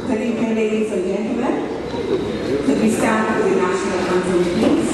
Good evening, ladies and gentlemen. Could we stand for the national anthem, please?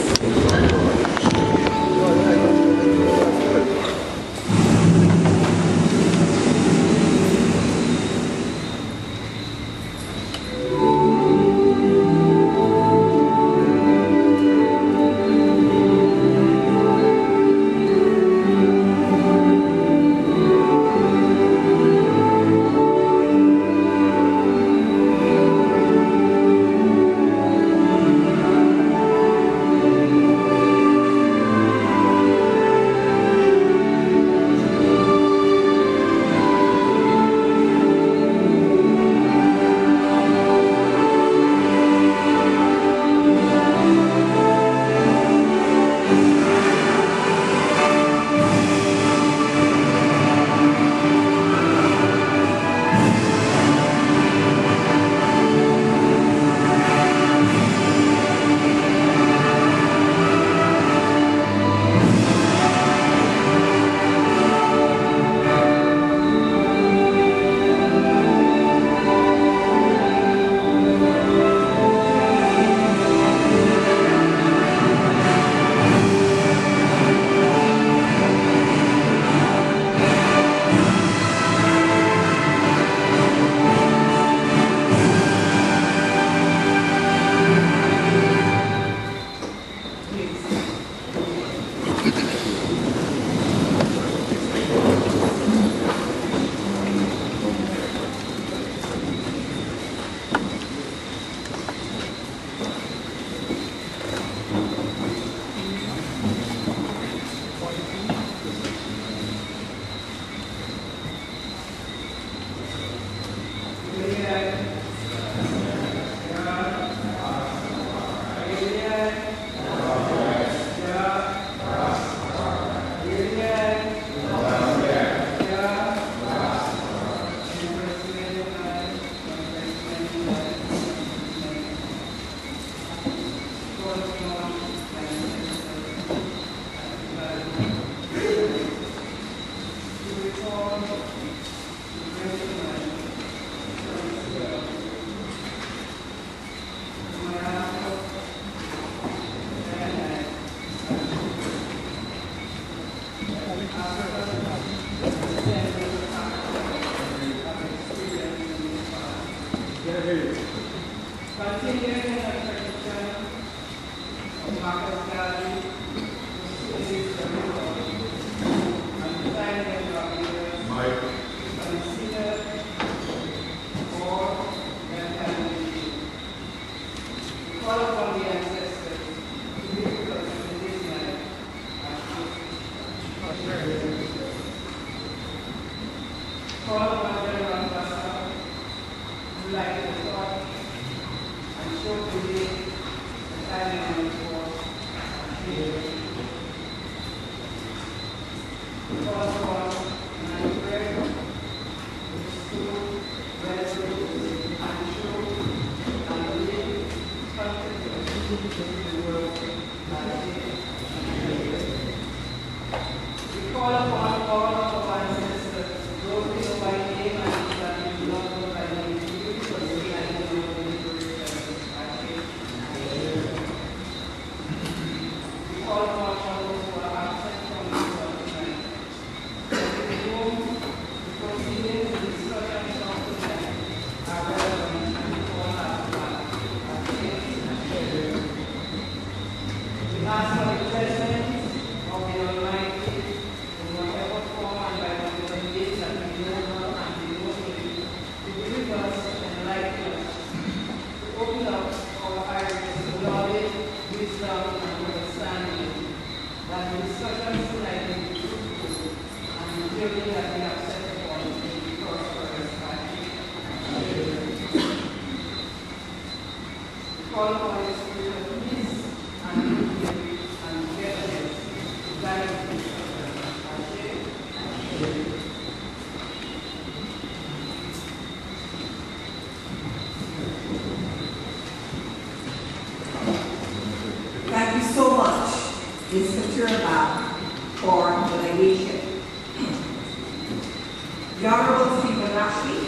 The Honorable Stephen Ashley,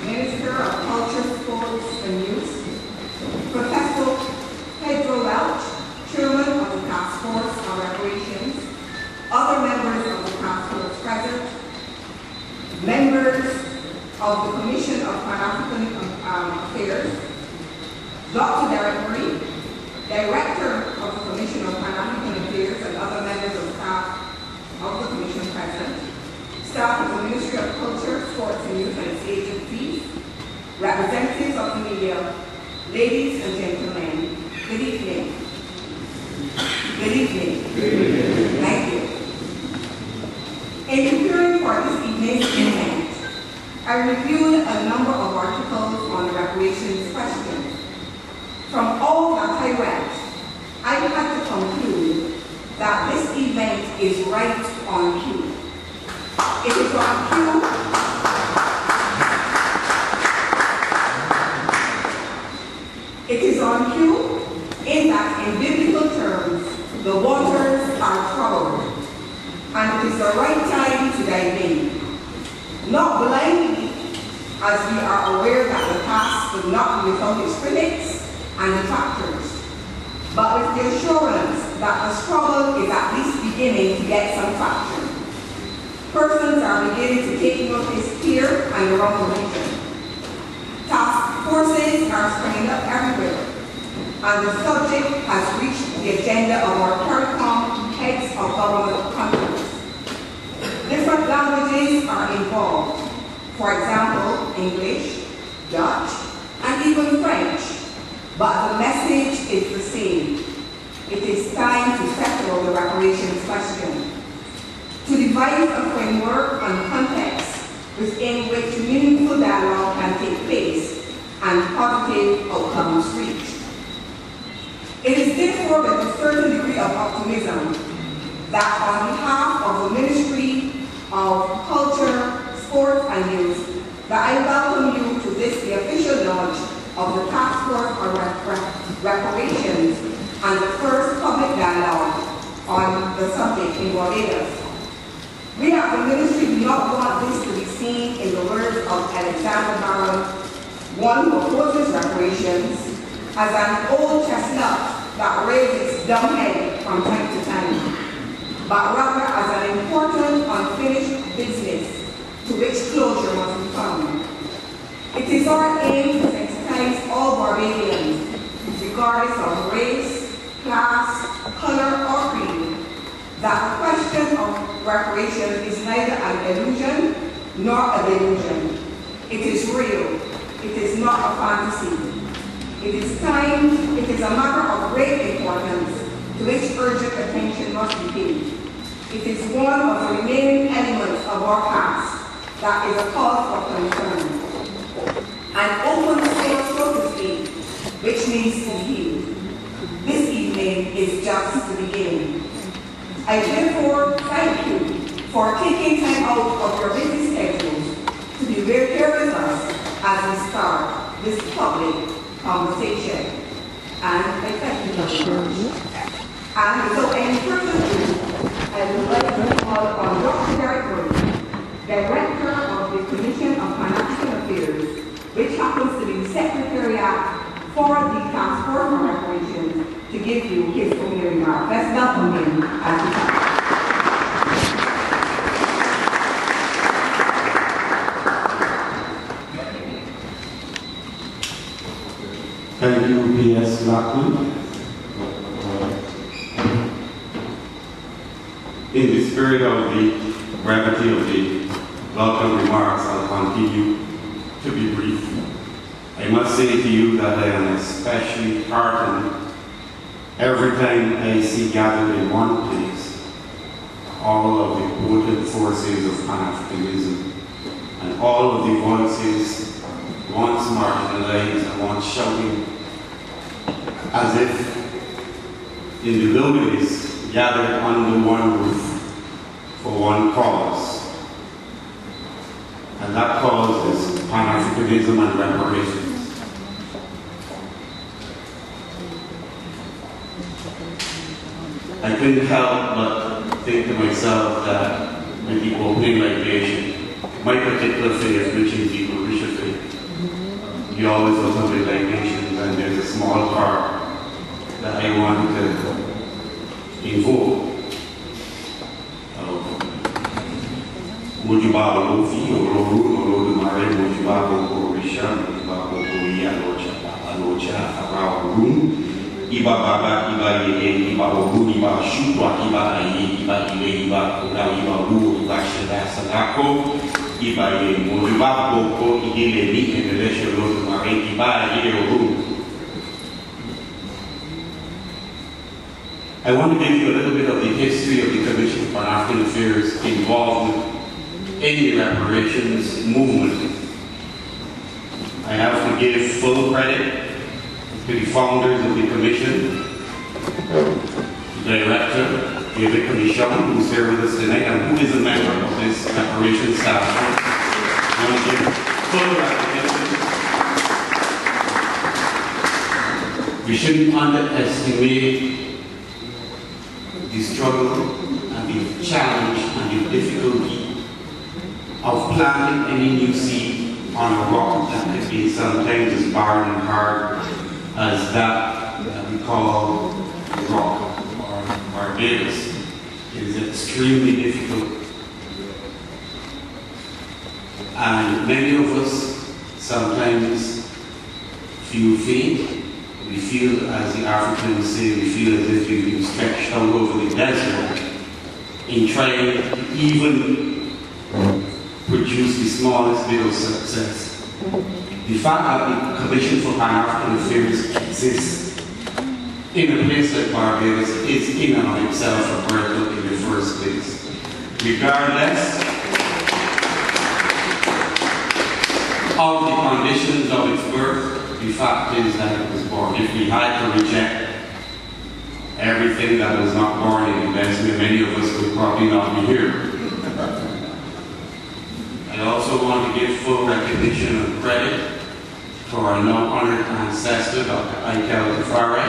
Minister of Culture, Sport, members of the Commission of Pan-African Affairs, Dr. Derek Murray, Director of the Commission of Pan-African Affairs, and other members of staff of the Commission present, staff of the Ministry of Culture, Sports and Youth and its agencies, representatives of the media, ladies and gentlemen, good evening. Good evening. Good evening. Thank you. In preparing for this evening's event, I reviewed a number of articles on the reparations question. From all that I read, I had to conclude that this event is right on cue. It is on cue. It is on cue in that in biblical terms, the waters are troubled, and it is the right time to dive in. Not blindly, as we are aware that the past will not be without its critics and detractors, but with the assurance that the struggle is at least beginning to get some traction. Persons are beginning to take notice here and around the region. Task forces are springing up everywhere, and the subject has reached the agenda of our CARICOM heads of government countries. Different languages are involved, for example, English, Dutch, and even French, but the message is the same. It is time to settle the reparations question, to devise a framework and context within which meaningful dialogue can take place and positive outcomes reached. It is therefore with a certain degree of optimism that on behalf of the Ministry of Culture, Sports and Youth, that I welcome you to this, the official launch of the Task Force on Reparations and the first public dialogue on the subject in Barbados. We at the Ministry do not want this to be seen, in the words of Alexander Barron, one who opposes reparations, as an old chestnut that raises its dumb head from time to time, but rather as an important unfinished business to which closure must be found. It is our aim to sensitize all Barbadians, regardless of race, class, color, or creed, that the question of reparations is neither an illusion nor a delusion. It is real. It is not a fantasy. It is time, it is a matter of great importance to which urgent attention must be paid. It is one of the remaining elements of our past that is a cause for concern. An open sore, so to speak, which needs to be healed. This evening is just the beginning. I therefore thank you for taking time out of your busy schedules to be here with us as we start this public conversation. And I thank you. And without any further ado, I would like to call on Dr. Derek Murray, Director of the Commission of Pan-African Affairs, which happens to be the Secretariat for the Task Force on Reparations, to give you his opening remarks. Let's welcome him as he comes. Thank you, P.S. Lackman. In the spirit of the brevity of the welcome remarks, I'll continue to be brief. I must say to you that I am especially heartened every time I see gathered in one place all of the potent forces of Pan-Africanism and all of the voices once marginalized and once shouting as if in the wilderness gathered under one roof for one cause. And that cause is Pan-Africanism and reparations. I couldn't help but think to myself that with the opening libation, my particular faith, which is the Orisha faith, you always open with libations, and there's a small part that I want to invoke. Mojibabo Lufi, Oloru, Olodumare, Mojibabo Orisha, Mojibabo Oyi, Alocha, Abawa Rum, Iba Baba, Iba Ye, Iba Oru, Iba Shukwa, Iba Aye, Iba Ile, Iba Oda, Iba Ru, Iba Shada Sadako, Iba Ye, Mojibabo Ko, Igile, Ni, and the Lesha Olodumare, Iba Ye, Oru. I want to give you a little bit of the history of the Commission for African Affairs involvement in the reparations movement. I have to give full credit to the founders of the Commission, the Director, David Commission, who is here with us tonight and who is a member of this reparations staff. I want to give full recognition. We shouldn't underestimate the struggle and the challenge and the difficulty of planting any new seed on a rock that can be sometimes as barren and hard as that we call the rock or Barbados. It is extremely difficult. And many of us sometimes feel faint. We feel, as the Africans say, we feel as if we've been stretched out over the desert in trying to even produce the smallest bit of success. The fact that the Commission for Pan-African Affairs exists in a place like Barbados is in and of itself a miracle in the first place. Regardless of the conditions of its birth, the fact is that it was born. If we had to reject everything that was not born in investment, many of us would probably not be here. I also want to give full recognition and credit to our now honored ancestor, Dr. Aikel Tafari.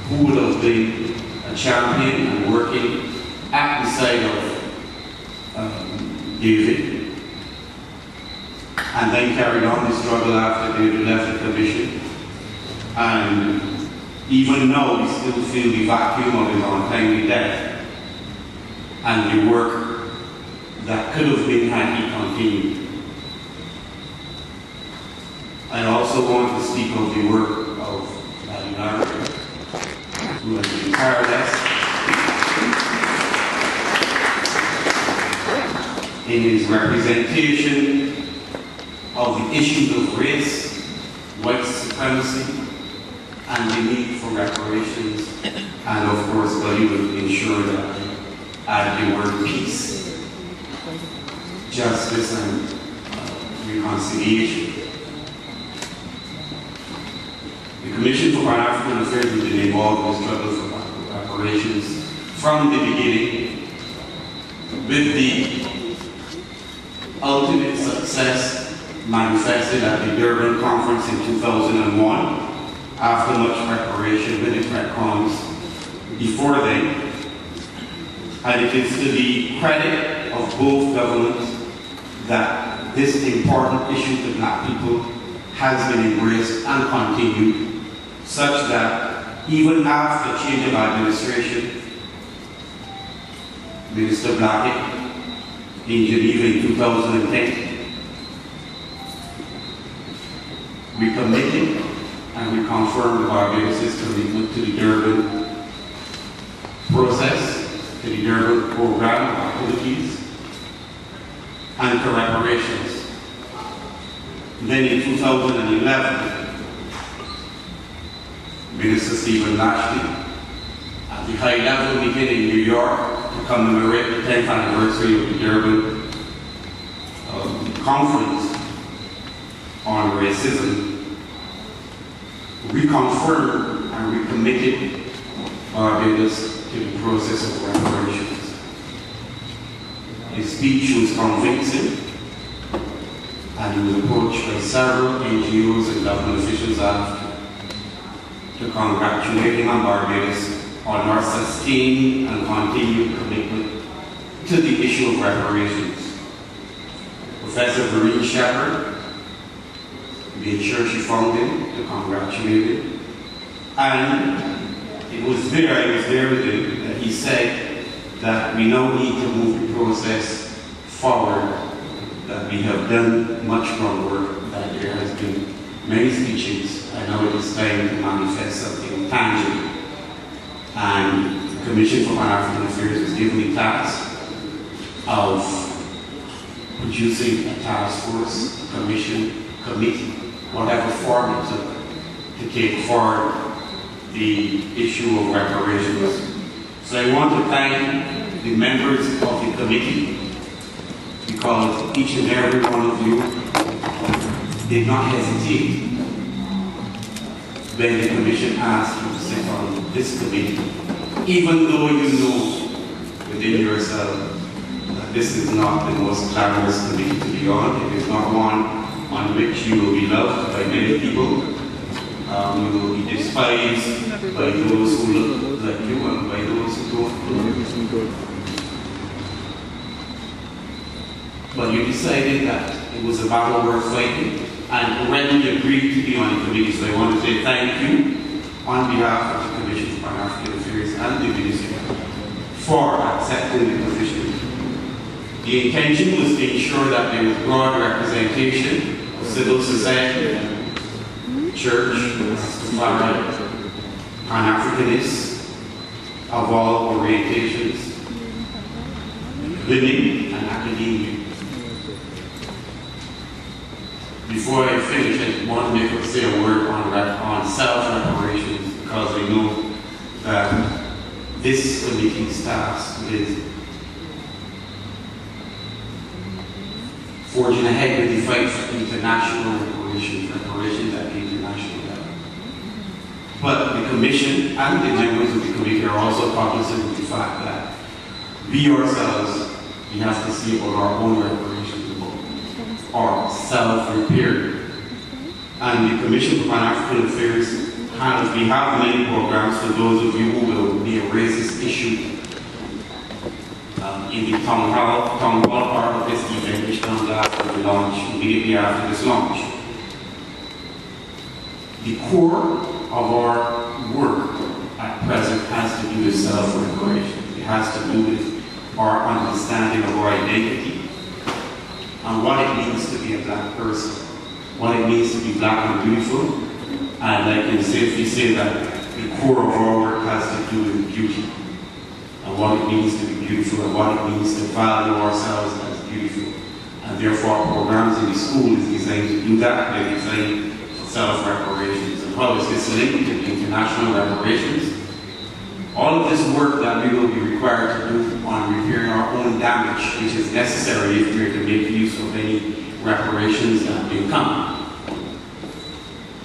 Who would have been a champion and working at the side of David, and then carried on the struggle after David left the Commission. And even now, we still feel the vacuum of his untimely death and the work that could have been had he continued. I also want to speak of the work of Ladinara, who has been tireless in his representation of the issues of race, white supremacy, and the need for reparations, and of course, that he would ensure that the word peace, justice, and reconciliation. The Commission for Pan-African Affairs has been involved in the struggle for reparations from the beginning, with the ultimate success manifested at the Durban Conference in 2001, after much preparation with the PRECONs before then. And it is to the credit of both governments that this important issue to black people has been embraced and continued, such that even after change of administration, Minister Blackett in Geneva in 2010, we committed and we confirmed Barbados' commitment to the Durban process, to the Durban program of activities, and to reparations. Then in 2011, Minister Stephen Lashley, at the high-level meeting in New York to commemorate the 10th anniversary of the Durban Conference on Racism, we confirmed and we committed Barbados to the process of reparations. His speech was convincing, and he was approached by several NGOs and government officials after to congratulate him and Barbados on our sustained and continued commitment to the issue of reparations. Professor Vereen Shepherd made sure she found him to congratulate him, and I was there with him, that he said that we now need to move the process forward, that we have done much groundwork, that there has been many speeches, and now it is time to manifest something tangible. And the Commission for Pan-African Affairs was given the task of producing a task force, commission, committee, whatever form it took, to take forward the issue of reparations. So I want to thank the members of the committee, because each and every one of you did not hesitate when the Commission asked you to sit on this committee, even though you know within yourself that this is not the most glamorous committee to be on. It is not one on which you will be loved by many people. You will be despised by those who look like you and by those who don't. But you decided that it was a battle worth fighting, and when we agreed to be on the committee, so I want to say thank you on behalf of the Commission for Pan-African Affairs and the Ministry for accepting the position. The intention was to ensure that there was broad representation of civil society, church, family, Pan-Africanists of all orientations, women and academia. Before I finish, I want to say a word on self-reparations, because I know that this committee's task is forging ahead with the fight for international reparations at the international level. But the Commission and the members of the committee are also cognizant of the fact that we ourselves, we have to see about our own reparations, or self-repair. And the Commission for Pan-African Affairs we have many programs for those of you who will raise this issue in the town hall part of this event, which comes after the launch, immediately after this launch. The core of our work at present has to do with self-reparation. It has to do with our understanding of our identity and what it means to be a black person, what it means to be black and beautiful. And I can safely say that the core of our work has to do with beauty, and what it means to be beautiful, and what it means to value ourselves as beautiful. And therefore our programs in the school is designed to do that. They're designed for self-reparations. And how is this linked to international reparations? All of this work that we will be required to do on repairing our own damage, which is necessary if we are to make use of any reparations that may come.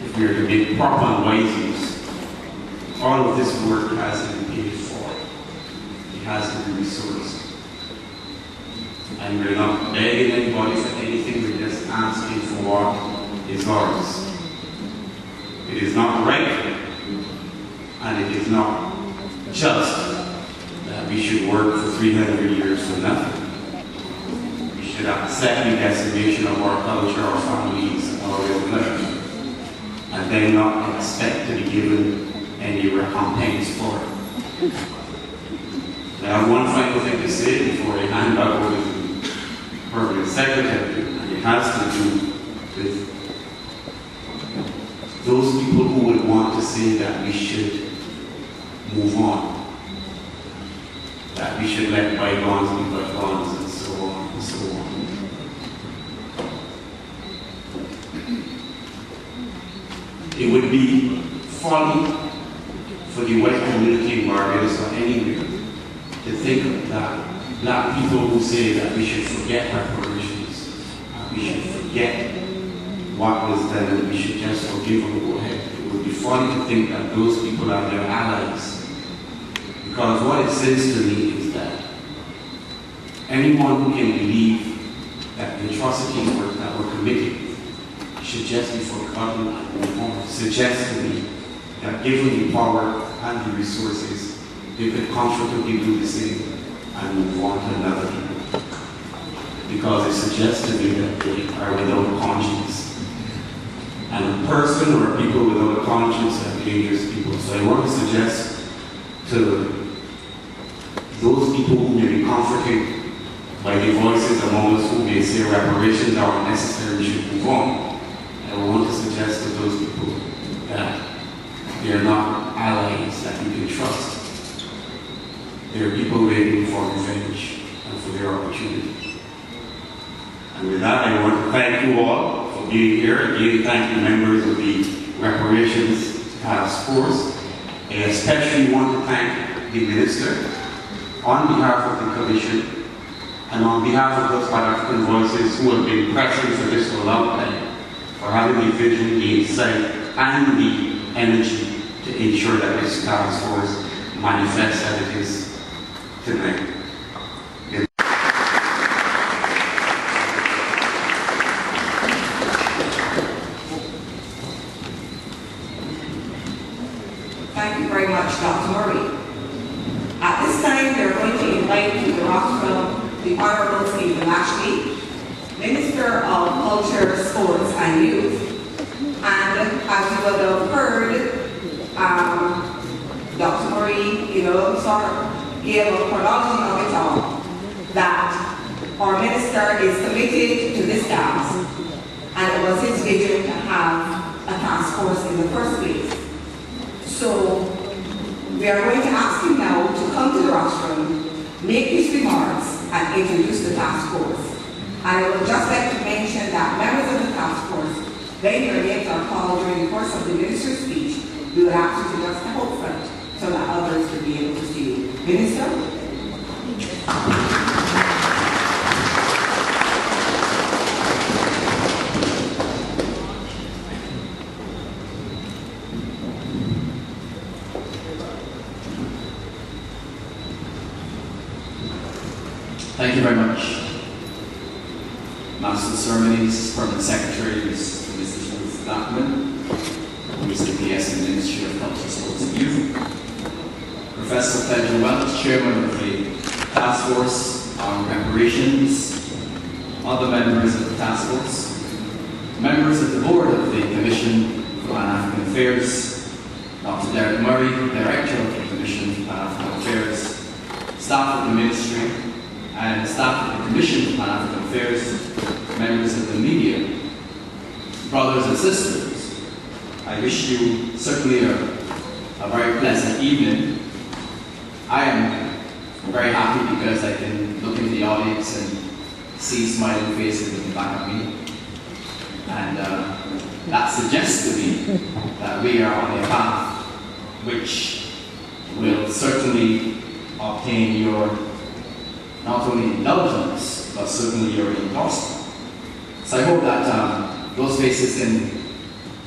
If we are to make proper and wise use, all of this work has to be paid for. It has to be resourced. And we're not begging anybody for anything, we're just asking for what is ours. It is not right, and it is not just that we should work for 300 years for nothing. We should accept the decimation of our culture, our families, our way of life, and then not expect to be given any recompense for it. I have one final thing to say before I hand back over to the Permanent Secretary, and it has to do with those people who would want to say that we should move on, that we should let bygones be bygones, and so on and so on. It would be folly for the white community in Barbados or anywhere to think that black people who say that we should forget reparations, we should forget what was done, and we should just forgive and go ahead. It would be folly to think that those people are their allies. Because what it says to me is that anyone who can believe that the atrocities that were committed should just be forgotten and move on suggests to me that given the power and the resources, they could comfortably do the same and move on to another people. Because it suggests to me that they are without conscience. And a person or people without a conscience are dangerous people. So I want to suggest to those people who may be comforted by the voices among us who may say reparations are unnecessary, we should move on. I want to suggest to those people that they are not allies that you can trust. They are people waiting for revenge and for their opportunity. And with that, I want to thank you all for being here. Again, thank you members of the Reparations Task Force. I especially want to thank the Minister on behalf of the Commission and on behalf of those Pan-African voices who have been pressing for this for a long time, for having the vision, the insight, and the energy to ensure that this task force manifests as it is tonight. Thank you very much, Dr. Murray. At this time, we are going to invite to the rostrum the Honorable Stephen Ashley, Minister of Culture, Sports and Youth. And as you would have heard, Dr. Murray, sort of gave a chronology of it all, that our minister is committed to this task, and it was his vision to have a task force in the first place. So we are going to ask him now to come to the rostrum, make his remarks, and introduce the task force. And I would just like to mention that members of the task force, when your names are called during the course of the minister's speech, we would ask you to just step up front so that others will be able to see you. Minister? Thank you very much. Master of Ceremonies, Permanent Secretaries, Mrs. Blackman, UCPS and Ministry of Culture, Sports and Youth, Professor Pedro Welch, Chairman of the Task Force on Reparations, other members of the Task Force, members of the Board of the Commission for Pan-African Affairs, Dr. Derek Murray, Director of the Commission for Pan-African Affairs, staff of the Ministry, and staff of the Commission for Pan-African Affairs, members of the media, brothers and sisters, I wish you certainly a very pleasant evening. I am very happy because I can look in the audience and see smiling faces in the back of me. And that suggests to me that we are on a path which will certainly obtain your not only indulgence, but certainly your endorsement. So I hope that those faces can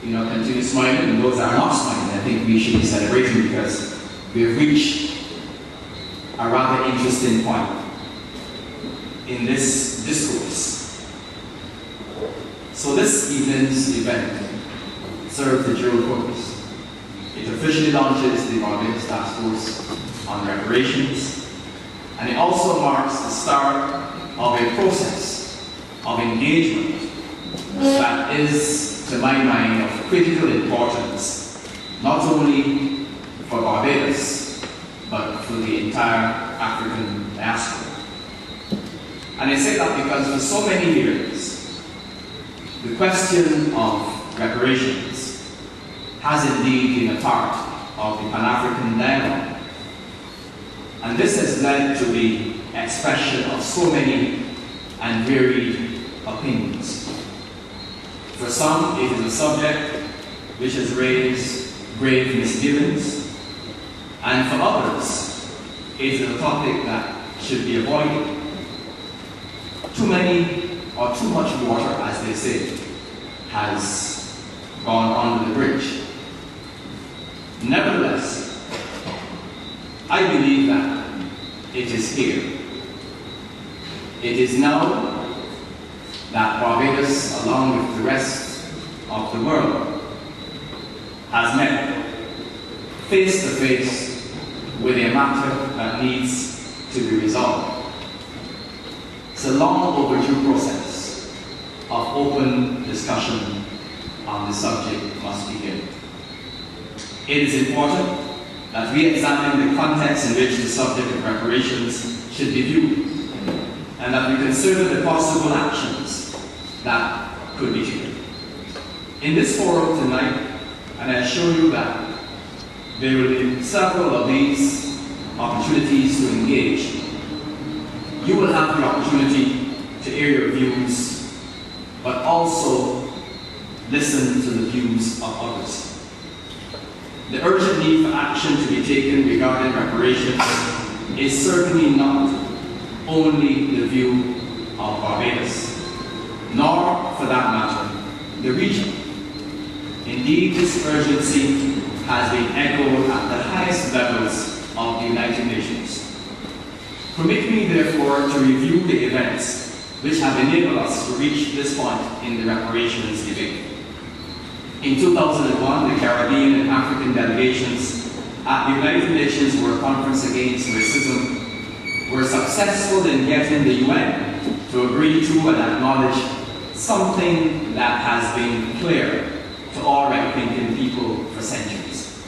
continue smiling, and those that are not smiling, I think we should be celebrating because we have reached a rather interesting point in this discourse. So this evening's event serves the dual purpose. It officially launches the Barbados Task Force on Reparations, and it also marks the start of a process of engagement that is, to my mind, of critical importance, not only for Barbados, but for the entire African diaspora. And I say that because for so many years, the question of reparations has indeed been a part of the Pan-African dialogue. And this has led to the expression of so many and varied opinions. For some, it is a subject which has raised grave misgivings, and for others, it is a topic that should be avoided. Too many or too much water, as they say, has gone under the bridge. Nevertheless, I believe that it is here. It is now that Barbados, along with the rest of the world, has met face to face with a matter that needs to be resolved. It's a long overdue process of open discussion on the subject must begin. It is important that we examine the context in which the subject of reparations should be viewed, and that we consider the possible actions that could be taken. In this forum tonight, and I assure you that there will be several of these opportunities to engage, you will have the opportunity to air your views, but also listen to the views of others. The urgent need for action to be taken regarding reparations is certainly not only the view of Barbados, nor, for that matter, the region. Indeed, this urgency has been echoed at the highest levels of the United Nations. Permit me, therefore, to review the events which have enabled us to reach this point in the reparations debate. In 2001, the Caribbean and African delegations at the United Nations World Conference Against Racism were successful in getting the UN to agree to and acknowledge something that has been clear to all right-thinking people for centuries,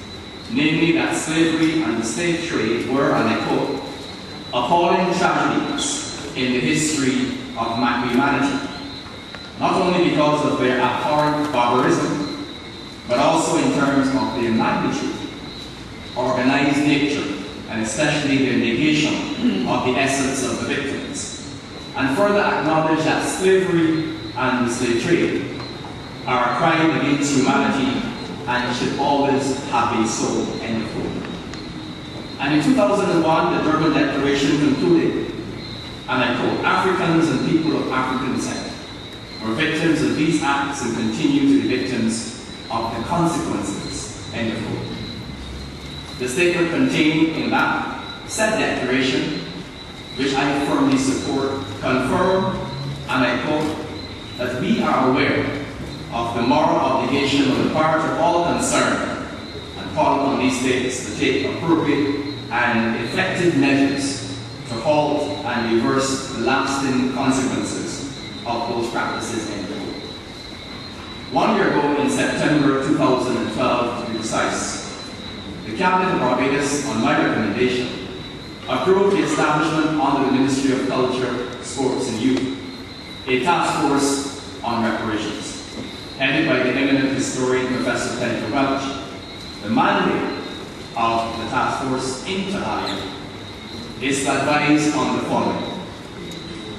namely that slavery and the slave trade were, and I quote, appalling tragedies in the history of humanity, not only because of their abhorrent barbarism, but also in terms of their magnitude, organized nature, and especially their negation of the essence of the victims, and further acknowledge that slavery and the slave trade are a crime against humanity and should always have been so, end of quote. And in 2001, the Durban Declaration concluded, and I quote, Africans and people of African descent were victims of these acts and continue to be victims of the consequences, end of quote. The statement contained in that said declaration, which I firmly support, confirm, and I quote, that we are aware of the moral obligation on the part of all concerned and call upon these states to take appropriate and effective measures to halt and reverse the lasting consequences of those practices, end quote. 1 year ago, in September 2012 to be precise, the Cabinet of Barbados, on my recommendation, approved the establishment under the Ministry of Culture, Sports and Youth, a task force on reparations, headed by the eminent historian Professor Pedro Welch. The mandate of the task force, inter alia, is to advise on the following: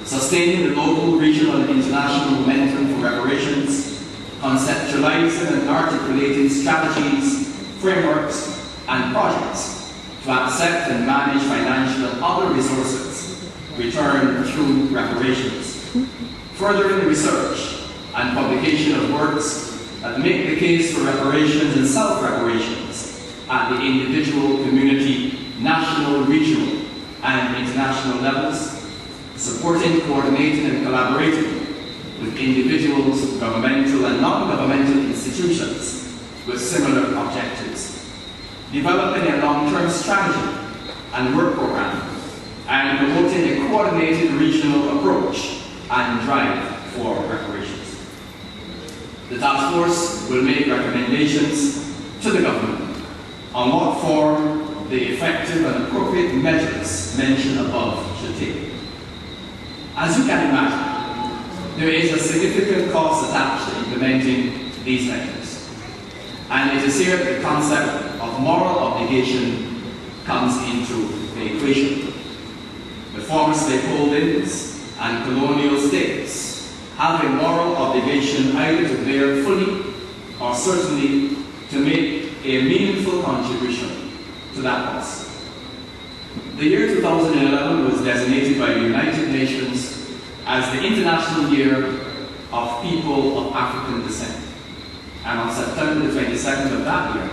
sustaining the local, regional, and international momentum for reparations, conceptualizing and articulating strategies, frameworks, and projects to accept and manage financial and other resources returned through reparations, furthering the research and publication of works that make the case for reparations and self-reparations at the individual, community, national, regional, and international levels, supporting, coordinating, and collaborating with individuals, governmental and non-governmental institutions with similar objectives, developing a long-term strategy and work program, and promoting a coordinated regional approach and drive for reparations. The task force will make recommendations to the government on what form the effective and appropriate measures mentioned above should take. As you can imagine, there is a significant cost attached to implementing these measures, and it is here that the concept of moral obligation comes into the equation. The former slaveholdings and colonial states have a moral obligation either to bear fully or certainly to make a meaningful contribution to that cost. The year 2011 was designated by the United Nations as the International Year of People of African Descent. And on September the 22nd of that year,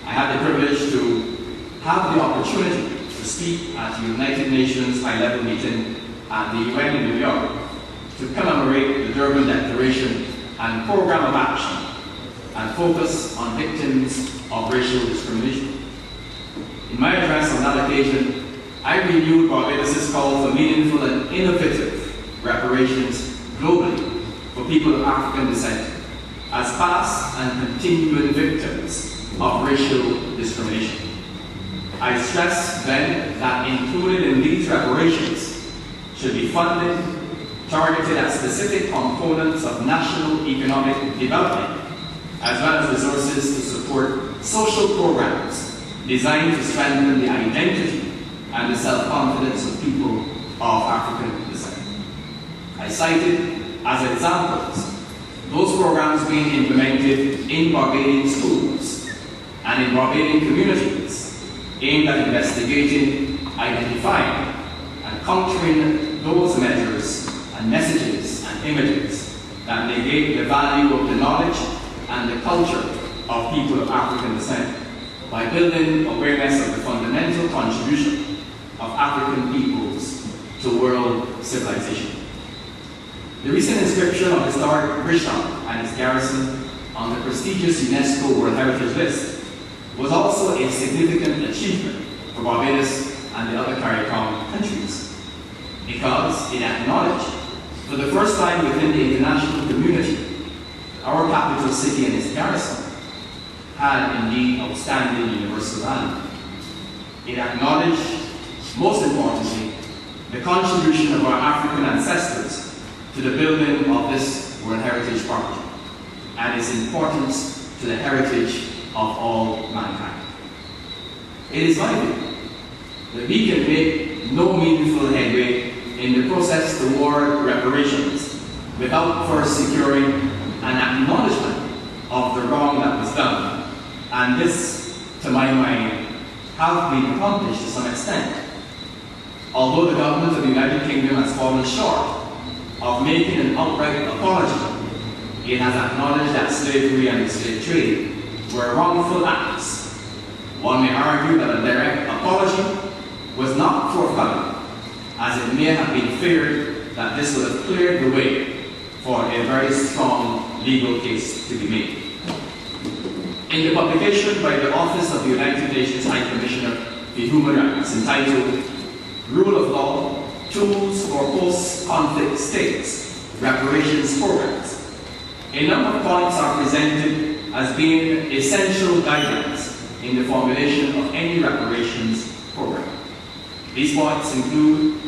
I had the privilege to have the opportunity to speak at the United Nations high-level meeting at the UN in New York to commemorate the Durban Declaration and Program of Action and focus on victims of racial discrimination. In my address on that occasion, I renewed Barbados' call for meaningful and innovative reparations globally for people of African descent as past and continuing victims of racial discrimination. I stressed then that included in these reparations should be funding targeted at specific components of national economic development, as well as resources to support social programs designed to strengthen the identity and the self-confidence of people of African descent. I cited as examples those programs being implemented in Barbadian schools and in Barbadian communities aimed at investigating, identifying, and countering those measures and messages and images that negate the value of the knowledge and the culture of people of African descent by building awareness of the fundamental contribution of African peoples to world civilization. The recent inscription of historic Bridgetown and its garrison on the prestigious UNESCO World Heritage List was also a significant achievement for Barbados and the other CARICOM countries, because it acknowledged, for the first time within the international community, our capital city and its garrison had indeed outstanding universal value. It acknowledged, most importantly, the contribution of our African ancestors to the building of this World Heritage Park and its importance to the heritage of all mankind. It is my view that we can make no meaningful headway in the process toward reparations without first securing an acknowledgement of the wrong that was done. And this, to my mind, has been accomplished to some extent. Although the government of the United Kingdom has fallen short of making an outright apology, it has acknowledged that slavery and the slave trade were wrongful acts. One may argue that a direct apology was not forthcoming, as it may have been feared that this would have cleared the way for a very strong legal case to be made. In the publication by the Office of the United Nations High Commissioner for Human Rights entitled Rule of Law, Tools for Post-Conflict States, Reparations Programs, a number of points are presented as being essential guidelines in the formulation of any reparations program. These points include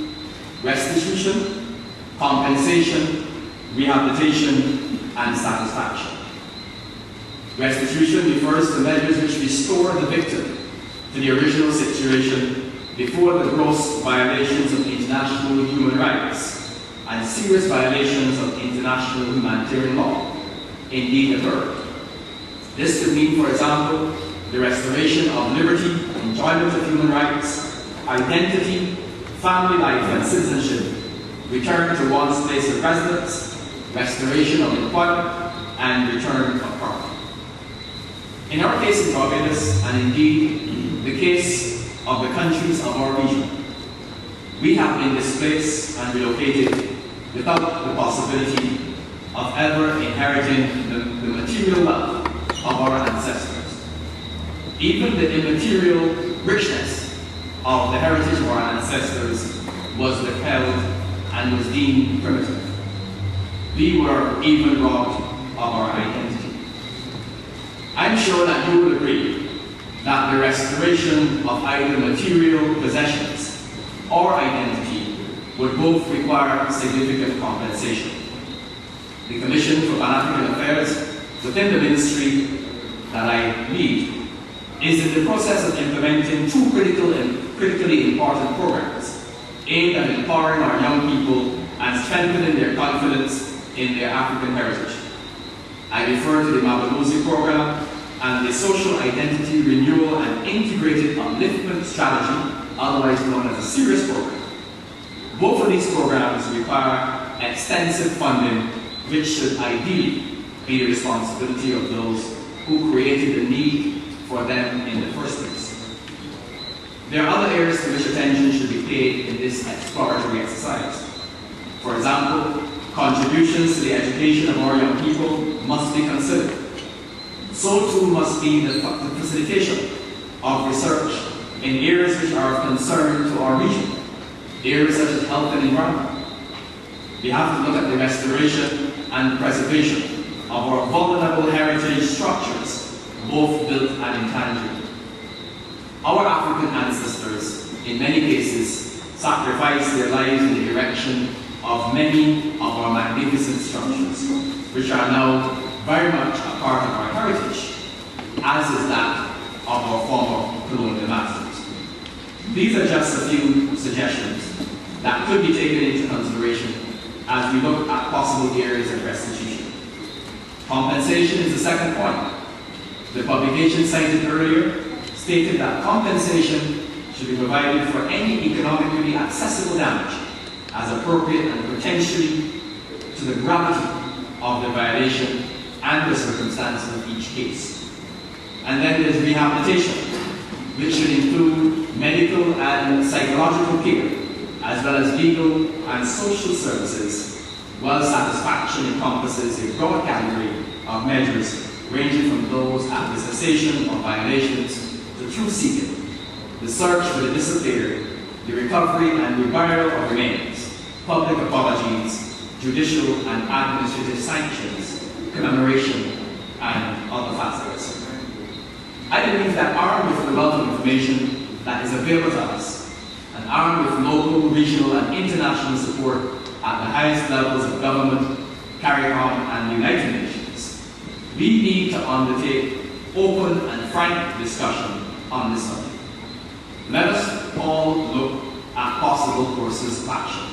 restitution, compensation, rehabilitation, and satisfaction. Restitution refers to measures which restore the victim to the original situation before the gross violations of international human rights and serious violations of international humanitarian law indeed occurred. This could mean, for example, the restoration of liberty, enjoyment of human rights, identity, family life and citizenship, return to one's place of residence, restoration of employment, and return of property. In our case in Barbados, and indeed the case of the countries of our region, we have been displaced and relocated without the possibility of ever inheriting the material wealth of our ancestors. Even the immaterial richness of the heritage of our ancestors was withheld and was deemed primitive. We were even robbed of our identity. I'm sure that you will agree that the restoration of either material possessions or identity would both require significant compensation. The Commission for Pan-African Affairs within the ministry that I lead is in the process of implementing two critically important programs aimed at empowering our young people and strengthening their confidence in their African heritage. I refer to the Mabaluzi program and the Social Identity Renewal and Integrated Upliftment Strategy, otherwise known as a SERIOUS program. Both of these programs require extensive funding, which should ideally be the responsibility of those who created the need for them in the first place. There are other areas to which attention should be paid in this exploratory exercise. For example, contributions to the education of our young people must be considered. So too must be the facilitation of research in areas which are of concern to our region, areas such as health and environment. We have to look at the restoration and preservation of our vulnerable heritage structures, both built and intangible. Our African ancestors, in many cases, sacrificed their lives in the erection of many of our magnificent structures, which are now very much a part of our heritage, as is that of our former colonial masters. These are just a few suggestions that could be taken into consideration as we look at possible areas of restitution. Compensation is the second point. The publication cited earlier stated that compensation should be provided for any economically accessible damage as appropriate and potentially to the gravity of the violation and the circumstances of each case. And then there's rehabilitation, which should include medical and psychological care, as well as legal and social services, while satisfaction encompasses a broad category of measures ranging from those at the cessation of violations to truth seeking, the search for the disappeared, the recovery and reburial of remains, public apologies, judicial and administrative sanctions, commemoration, and other facets. I believe that armed with the wealth of information that is available to us, and armed with local, regional, and international support at the highest levels of government, CARICOM, and the United Nations, we need to undertake open and frank discussion on this subject. Let us all look at possible courses of action.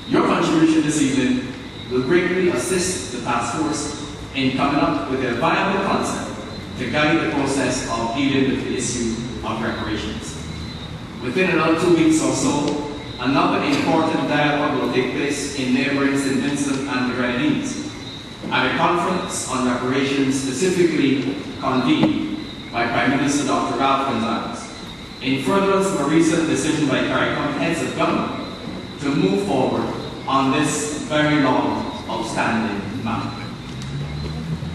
Your contribution this evening will greatly assist the task force in coming up with a viable concept to guide the process of dealing with the issue of reparations. Within another 2 weeks or so, another important dialogue will take place in neighboring St. Vincent and the Grenadines, at a conference on reparations specifically convened by Prime Minister Dr. Ralph Gonzalez, in furtherance of a recent decision by CARICOM heads of government to move forward on this very long, outstanding matter.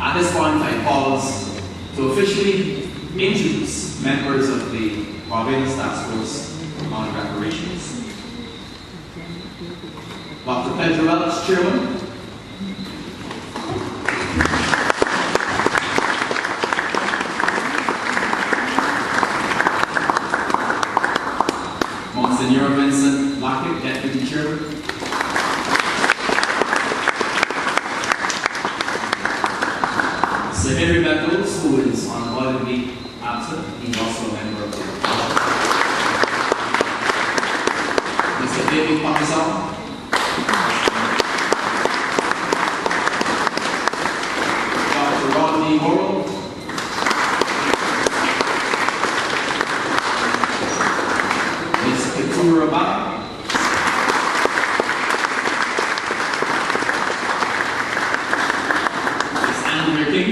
At this point, I pause to officially introduce members of the Barbados Task Force on Reparations. Dr. Pedro Welch, Chairman. Monsignor Vincent Lockett, Deputy Chairman. Sir Henry Beckles, who is unavoidably absent, he's also a member of the board. Mr. David Pakistan. Dr. Rodney Morrow. Ms. Keturah Bach. Ms. Andrea King.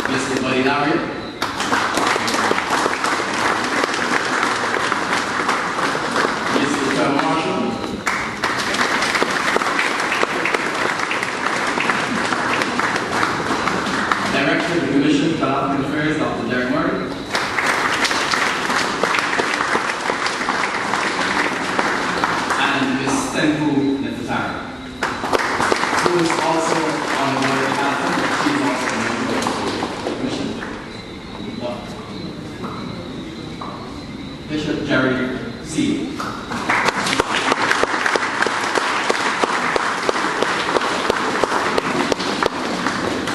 Mr. Buddy Larry. Mr. Tom Marshall. Director of the Commission for African Affairs, Dr. Derek Murray. And Ms. Tempu Nefertari, who is also on the board of Africa, but she is also a member of the Commission. Bishop Jerry C.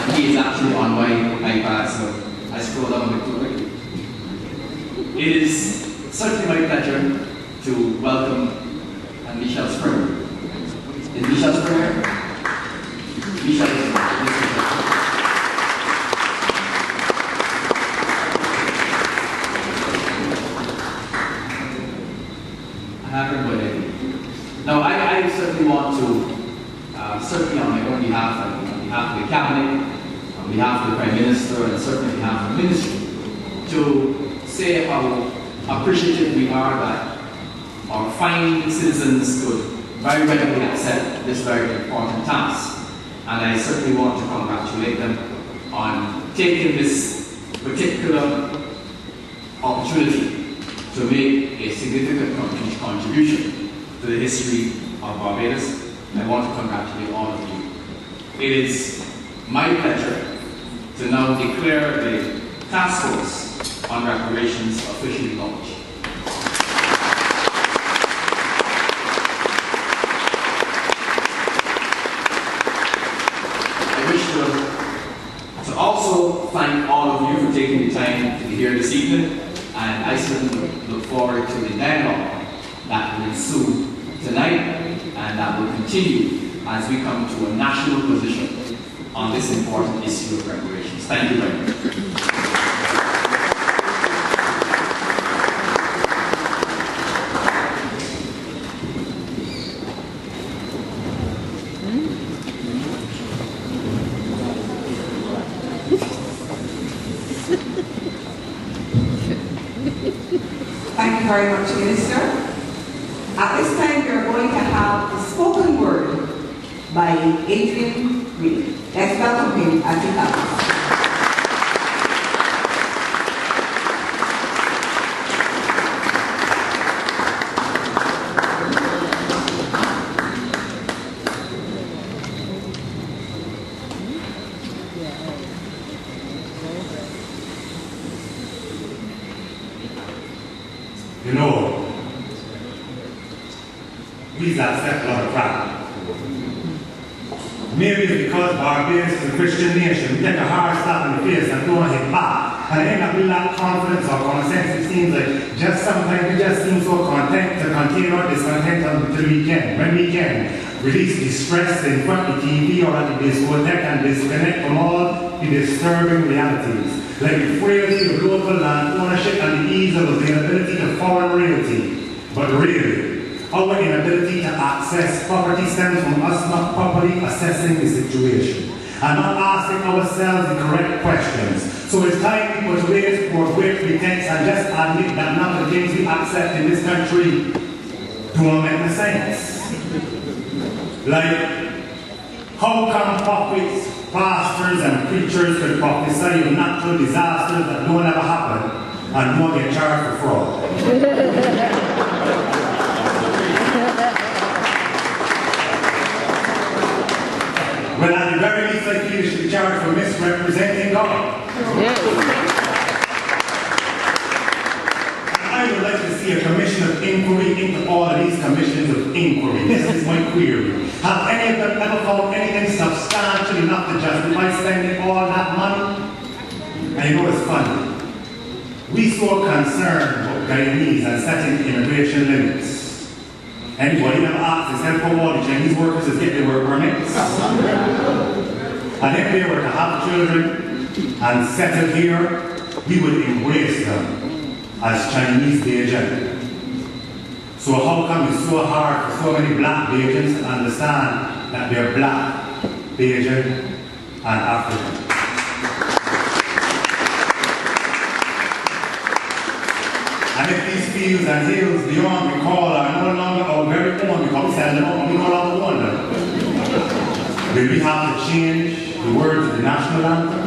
And he is actually on my iPad, so I scroll down a bit too quickly. It is certainly my pleasure to welcome Michelle Springer. Is Michelle Springer? Michelle is Now, I certainly want to, certainly on my own behalf, and on behalf of the Cabinet, on behalf of the Prime Minister, and certainly on behalf of the Ministry, to say how appreciative we are that our fine citizens could very readily accept this very important task. And I certainly want to congratulate them on taking this particular opportunity to make a significant contribution to the history of Barbados. I want to congratulate all of you. It is my pleasure to now declare the task force on reparations officially launched. I wish to also thank all of you for taking the time to be here this evening, and I certainly look forward to the dialogue that will ensue tonight and that will continue as we come to a national position on this important issue of reparations. Thank you very much. Thank you very much, Minister. At this time, we are going to have a spoken word by Adrian Green. Let's welcome him as he comes. You know, we've accepted a lot of crap. Maybe it's because Barbados is a Christian nation. We take a hard slap in the face and don't hit back. And end up with lack confidence or common sense. It seems like just sometimes we just seem so content to contain our discontent until we can. When we can, release the stress in front of the TV or at the discotheque and disconnect from all the disturbing realities. Like the frailty of local land ownership and the ease of availability to foreign realty. But really, our inability to access property stems from us not properly assessing the situation and not asking ourselves the correct questions. So it's time we put away for great pretense and just admit that none of the things we accept in this country don't make any sense. Like, how come prophets, pastors and preachers could prophesy of natural disasters that don't ever happen and don't get charged for fraud? Well, at the very least, I feel you should be charged for misrepresenting God. I would like to see a commission of inquiry into all of these commissions of inquiry. This is my query. Have any of them ever found anything substantial enough to justify spending all that money? And you know it's funny. We so concerned about Guyanese and setting immigration limits. Anybody ever asked us help for all the Chinese workers to get their work permits? And if they were to have children and settle here, we would embrace them as Chinese Bajans. So how come it's so hard for so many black Bajans to understand that they're black, Bajan, and African? And if these fields and hills beyond the call are no longer our very own, because we said we no longer own them, will we have to change the words of the national anthem?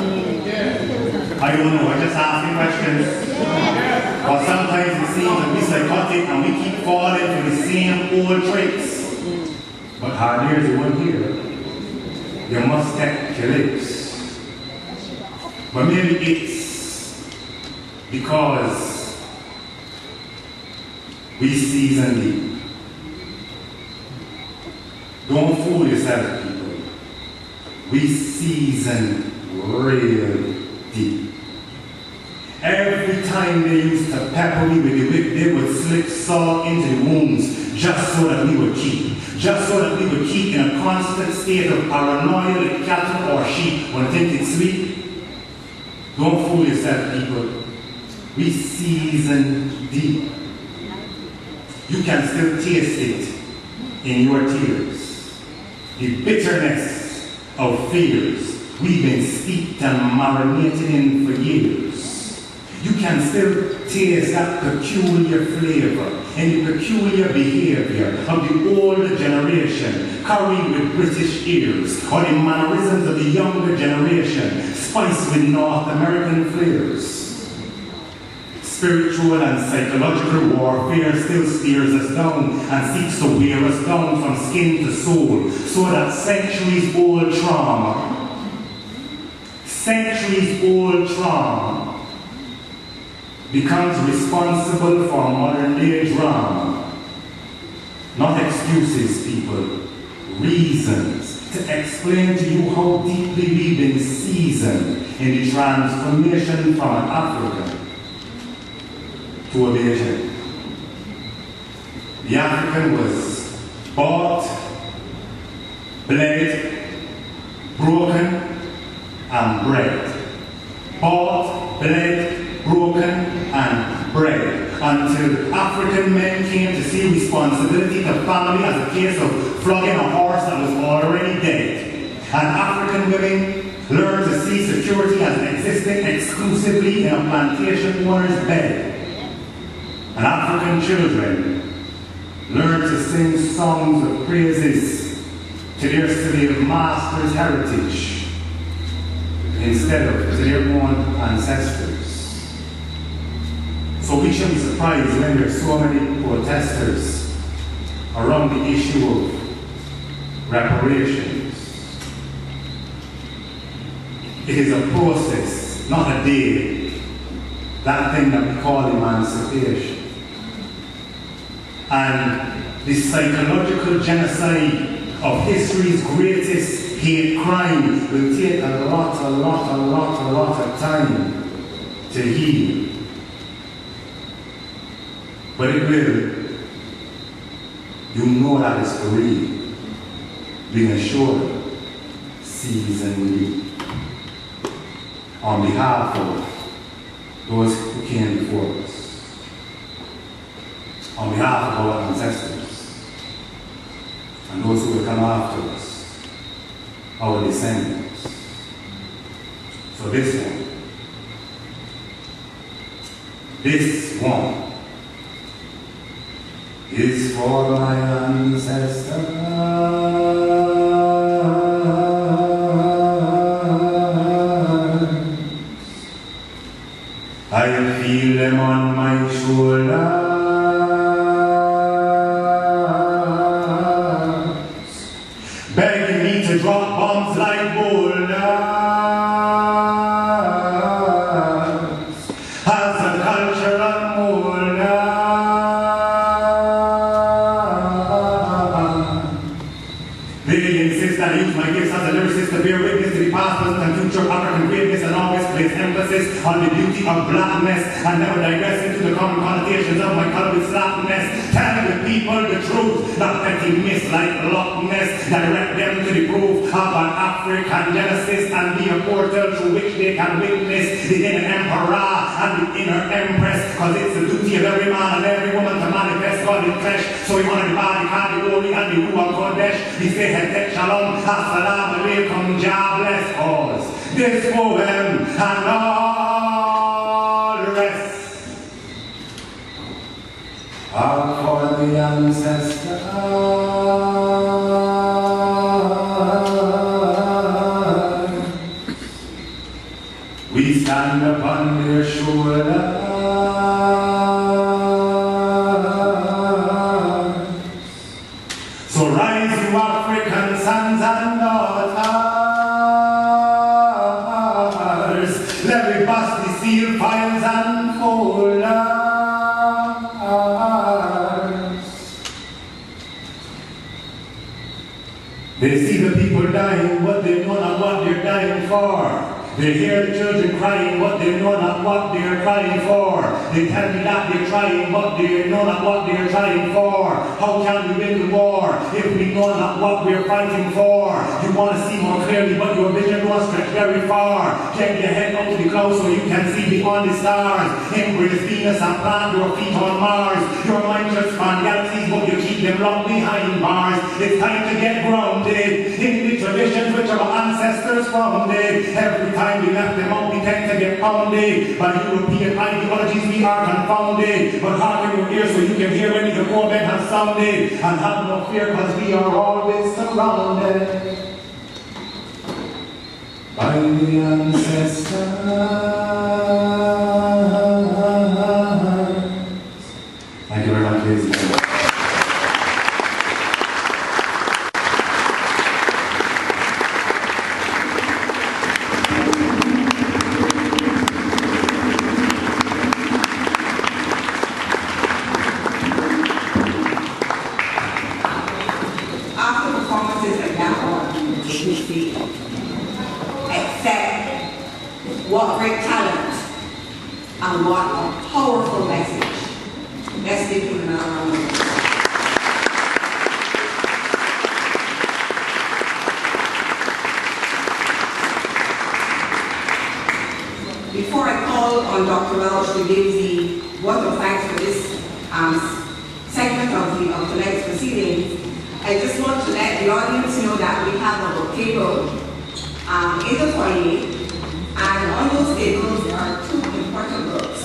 I don't know, I just asking questions. But sometimes it seems that we psychotic and we keep falling for the same old traits. But hard here's the one here. You must take your lips. But maybe it's because we season deep. Don't fool yourself, people. We season real deep. Every time they used to pepper me with the whip, they would slip salt into the wounds just so that we would keep. Just so that we would keep in a constant state of paranoia like cattle or sheep when thinking sweet. Don't fool yourself, people. We season deep. You can still taste it in your tears. The bitterness of fears we've been steeped and marinated in for years. You can still taste that peculiar flavor and the peculiar behavior of the older generation carried with British ears, or the mannerisms of the younger generation spiced with North American flavors. Spiritual and psychological warfare still steers us down and seeks to wear us down from skin to soul, so that centuries-old trauma centuries-old trauma becomes responsible for modern-day drama. Not excuses, people, reasons to explain to you how deeply we've been seasoned in the transformation from an African to a Bayesian. The African was bought, bled, broken, and bred. Bought, bled, broken, and bred. Until African men came to see responsibility to family as a case of flogging a horse that was already dead. And African women learned to see security as existing exclusively in a plantation owner's bed. And African children learned to sing songs of praises to their slave master's heritage instead of to their own ancestors. So we shouldn't be surprised when there are so many protesters around the issue of reparations. It is a process, not a day, that thing that we call emancipation. And the psychological genocide of history's greatest hate crime will take a lot of time to heal. But it will. You know that is for real. Being assured, season with you. On behalf of those who came before us. On behalf of our ancestors. And those who will come after us. Our descendants. So this one is for my ancestors. I feel them on my shoulders, begging me to drop bombs like boulders. As a cultural molder, they insist that I use my gifts as a lyricist to bear witness to the past, present, and future African greatness, and always place emphasis on the beauty of blackness, and never digress into the common connotations of my colored slackness. Tell the people the truth, not petty myths like Loch Ness. Direct them to the proof of an African genesis, and be a portal through which they can witness the inner emperor and the inner empress. Cause it's the duty of every man and every woman to manifest God in flesh. So we honor the body, the holy, and the Ruach Kodesh. We say Hetet Shalom, Assalamu Alaikum, Jah bless us. This poem and all the rest are for the ancestors. We stand upon their shoulders. So rise, you African sons and daughters. Let me bust the seal files and folders. They see the people dying, but they know not what they're dying for. They hear the children crying, but they know not what they are crying for. They tell me that they're trying, but they know not what they are trying for. How can we win the war if we know not what we're fighting for? You want to see more clearly, but your vision won't stretch very far. Get your head up to the clouds so you can see beyond the stars. Embrace Venus and plant your feet on Mars. Your mind just span galaxies, but you keep them locked behind bars. It's time to get grounded in the traditions which our ancestors founded. Every time we left them out, we tend to get pounded by European ideologies. We are confounded, but harden your ears so you can hear any the core men have sounded. And have no fear, cause we are always surrounded by the ancestors. Thank you very much, ladies and gentlemen. Dr. Welch to give the vote of thanks for this segment of tonight's proceedings, I just want to let the audience know that we have a table in the foyer, and on those tables are two important books.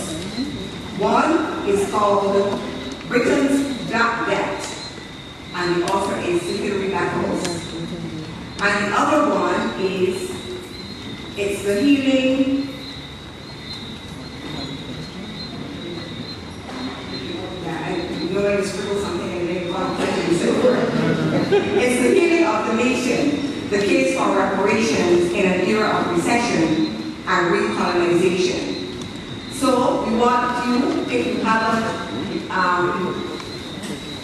One is called Britain's Black Debt, and the author is Cynthia Beckles. And the other one is It's the Healing. You're going to scribble something and then one place It's the Healing of the Nation, the case for reparations in an era of recession and recolonization. So we want you, if you haven't,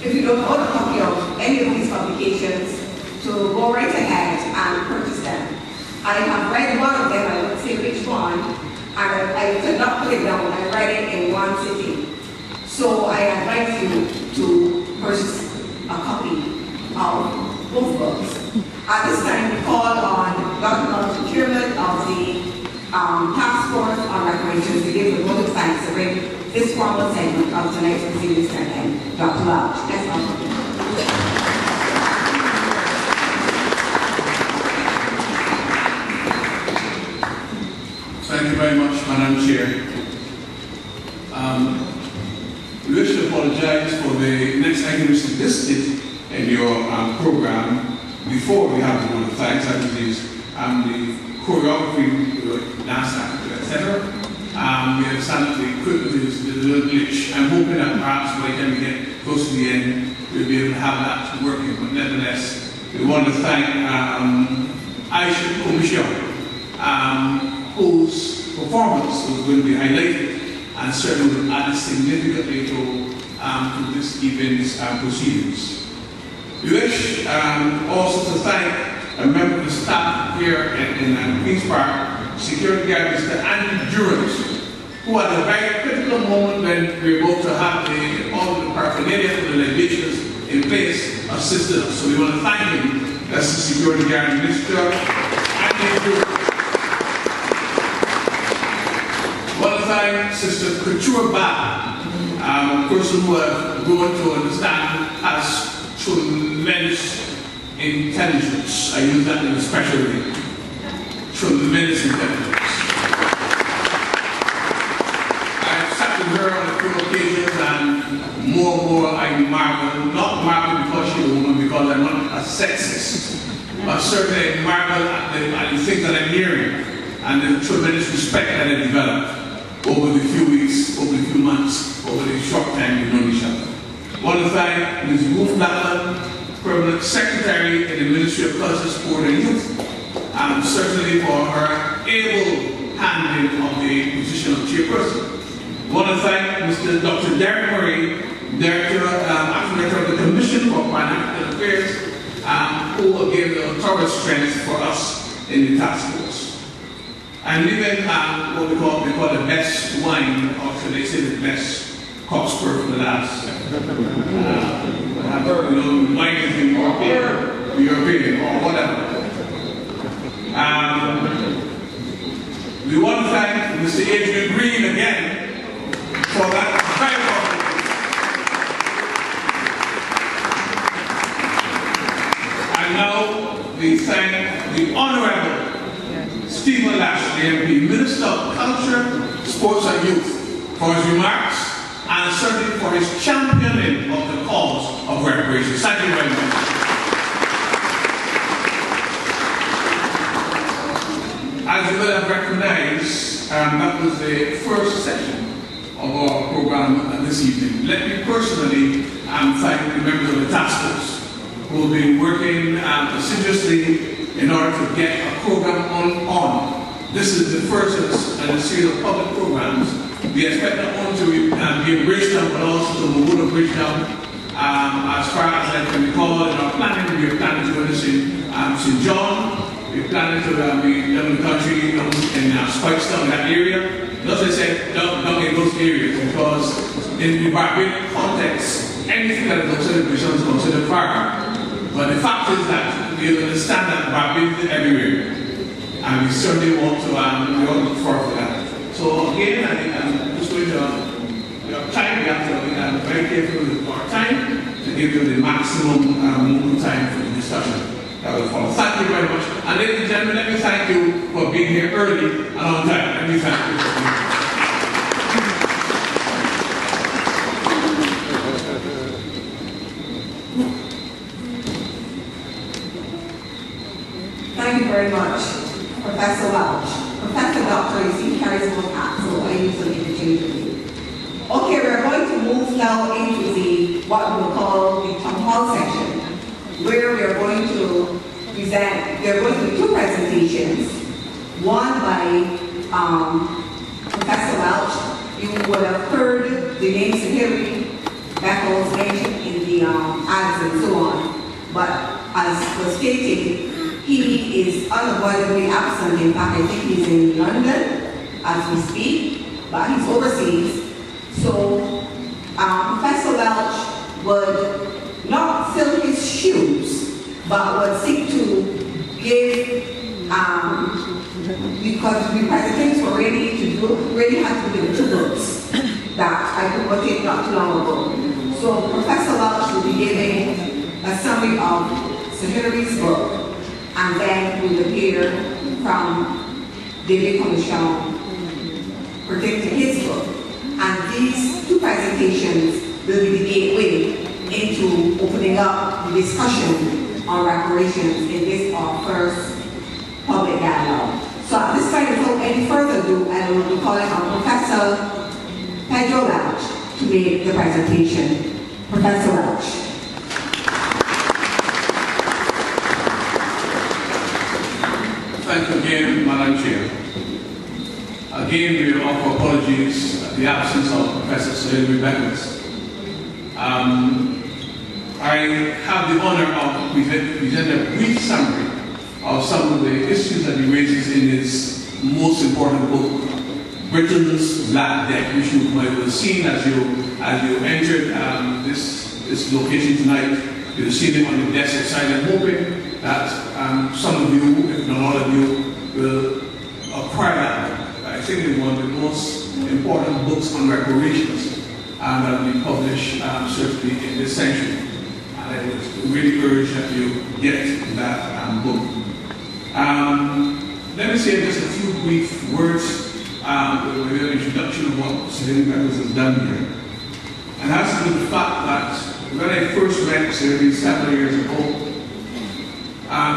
if you don't own a copy of any of these publications, to go right ahead and purchase them. I have read one of them, I won't say which one, and I could not put it down. I read it in one sitting. So I advise you to purchase a copy of both books. At this time, we call on Dr. Welch, chairman of the Task Force on Reparations, to give the vote of thanks to bring this formal segment of tonight's proceedings to an end. Dr. Welch, let's welcome you. Thank you very much, Madam Chair. We wish to apologize for the next item which is listed in your program before we have the vote of thanks. That is the choreography, dance act, etc. We understand that the equipment is a little glitch. I'm hoping that perhaps by the time we get close to the end, we'll be able to have that working. But nevertheless, we want to thank Aisha Commission, whose performance was going to be highlighted and certainly will add significantly to this evening's proceedings. We wish also to thank a member of the staff here in Queen's Park, security guard Mr. Andy Durant, who at a very critical moment when we were about to have all the paraphernalia for the libations in place, assisted us. So we want to thank him. That's the security guard, Mr. Andy Durant. One time, Sister Couture Ba, a person who I've grown to understand has tremendous intelligence. I use that in a special way. Tremendous intelligence. I've sat with her on a few occasions and more I marvel, not marvel because she's a woman, because I'm not a sexist, but certainly I marvel at the things that I'm hearing and the tremendous respect that I developed over the few weeks, over the few months, over the short time we've known each other. One of the thank Ms. Ruth Blackman, Permanent Secretary in the Ministry of Culture, Sport and Youth, and certainly for her able handling of the position of chairperson. One of the thank Mr. Dr. Derek Murray, Acting Director of the Commission for Pan-African Affairs, who gave the thorough strength for us in the task force. And even what we call the best wine, or should they say the best cockspur for the last, wine is in European or whatever. We want to thank Mr. Adrian Green again for that very important. And now we thank the Honorable Stephen Lashley, MP, Minister of Culture, Sports and Youth, for his remarks and certainly for his championing of the cause of reparations. Thank you very much. As you will have recognized, that was the first session of our program this evening. Let me personally thank the members of the task force who have been working assiduously in order to get a program on. This is the first in a series of public programs. We expect not only to be in Bridgetown, but also to move to Bridgetown. As far as I can recall, in our planning, we are planning to do this in St. John. We're planning to be down in the country, in Spikestown, that area. Not to say down in those areas, because in the barbarian context, anything that is considered Bridgetown is considered far. But the fact is that we understand that barbarians is everywhere. And we certainly want to look forward to that. So again, I your time. We have to be very careful with our time to give you the maximum amount of time for the discussion that will follow. Thank you very much. And ladies and gentlemen, let me thank you for being here early and on time. Let me thank you for being here. Thank you very much, Professor Welch. Professor Doctor, you see, carries both hats, so I usually interchange with you. Okay, we're going to move now into what we will call the town hall section, where we are going to present, there are going to be two presentations, one by Professor Welch. You would have heard the names of Hillary Beckles mentioned in the ads and so on, but as was stated, he is unavoidably absent. In fact, I think he's in London as we speak, but he's overseas. So Professor Welch would not fill his shoes, but would seek to give, because the presentations were ready to do, really had to give 2 books that I put not too long ago. So Professor Welch will be giving a summary of Sir Hilary's book, and then we will hear from David Commission pertaining to his book. And these 2 presentations will be the gateway into opening up the discussion on reparations in this our first public dialogue. So at this time, without any further ado, I will be calling on Professor Pedro Welch to make the presentation. Professor Welch. Thank you again, Madam Chair. Again, we offer apologies for the absence of Professor Sir Hilary Beckles. I have the honor of presenting a brief summary of some of the issues that he raises in his most important book, Britain's Black Debt, which you might have seen as you entered this location tonight. You'll see them on the desk outside. I'm hoping that some of you, if not all of you, will acquire that. I think it's one of the most important books on reparations that will be published certainly in this century. And I would really urge that you get that book. Let me say just a few brief words with an introduction of what Sir Hilary Beckles has done here. And that's to do with the fact that when I first met Sir Hilary 7 years ago,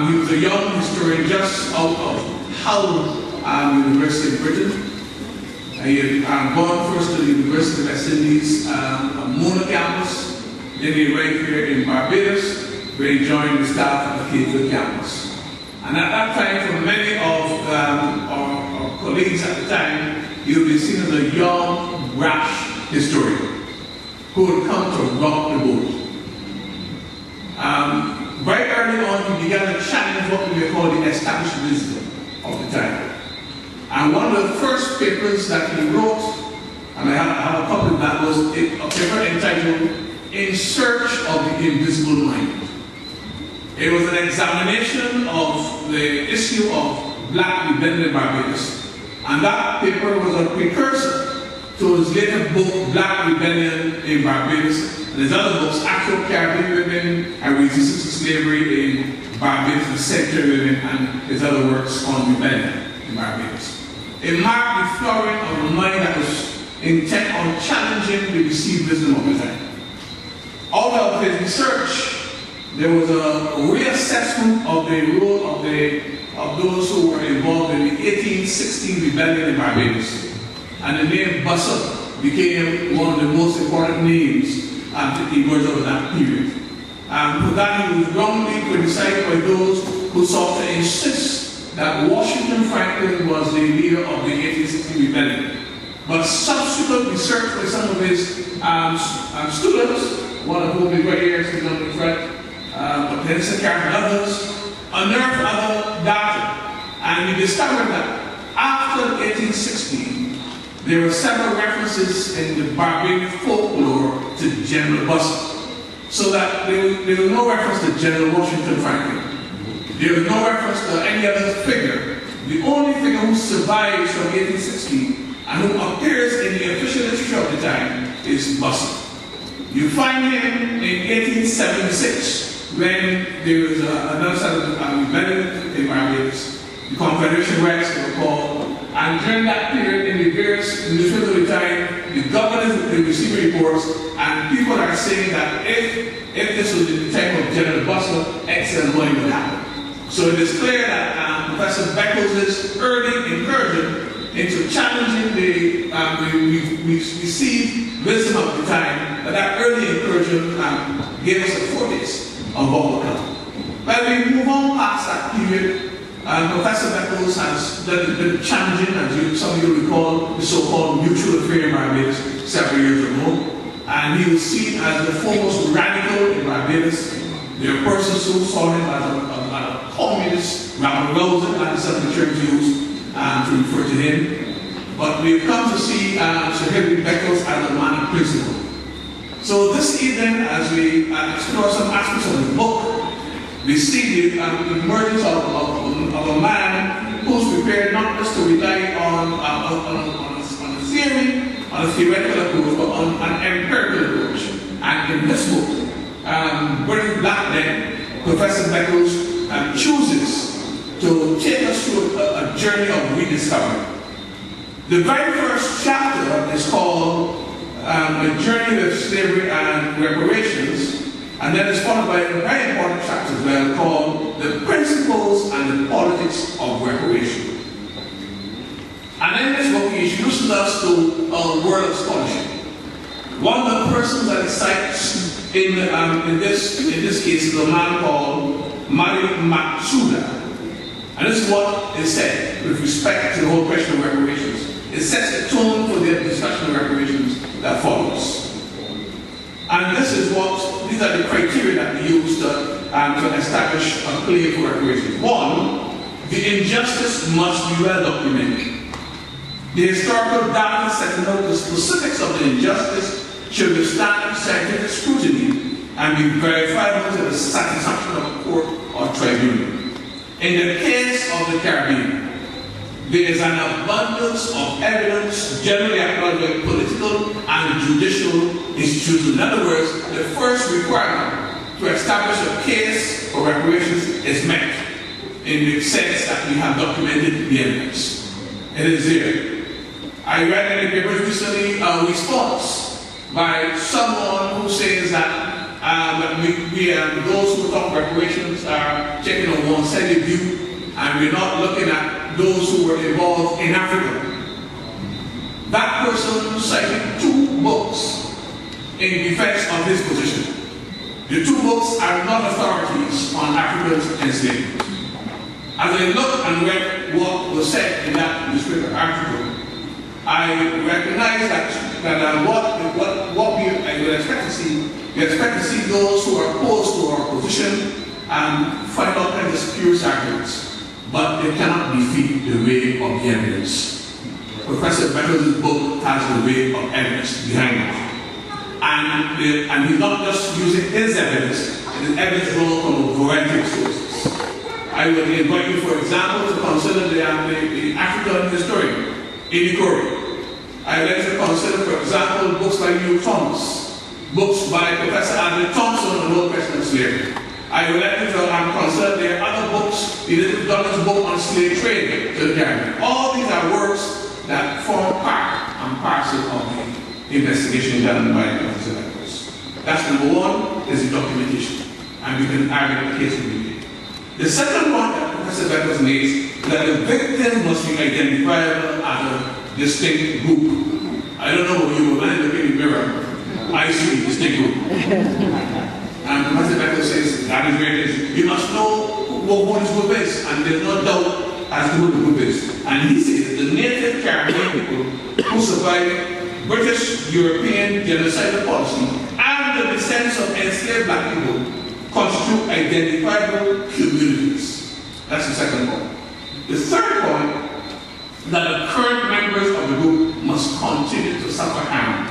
he was a young historian just out of Hull University of Britain. He had gone first to the University of West Indies, Mona campus, then he arrived here in Barbados, where he joined the staff at the Cape Verde campus. And at that time, for many of our colleagues at the time, he would be seen as a young, rash historian who had come to rock the boat. Very early on, he began to challenge what we may call the established wisdom of the time. And one of the first papers that he wrote, and I have a copy of that, was a paper entitled In Search of the Invisible Mind. It was an examination of the issue of black rebellion in Barbados, and that paper was a precursor to his later book, Black Rebellion in Barbados, and his other books, Actual Caribbean Women and Resistance to Slavery in Barbados, and Century Women, and his other works on rebellion in Barbados. It marked the flowering of a mind that was intent on challenging the received wisdom of the time. Out of his research, there was a reassessment of the role of those who were involved in the 1816 rebellion in Barbados. And the name Bussell became one of the most important names that emerged over that period. For that, he was wrongly criticized by those who sought to insist that Washington Franklin was the leader of the 1860 rebellion. But subsequent research by some of his students, one of whom is right here, sitting on the front, but Denison Carter and others, unearthed other data. And we discovered that after 1860, there were several references in the Barbadian folklore to General Bussell. So that there was no reference to General Washington Franklin. There was no reference to any other figure. The only figure who survived from 1860 and who appears in the official literature of the time, is Muslim. You find him in 1876 when there was another set of rebellion in Barbados. The Confederation Rights were called, and during that period, in the various newspapers of the time, the governors were receiving reports, and people are saying that if this was in the time of General Bustle, X and Y would happen. So it is clear that Professor Beckles' early incursion into challenging the received wisdom of the time, that early incursion gave us a foretaste of what will come. But we move on past that period. Professor Beckles has been challenging, as some of you recall, the so-called mutual affair in Barbados several years ago. And he was seen as the foremost radical in Barbados. There are persons who saw him as a communist, rather Rosen, and some of the terms used to refer to him. But we've come to see Sir Henry Beckles as a man of principle. So this evening, as we explore some aspects of his book, we see the emergence of a man who's prepared not just to rely on a theory, on a theoretical approach, but on an empirical approach. And in this book, British Black Men, Professor Beckles chooses to take us through a journey of rediscovery. The very first chapter is called A Journey with Slavery and Reparations, and then it's followed by a very important chapter as well called The Principles and the Politics of Reparation. And in this book, he introduces us to a world of scholarship. One of the persons that he cites in this case is a man called Mari Matsuda. And this is what is said with respect to the whole question of reparations. It sets the tone for the discussion of reparations that follows. And these are the criteria that we use to establish a claim for reparations. One, the injustice must be well documented. The historical data setting out the specifics of the injustice should withstand scientific scrutiny and be verifiable to the satisfaction of a court or tribunal. In the case of the Caribbean, there is an abundance of evidence generally acknowledged by political and judicial institutions. In other words, the first requirement to establish a case for reparations is met in the sense that we have documented the evidence. It is there. I read in the papers recently a response by someone who says that those who talk reparations are taking a one-sided view, and we're not looking at those who were involved in Africa. That person cited two books in defense of his position. The two books are not authorities on African enslavement. As I looked and read what was said in that newspaper article, I recognize that what we would expect to see, we expect to see those who are opposed to our position and find all kinds of spurious arguments, but they cannot defeat the way of the evidence. Professor Beckles' book has the way of evidence behind it. And he's not just using his evidence, it is evidence drawn from a variety of sources. I would invite you, for example, to consider the African historian, Inikori. I would like to consider, for example, books by Hugh Thomas, books by Professor Andrew Thompson on the whole question of slavery. I would like to consider there are other books, Elizabeth Duncan's book on slave trade to the Caribbean. All these are works that form part and parcel of the investigation done by Professor Beckles. That's number one, is the documentation. And we can argue the case will be made. The second point that Professor Beckles makes is that the victim must be identifiable as a distinct group. I don't know you, but when I look in the mirror, I see a distinct group. And Professor Beckles says that is where it is. You must know what this group is, and there's no doubt as to who the group is. And he says the native Caribbean people who survived British, European genocidal policy and the descendants of enslaved black people constitute identifiable communities. That's the second point. The third point, that the current members of the group must continue to suffer harm.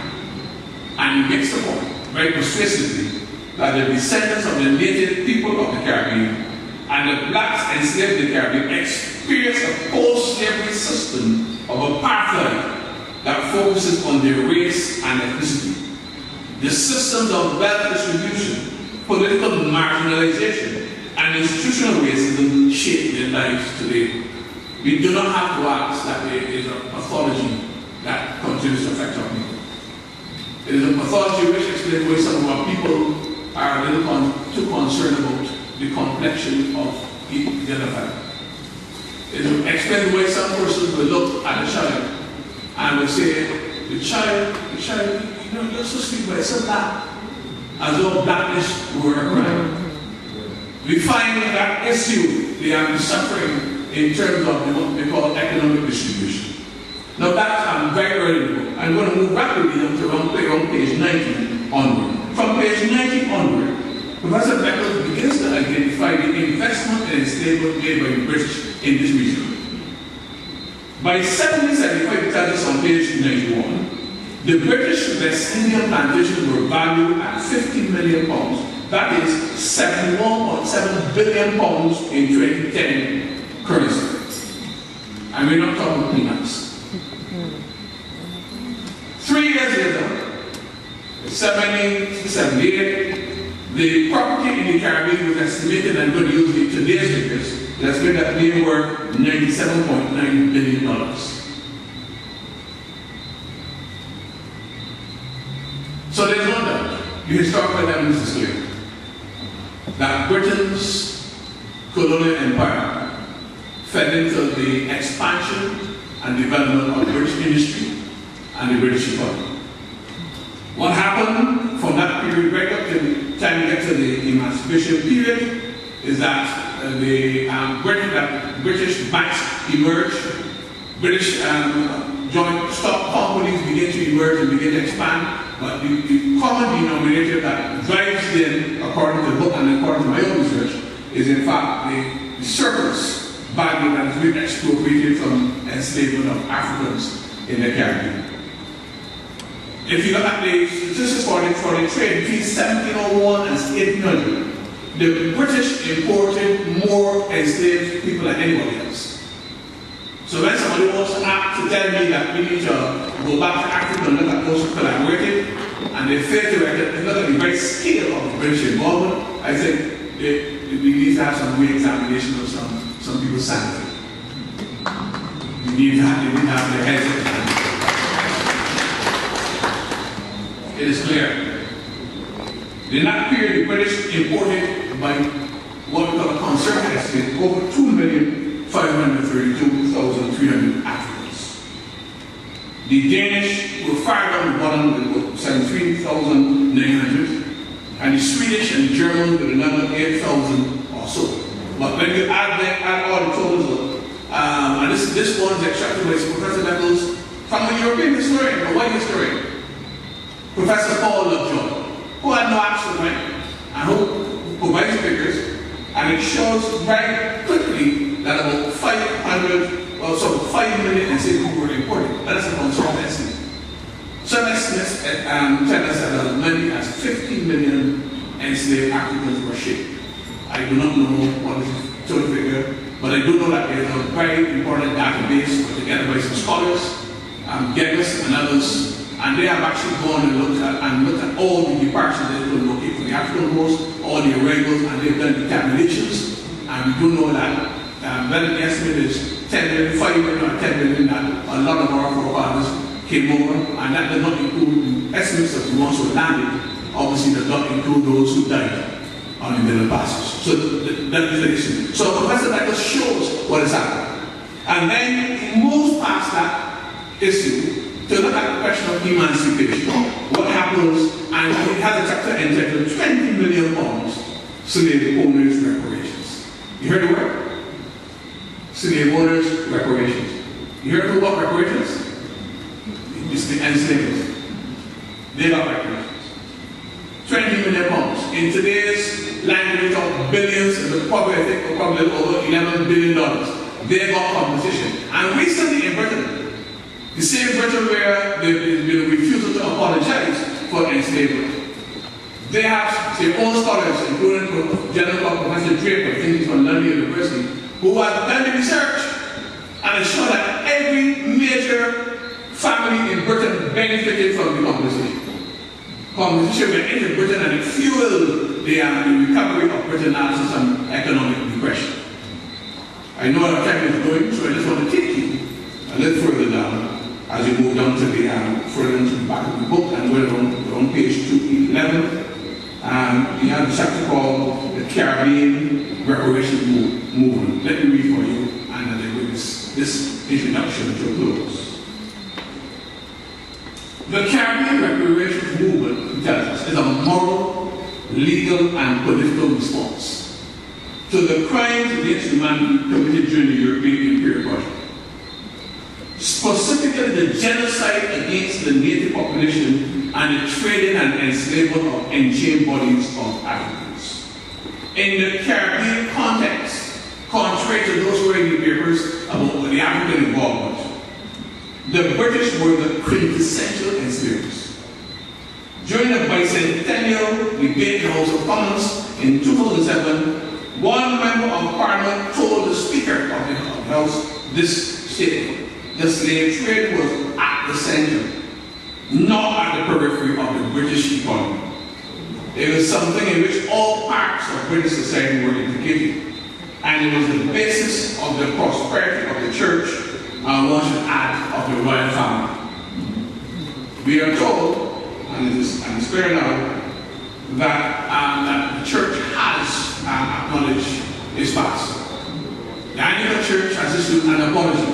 And he makes the point, very persuasively, that the descendants of the native people of the Caribbean and the blacks enslaved in the Caribbean experienced a post-slavery system of apartheid that focuses on their race and ethnicity. The systems of wealth distribution, political marginalization, and institutional racism shape their lives today. We do not have to ask that there is a pathology that continues to affect our people. It is a pathology which explains why some of our people are a little too concerned about the complexion of the other family. It explains why some persons will look at a child and will say, the child, you know, you're so sweet, but it's so black, as though blackness were a crime. We find that issue, they are suffering in terms of what they call economic distribution. Now I'm very early in the book. I'm going to move rapidly to around page 19 onward. From page 19 onward, Professor Beckles begins to identify the investment and enslavement made by the British in this region. By 1775, it tells us on page 91, the British West Indian plantations were valued at £50 million. That is 71.7 billion pounds in 2010 currency. And we're not talking peanuts. 3 years later, 1778, the property in the Caribbean was estimated, and I'm going to use the today's figures, that's made that being worth $97.9 billion. So there's no doubt, the historical evidence is clear, that Britain's colonial empire fed into the expansion and development of British industry and the British economy. What happened from that period right up to the time we get to the emancipation period is that British banks emerged, British joint stock companies began to emerge and begin to expand, but the common denominator that drives them, according to the book and according to my own research, is in fact the surplus value that has been expropriated from enslavement of Africans in the Caribbean. If you look at the statistics for the trade between 1701 and 1800, the British imported more enslaved people than anybody else. So when somebody wants to tell me that we need to go back to Africa and look at those people that working, and they fail to look at the very scale of the British involvement, I think we need to have some re-examination of some people's sanity. We need to have their heads in the It is clear. In that period, the British imported by what we call a conservative estimate over 2,532,300 Africans. The Danish were far down the bottom with 73,900, and the Swedish and the Germans with another 8,000 or so. But when you add all the totals up, and this one is extracted by Professor Beckles from a European historian, a white historian, Professor Paul Lovejoy, who had no access, right, and who provides figures, and it shows very quickly that about 5 million enslaved people were imported. That is a conservative estimate. Some estimates tell us that as many as 50 million enslaved Africans were shipped. I do not know what is the total figure, but I do know that there is a very important database put together by some scholars, Geddes and others, and they have actually gone and looked at all the departures that they could locate for the African coast, all the arrivals, and they've done determinations. And we do know that when the estimate is 10 million, 5 million, or 10 million, that a lot of our forefathers came over, and that does not include the estimates of the ones who landed. Obviously, does not include those who died on the Middle Passage. So that is the issue. So Professor Beckles shows what is happening. And then he moves past that issue to look at the question of emancipation. What happens, and he has a chapter entitled 20 million pounds slave owners' reparations. You heard the word? Slave owners' reparations. You heard about reparations? It's the enslavers. They got reparations. 20 million pounds. In today's language, we talk billions, and probably over $11 billion. They got compensation. And recently in Britain, the same Britain where the refusal to apologize for enslavement. They have their own scholars, including General Professor Draper, I think he's from London University, who have done the research and shown that every major family in Britain benefited from the compensation. Compensation went into Britain and it fueled the recovery of Britain after some economic depression. I know our time is going, so I just want to take you a little further down as you move down to the further into the back of the book, and we're on page 211. We have a chapter called The Caribbean Reparations Movement. Let me read for you, and then bring this introduction to a close. The Caribbean Reparations Movement, he tells us, is a moral, legal, and political response to the crimes against humanity committed during the European imperial project. Specifically, the genocide against the native population and the trading and enslavement of enchained bodies of Africans. In the Caribbean context, contrary to those who read the papers about the African involvement, the British were the quintessential enslavers. During the bicentennial debate in the House of Commons in 2007, one member of Parliament told the Speaker of the House this statement: the slave trade was at the center, not at the periphery of the British economy. It was something in which all parts of British society were implicated, and it was the basis of the prosperity of the church, and one should add, of the royal family. We are told, and it's clear now, that the church has acknowledged its past. The Anglican Church has issued an apology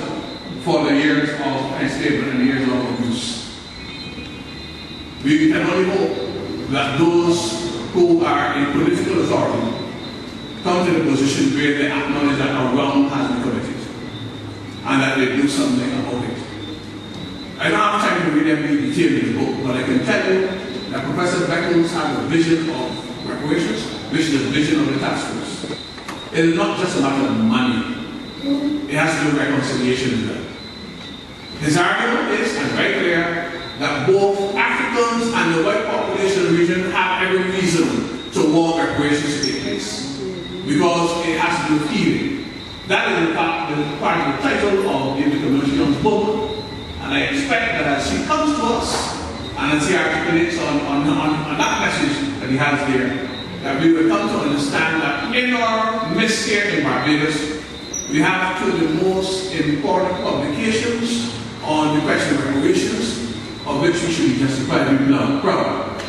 for the years of enslavement and the years of abuse. We can only hope that those who are in political authority come to the position where they acknowledge that a wrong has been committed and that they do something about it. I don't have time to read every detail in the book, but I can tell you that Professor Beckles has a vision of reparations, which is a vision of the task force. It is not just a matter of money. It has to do with reconciliation as well. His argument is, and very clear, that both Africans and the white population of the region have every reason to want reparations to take place, because it has to do with healing. That is part of the title of the Commission's book, and I expect that as she comes to us, and as he articulates on that message that he has there, that we will come to understand that in our midst here in Barbados, we have two of the most important publications on the question of reparations, of which we should be justifiably proud.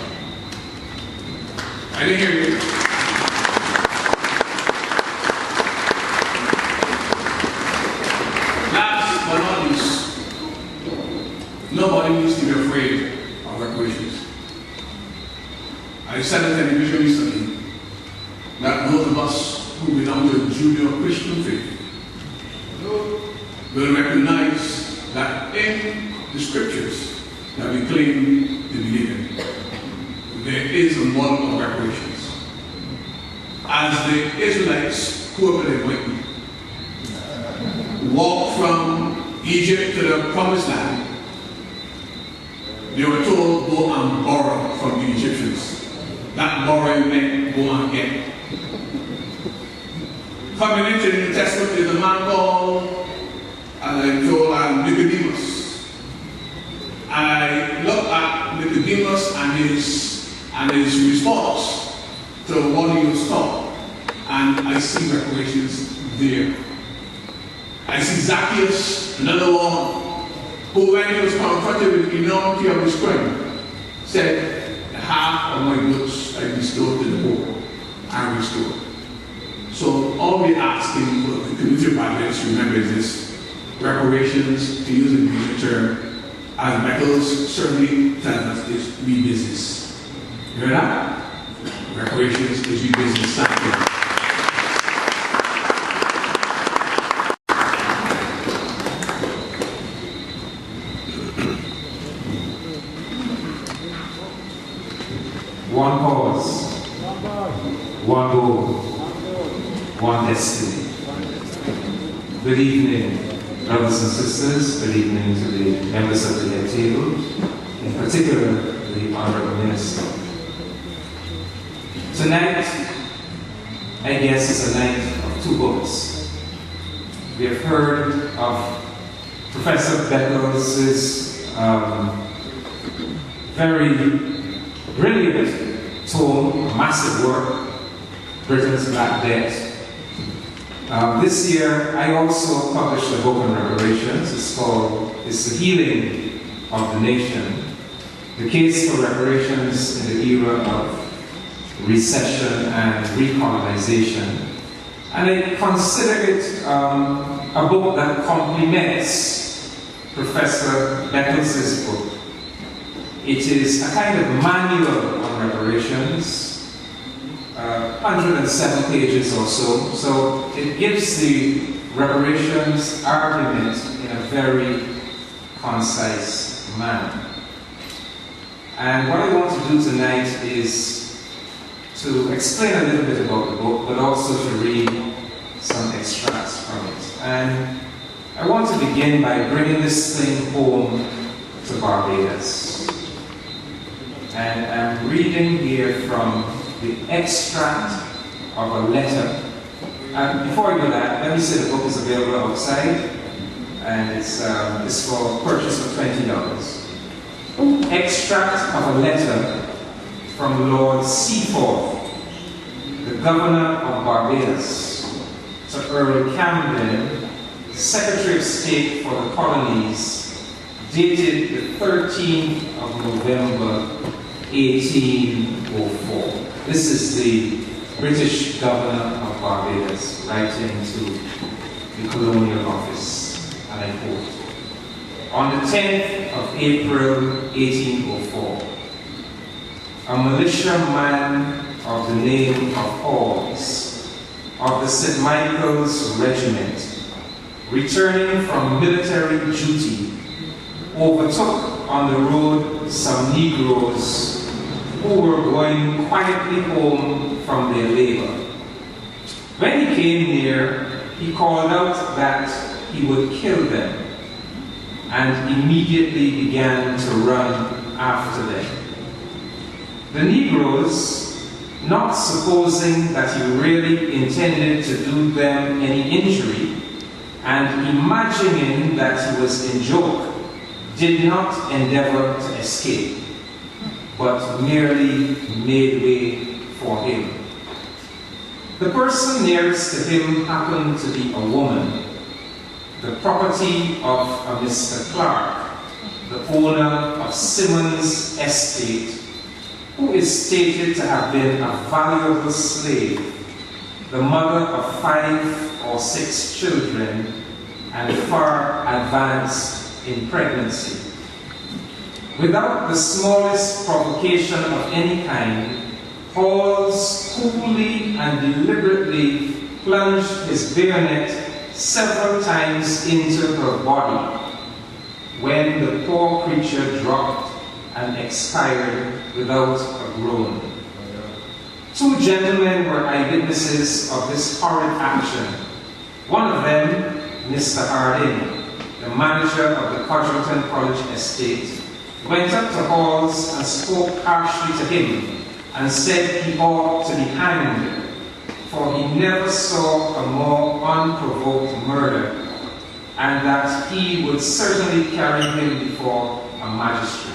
I didn't hear you. Last but not least, nobody needs to be afraid of reparations. I said on television recently that those of us who belong to the Judeo-Christian faith will recognize that in the scriptures that we claim to believe in, there is a model of reparations. As the Israelites, whoever they might be, walked from Egypt to the Promised Land, they were told, go and borrow from the Egyptians. That borrowing meant go and get. Coming into the New Testament is a man called, as I told, Nicodemus. And I look at Nicodemus and his response to what he was taught, and I see reparations there. I see Zacchaeus, another one, who when he was confronted with the enormity of his crime, said, half of my goods I bestowed to the poor and restored. So all we're asking for the community of Barbados to remember is this: reparations, to use a music term, as Beckles certainly tells us, is we business. You heard that? Reparations is we business. Thank you. One cause, one goal, one destiny. Good evening, brothers and sisters. Good evening to the members of the head table, in particular the Honorable Minister. Tonight, I guess, is a night of two books. We have heard of Professor Beckles' very brilliant tome, massive work, Britain's Black Debt. This year, I also published a book on reparations. It's the Healing of the Nation, the case for reparations in the era of recession and recolonization. And I consider it a book that complements Professor Beckles' book. It is a kind of manual on reparations, 107 pages or so. So it gives the reparations argument in a very concise manner. And what I want to do tonight is to explain a little bit about the book, but also to read some extracts from it. And I want to begin by bringing this thing home to Barbados. And I'm reading here from the extract of a letter. And before I do that, let me say the book is available outside, and it's for purchase for $20. Extract of a letter from Lord Seaforth, the Governor of Barbados, to Earl Camden, Secretary of State for the Colonies, dated the 13th of November, 1804. This is the British Governor of Barbados writing to the Colonial Office, and I quote, "On the 10th of April, 1804, a militiaman of the name of Hawes, of the St. Michael's Regiment, returning from military duty, overtook on the road some Negroes who were going quietly home from their labor. When he came near, he called out that he would kill them, and immediately began to run after them. The Negroes, not supposing that he really intended to do them any injury, and imagining that he was in joke, did not endeavor to escape, but merely made way for him. The person nearest to him happened to be a woman, the property of a Mr. Clark, the owner of Simmons Estate, who is stated to have been a valuable slave, the mother of 5 or 6 children, and far advanced in pregnancy. Without the smallest provocation of any kind, Hawes coolly and deliberately plunged his bayonet several times into her body, when the poor creature dropped and expired without a groan. 2 gentlemen were eyewitnesses of this horrid action. One of them, Mr. Harding, the manager of the Codgerton College estate, went up to Hawes and spoke harshly to him and said he ought to be hanged, for he never saw a more unprovoked murder, and that he would certainly carry him before a magistrate.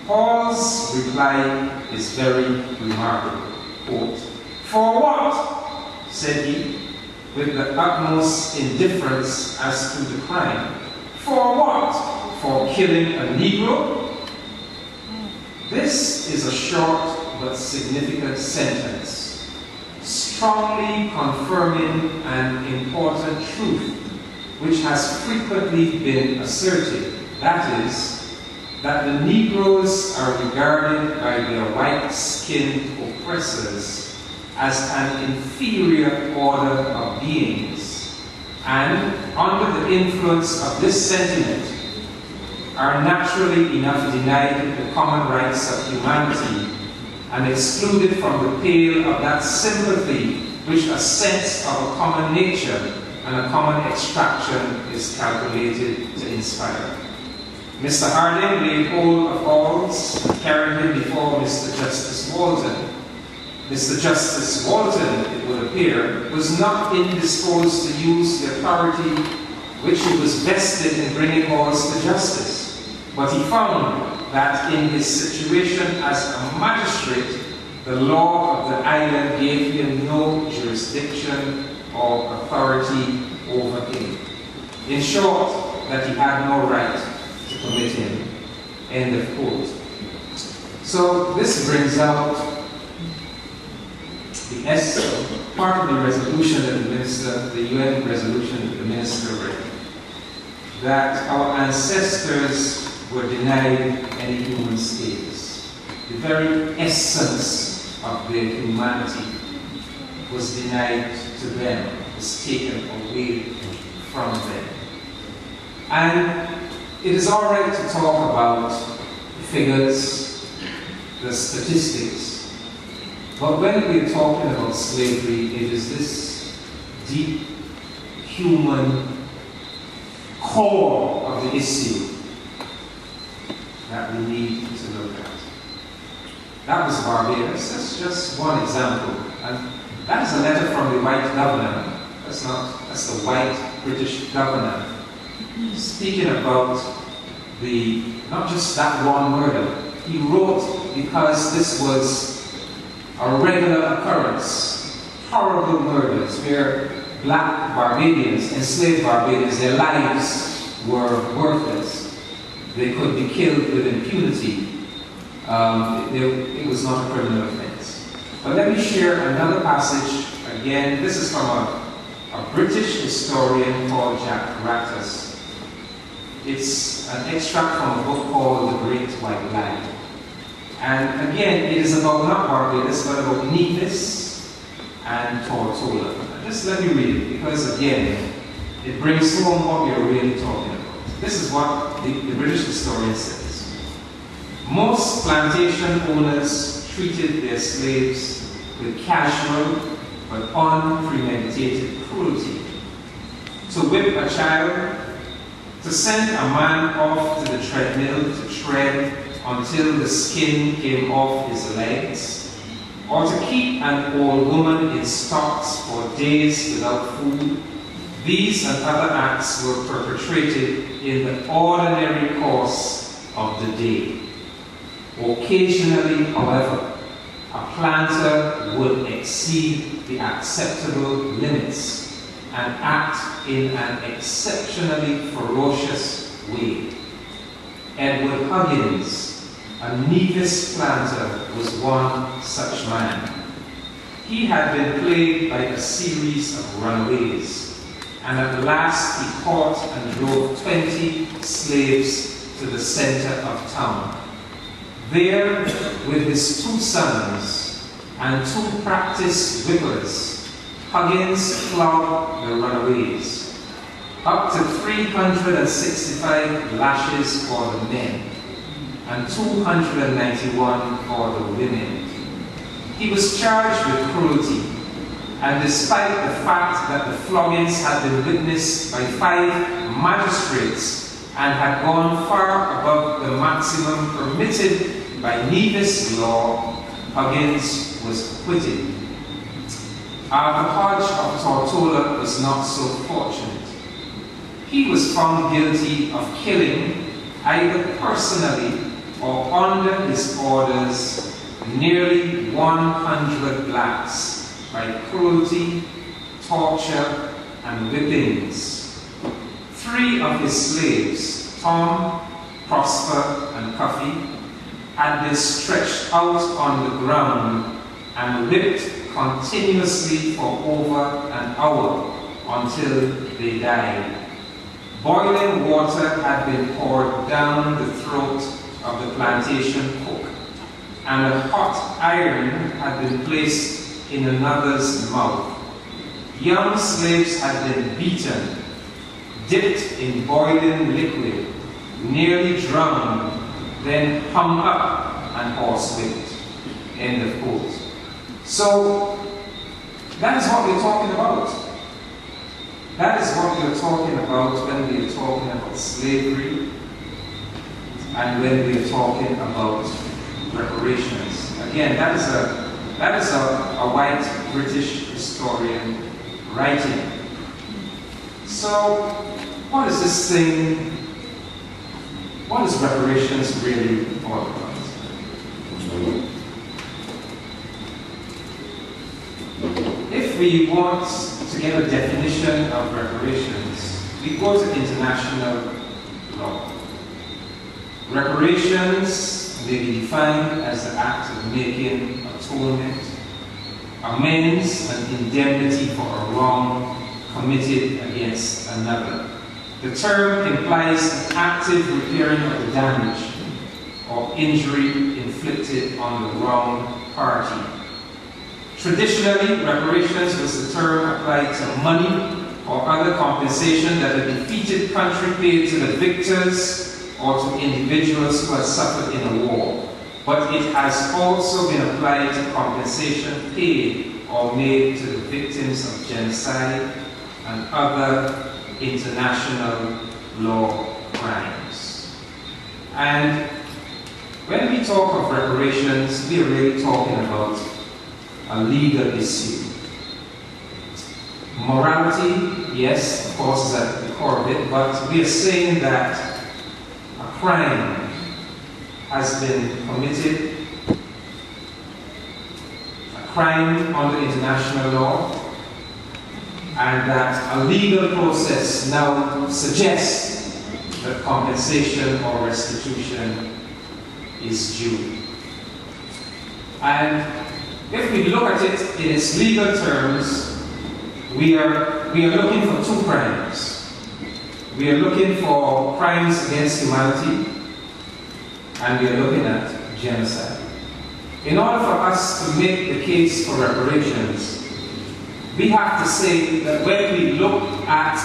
Hawes' reply is very remarkable. Quote, "For what?" said he, with the utmost indifference as to the crime. "For what? For killing a Negro?" This is a short but significant sentence, strongly confirming an important truth which has frequently been asserted, that is, that the Negroes are regarded by their white-skinned oppressors as an inferior order of beings, and under the influence of this sentiment are naturally enough denied the common rights of humanity and excluded from the pale of that sympathy which a sense of a common nature and a common extraction is calculated to inspire. Mr. Harding laid hold of Hawes and carried him before Mr. Justice Walton. Mr. Justice Walton, it would appear, was not indisposed to use the authority which he was vested in bringing Hawes to justice. But he found that in his situation as a magistrate, the law of the island gave him no jurisdiction or authority over him. In short, that he had no right to commit him. End of quote. So this brings out the essence, part of the resolution that the minister, the UN resolution that the minister read, that our ancestors were denied any human status. The very essence of their humanity was denied to them, was taken away from them. And it is all right to talk about the figures, the statistics, but when we are talking about slavery, it is this deep human core of the issue that we need to look at. That was Barbados. That's just one example. And that is a letter from the white governor. That's the white British governor speaking about not just that one murder. He wrote because this was a regular occurrence, horrible murders where black Barbadians, enslaved Barbadians, their lives were worthless. They could be killed with impunity. It was not a criminal offense. But let me share another passage. Again, this is from a British historian called Jack Rattus. It's an extract from a book called The Great White Lie. And again, it is about not Barbados, but about Nevis and Tortola. Just let me read it, because again, it brings home what we are really talking about. This is what the British historian says. Most plantation owners treated their slaves with casual but unpremeditated cruelty. To whip a child, to send a man off to the treadmill to tread until the skin came off his legs, or to keep an old woman in stocks for days without food, these and other acts were perpetrated in the ordinary course of the day. Occasionally, however, a planter would exceed the acceptable limits and act in an exceptionally ferocious way. Edward Huggins, a Nevis planter, was one such man. He had been plagued by a series of runaways, and at last he caught and drove 20 slaves to the center of town. There, with his 2 sons and 2 practiced whippers, Huggins flogged the runaways, up to 365 lashes for the men and 291 for the women. He was charged with cruelty, and despite the fact that the floggings had been witnessed by 5 magistrates and had gone far above the maximum permitted by Nevis law, Huggins was acquitted. The Hodge of Tortola was not so fortunate. He was found guilty of killing, either personally or under his orders, nearly 100 blacks by cruelty, torture, and whippings. 3 of his slaves, Tom, Prosper, and Cuffy, had been stretched out on the ground and whipped continuously for over an hour until they died. Boiling water had been poured down the throat of the plantation cook, and a hot iron had been placed in another's mouth. Young slaves had been beaten, dipped in boiling liquid, nearly drowned, then hung up and horsewhipped. End of quote. So, that is what we're talking about. That is what we are talking about when we are talking about slavery and when we are talking about reparations. Again, that is a white British historian writing. So, what is this thing what is reparations really all about? If we want to get a definition of reparations, we go to international law. Reparations may be defined as the act of making atonement, amends, and indemnity for a wrong committed against another. The term implies an active repairing of the damage or injury inflicted on the wrong party. Traditionally, reparations was the term applied to money or other compensation that a defeated country paid to the victors or to individuals who had suffered in a war. But it has also been applied to compensation paid or made to the victims of genocide and other international law crimes. And when we talk of reparations, we are really talking about a legal issue. Morality, yes, of course, is at the core of it, but we are saying that a crime has been committed, a crime under international law, and that a legal process now suggests that compensation or restitution is due. And if we look at it in its legal terms, we are looking for two crimes. We are looking for crimes against humanity, and we are looking at genocide. In order for us to make the case for reparations, we have to say that when we look at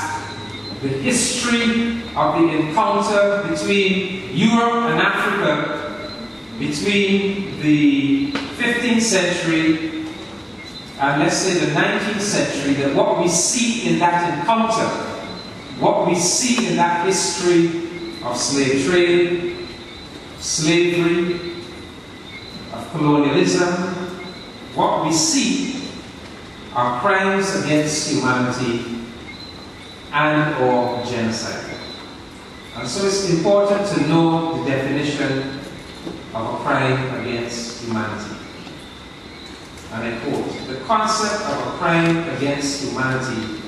the history of the encounter between Europe and Africa, between the 15th century and let's say the 19th century, that what we see in that encounter, what we see in that history of slave trade, slavery, of colonialism, what we see are crimes against humanity and or genocide. And so it's important to know the definition of a crime against humanity. And I quote, "The concept of a crime against humanity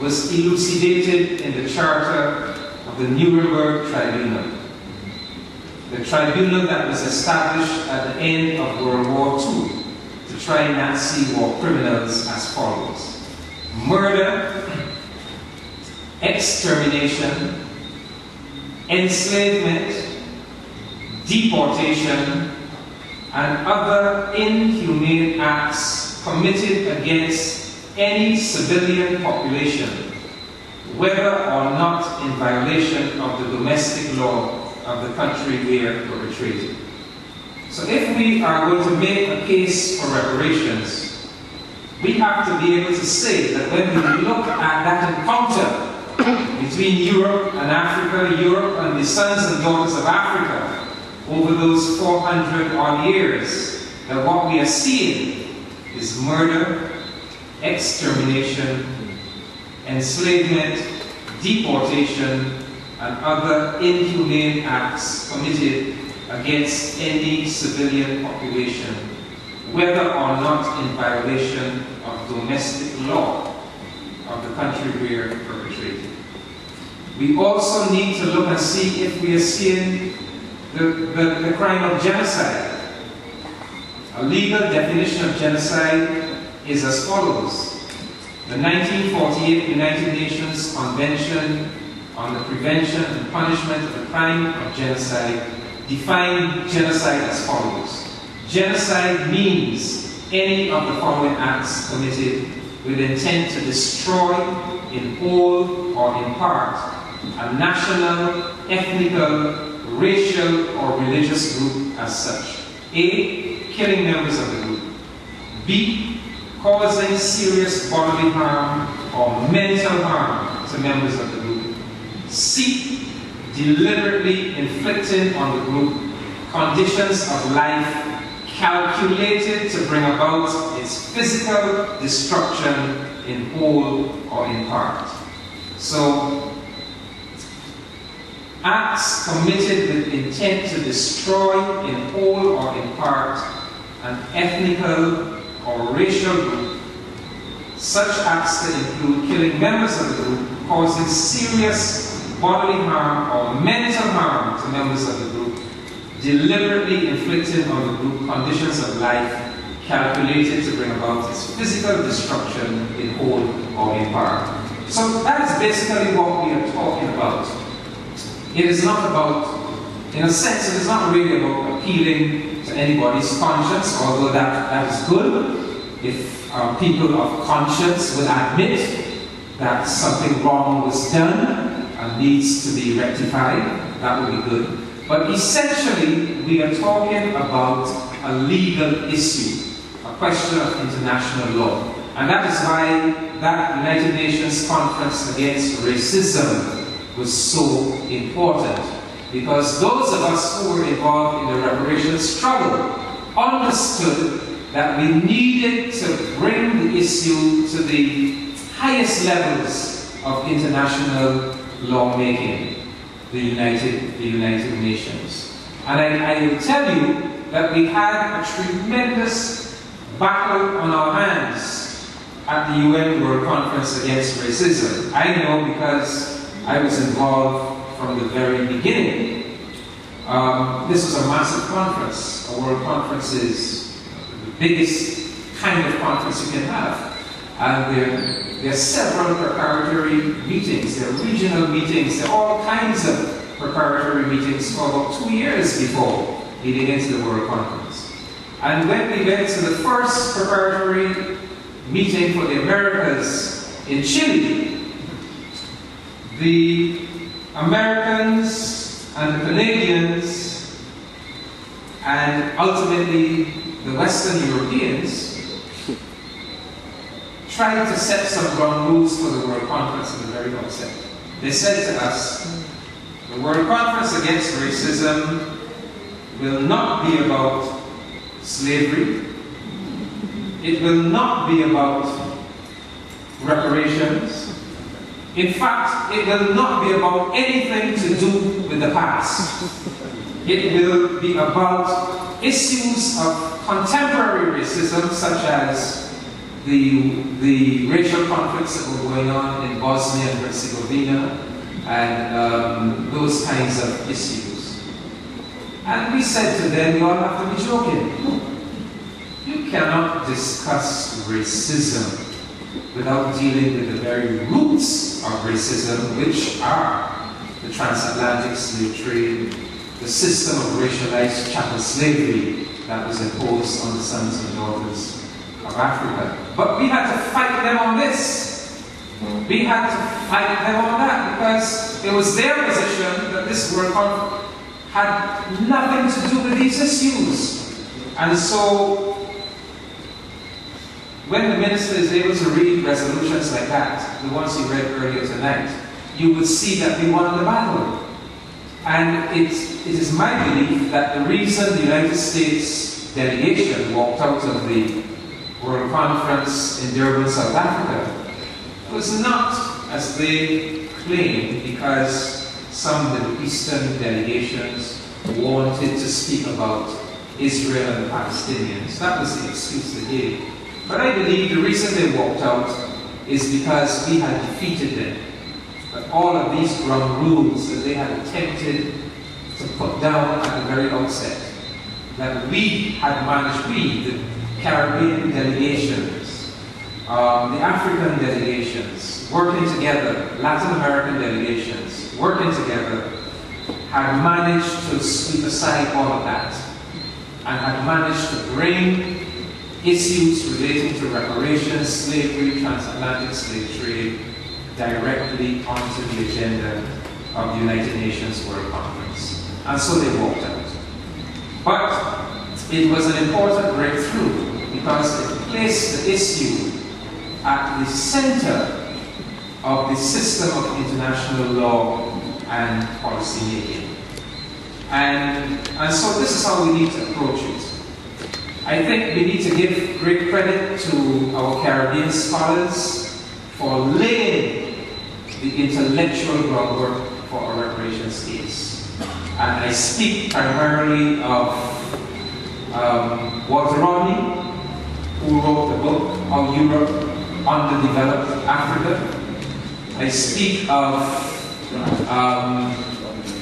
was elucidated in the charter of the Nuremberg Tribunal, the tribunal that was established at the end of World War II to try Nazi war criminals as follows: murder, extermination, enslavement, deportation, and other inhumane acts committed against any civilian population, whether or not in violation of the domestic law of the country where perpetrated." So if we are going to make a case for reparations, we have to be able to say that when we look at that encounter between Europe and Africa, Europe and the sons and daughters of Africa, over those 400 odd years, that what we are seeing is murder, extermination, enslavement, deportation, and other inhumane acts committed against any civilian population, whether or not in violation of domestic law of the country where perpetrated. We also need to look and see if we are seeing the crime of genocide. A legal definition of genocide is as follows. The 1948 United Nations Convention on the Prevention and Punishment of the Crime of Genocide defined genocide as follows. Genocide means any of the following acts committed with intent to destroy in whole or in part a national, ethnical, racial or religious group as such. A. Killing members of the group. B. Causing serious bodily harm or mental harm to members of the group. C. Deliberately inflicting on the group conditions of life calculated to bring about its physical destruction in whole or in part. So, acts committed with intent to destroy in whole or in part an ethnical or racial group. Such acts can include killing members of the group, causing serious bodily harm or mental harm to members of the group, deliberately inflicting on the group conditions of life calculated to bring about its physical destruction in whole or in part. So that is basically what we are talking about. It is not about, in a sense, it is not really about appealing to anybody's conscience, although that is good. If people of conscience will admit that something wrong was done and needs to be rectified, that would be good. But essentially, we are talking about a legal issue, a question of international law. And that is why that United Nations Conference Against Racism was so important. Because those of us who were involved in the reparations struggle understood that we needed to bring the issue to the highest levels of international lawmaking, the United Nations. And I will tell you that we had a tremendous battle on our hands at the UN World Conference Against Racism. I know because I was involved from the very beginning. This was a massive conference. A world conference is the biggest kind of conference you can have. And there are several preparatory meetings, there are regional meetings, there are all kinds of preparatory meetings for about 2 years before leading into the World Conference. And when we went to the first preparatory meeting for the Americas in Chile, the Americans and the Canadians and ultimately the Western Europeans tried to set some ground rules for the World Conference at the very outset. They said to us, the World Conference Against Racism will not be about slavery. It will not be about reparations. In fact, it will not be about anything to do with the past. It will be about issues of contemporary racism, such as the racial conflicts that were going on in Bosnia and Herzegovina, and those kinds of issues. And we said to them, you all have to be joking. You cannot discuss racism without dealing with the very roots of racism, which are the transatlantic slave trade, the system of racialized chattel slavery that was imposed on the sons and daughters of Africa. But we had to fight them on this. We had to fight them on that because it was their position that this World Conference had nothing to do with these issues. And so, when the minister is able to read resolutions like that, the ones he read earlier tonight, you would see that we won the battle. And it is my belief that the reason the United States delegation walked out of the World Conference in Durban, South Africa, was not, as they claim, because some Middle Eastern delegations wanted to speak about Israel and the Palestinians. That was the excuse they gave. But I believe the reason they walked out is because we had defeated them. But all of these ground rules that they had attempted to put down at the very outset, that we had managed, the Caribbean delegations, the African delegations, working together, Latin American delegations, working together, had managed to sweep aside all of that and had managed to bring issues relating to reparations, slavery, transatlantic slave trade directly onto the agenda of the United Nations World Conference. And so they walked out. But it was an important breakthrough because it placed the issue at the center of the system of international law and policy making. And so this is how we need to approach it. I think we need to give great credit to our Caribbean scholars for laying the intellectual groundwork for our reparations. reparations is. And I speak primarily of Walter Rodney, who wrote the book, How Europe Underdeveloped Africa. I speak of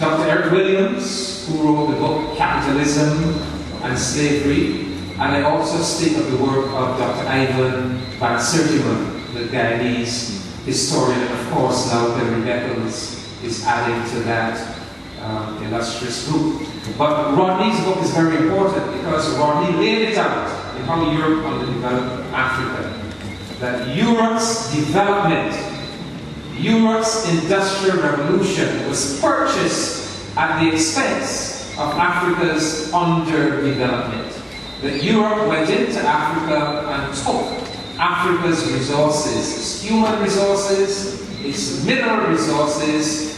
Dr. Eric Williams, who wrote the book, Capitalism and Slavery. And I also speak of the work of Dr. Ivan Van Sertima, the Guyanese historian. Of course, now Henry Beckles is adding to that illustrious group. But Rodney's book is very important because Rodney laid it out in How Europe Underdeveloped Africa. That Europe's development, Europe's industrial revolution was purchased at the expense of Africa's underdevelopment. That Europe went into Africa and took Africa's resources, its human resources, its mineral resources.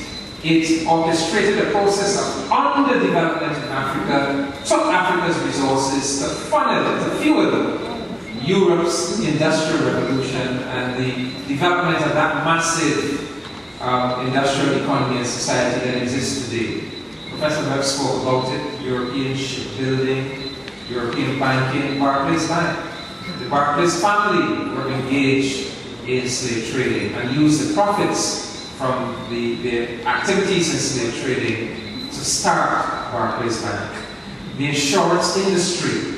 It orchestrated a process of underdevelopment in Africa, took Africa's resources to funnel, to fuel Europe's industrial revolution and the development of that massive industrial economy and society that exists today. Professor Webb spoke about it: European shipbuilding, European banking, Barclays Bank. The Barclays family were engaged in slave trading and used the profits from the activities in slave trading to start Barclays Bank. The insurance industry,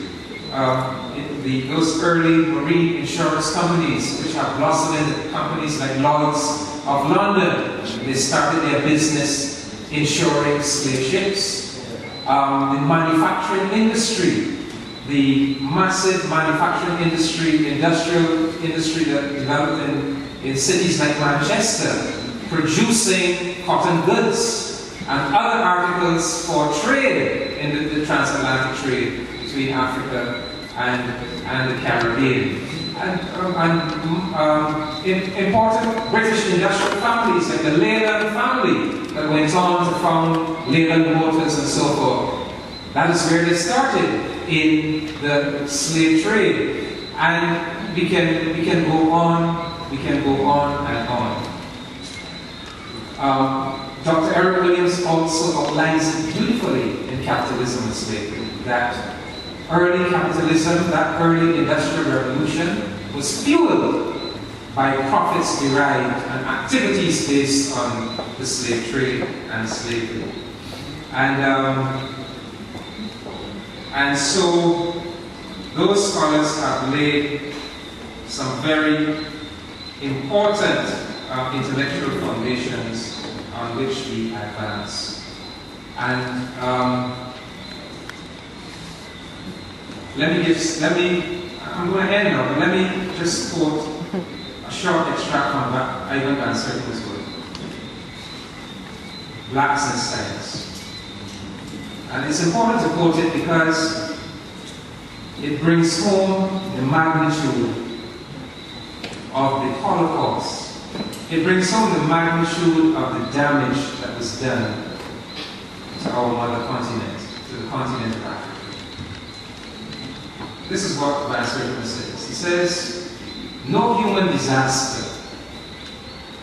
those early marine insurance companies, which have blossomed into companies like Lloyd's of London, they started their business insuring slave ships. The manufacturing industry, the massive manufacturing industry, industrial industry that developed in cities like Manchester, producing cotton goods and other articles for trade in the transatlantic trade between Africa and the Caribbean. Important British industrial families like the Leyland family that went on to found Leyland Motors and so forth. That is where they started, in the slave trade. And we can go on and on. Dr. Eric Williams also outlines it beautifully in Capitalism and Slavery, that early capitalism, that early industrial revolution, was fueled by profits derived and activities based on the slave trade and slavery. And so those scholars have laid some very important intellectual foundations on which we advance. And I'm going to end now, but let me just quote a short extract from Ivan Van Sertima's book, Blacks and Science. And it's important to quote it because it brings home the magnitude of the Holocaust. It brings home the magnitude of the damage that was done to our mother continent, to the continent of Africa. This is what Van Sertima says. He says, no human disaster,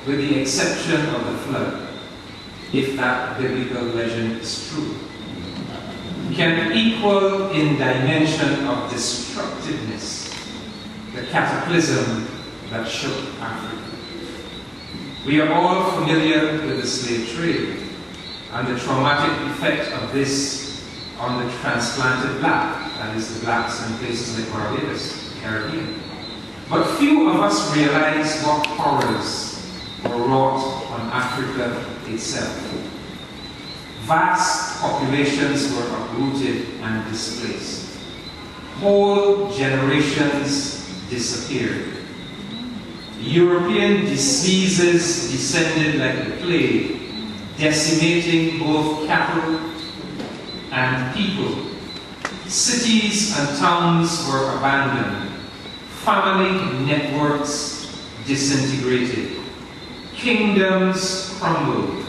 with the exception of the flood, if that biblical legend is true, can equal in dimension of destructiveness the cataclysm that shook Africa. We are all familiar with the slave trade and the traumatic effect of this on the transplanted black, that is the blacks in places like Barbados, the Caribbean. But few of us realize what horrors were wrought on Africa itself. Vast populations were uprooted and displaced. Whole generations disappeared. European diseases descended like the plague, decimating both cattle and people. Cities and towns were abandoned. Family networks disintegrated. Kingdoms crumbled.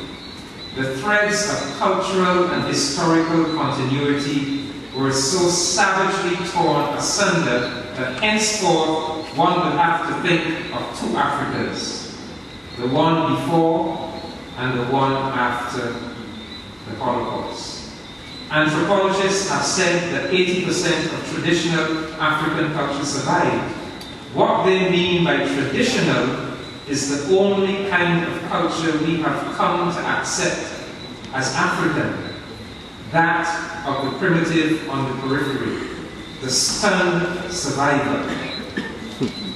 The threads of cultural and historical continuity were so savagely torn asunder that henceforth one would have to think of two Africas, the one before and the one after the Holocaust. Anthropologists have said that 80% of traditional African culture survived. What they mean by traditional is the only kind of culture we have come to accept as African, that of the primitive on the periphery, the stunned survivor.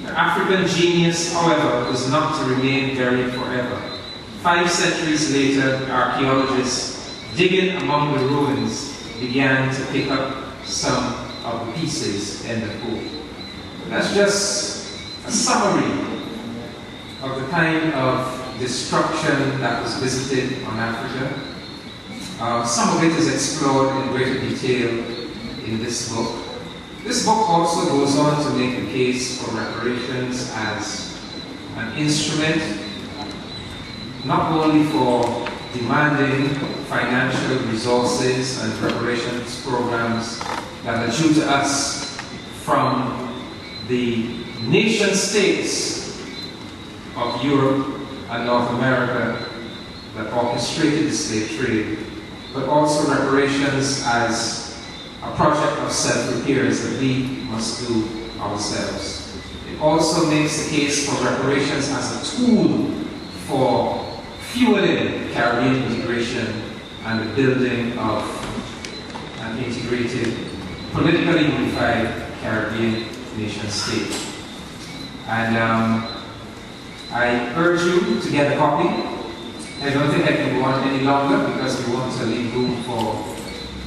The African genius, however, was not to remain buried forever. 5 centuries later, archaeologists digging among the ruins began to pick up some of the pieces. End of quote. That's just a summary of the kind of destruction that was visited on Africa. Some of it is explored in greater detail in this book. This book also goes on to make a case for reparations as an instrument not only for demanding financial resources and reparations programs that are due to us from the nation states of Europe and North America that orchestrated the slave trade, but also reparations as a project of self-repairs that we must do ourselves. It also makes the case for reparations as a tool for fueling Caribbean integration and the building of an integrated, politically unified Caribbean nation state. And I urge you to get a copy. I don't think I can go on any longer because we want to leave room for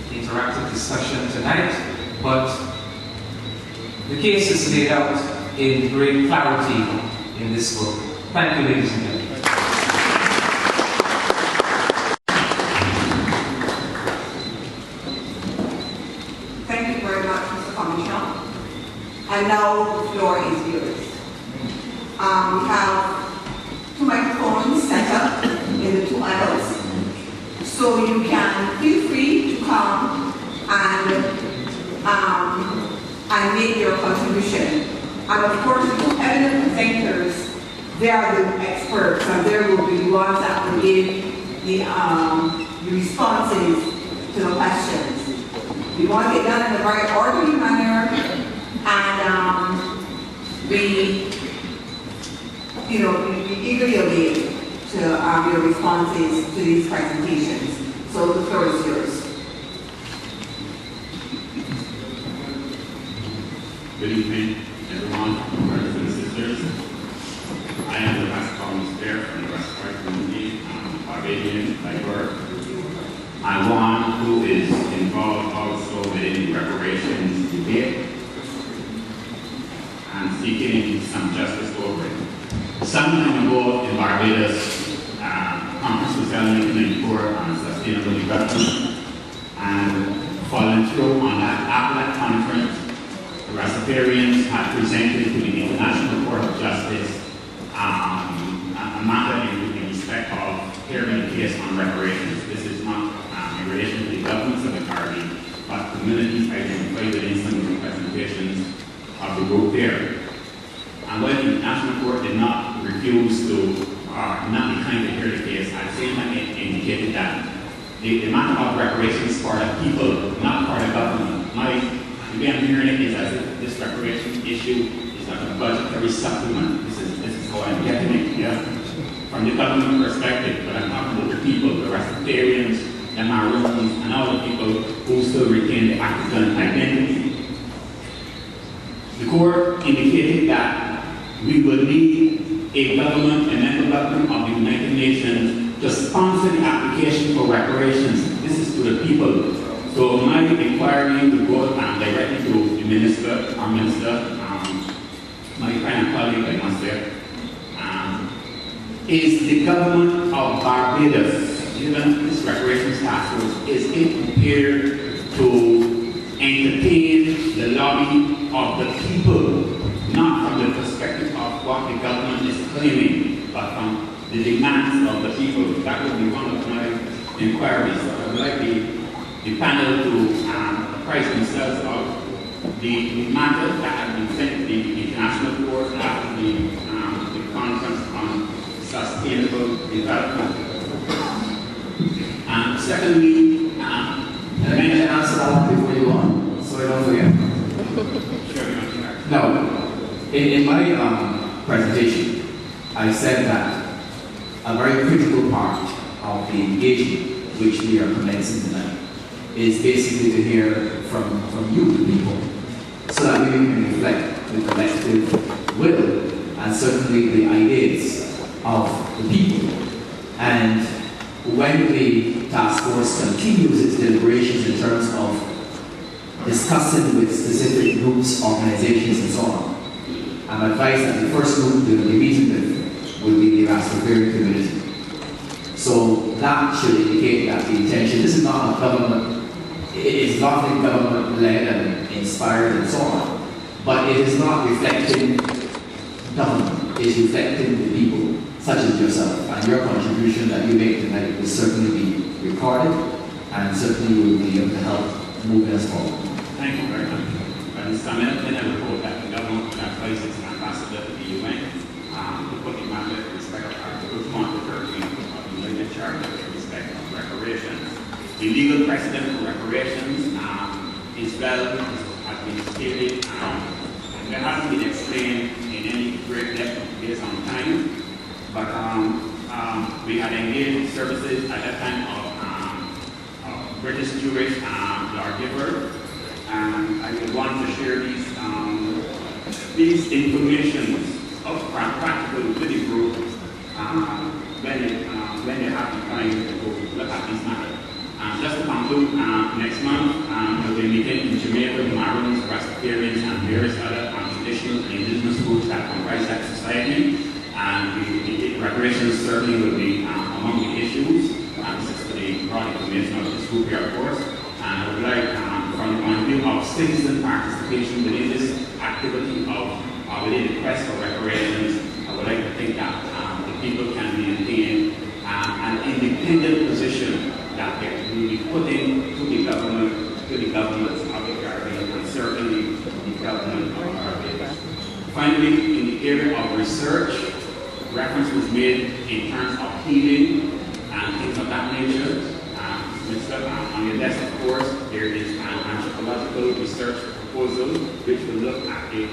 interactive discussion tonight, but the case is laid out in great clarity in this book. Thank you, ladies and gentlemen. Thank you very much, Mr. Commissioner. And now the floor is yours. We have 2 microphones set up in the 2 aisles, so you can feel free to come and make your contribution. And of course, the 2 eminent presenters, they are the experts, and they will be the ones that will give the responses to the questions. We want it done in a very orderly manner, and we eagerly await to your responses to these presentations. So the floor is yours. Good evening, everyone, brothers and sisters. I am the Pastor Thomas Bear from the Rastafari community, Barbadian by birth. I'm one who is involved also within the reparations debate and seeking some justice over it. Some time ago in Barbados, conference was held in 1994 on sustainable development, and following through on that, after that conference, the Rastafarians had presented to the International Court of Justice a matter in respect of hearing a case on reparations. This is not in relation to the governments of the Caribbean, but communities identified within some of the presentations of the group there. And while the International Court did not refuse to, not decline to hear the case, at the same time it indicated that the matter of reparations for the people, not for the government. The way I'm hearing it is as if this reparation issue is like a budgetary supplement. This is how I'm getting it, yeah? From the government perspective, but I'm talking about the people, the Rastafarians, the Maroons, and all the people who still retain the African identity. The court indicated that we will need a member government of the United Nations to sponsor the application for reparations. This is to the people. So my inquiry will go directly to the minister, our minister, my friend and colleague, I must say. Is the government of Barbados, given this reparations task force, is it prepared to entertain the lobby of the people, not from the perspective of what the government is claiming, but from the demands of the people? That would be one of my inquiries. I would like the panel to price themselves of the matter that has been sent to the International Court after the conference on sustainable development. secondly, And I can answer that one before you go on, so I don't forget. No, in my presentation, I said that a very critical part of the engagement which we are commencing tonight is basically to hear from you, the people, so that we can reflect the collective will and certainly the ideas of the people. And when the task force continues its deliberations in terms of discussing with specific groups, organizations, and so on, I'm advised that the first group they will be meeting with will be the Rastafarian community. So that should indicate that the intention, this is not a government, it is largely government-led and inspired and so on, but it is not reflecting government, it is reflecting the people, such as yourself, and your contribution that you make tonight will certainly be recorded and certainly will be able to help move us forward. thank you very much. Mr. Hamilton, I report that the government will advise its ambassador to the UN to put in matter with respect to Article 13 of the United Charter with respect of reparations. The legal precedent for reparations is well, has been stated, and there hasn't been explained in any great depth based on time, but we had engaged services at that time of British Jewish lawgiver, and I would want to share these information of practical with the group when they have the time to go look at this matter. Just to conclude, next month we'll be meeting in Jamaica with Maroons, Rastafarians, and various other traditional and indigenous groups that comprise that society. And the reparations certainly will be among the issues. This is for the broad information of this group here, of course. And I would like, from the point of view of citizen participation within this activity within the quest for reparations, I would like to think that the people can maintain an independent position that they will be putting to the governments of the Caribbean, and certainly the government of Barbados. Finally, in the area of research, reference was made in terms of healing and things of that nature. On your desk, of course, there is an anthropological research proposal which will look at the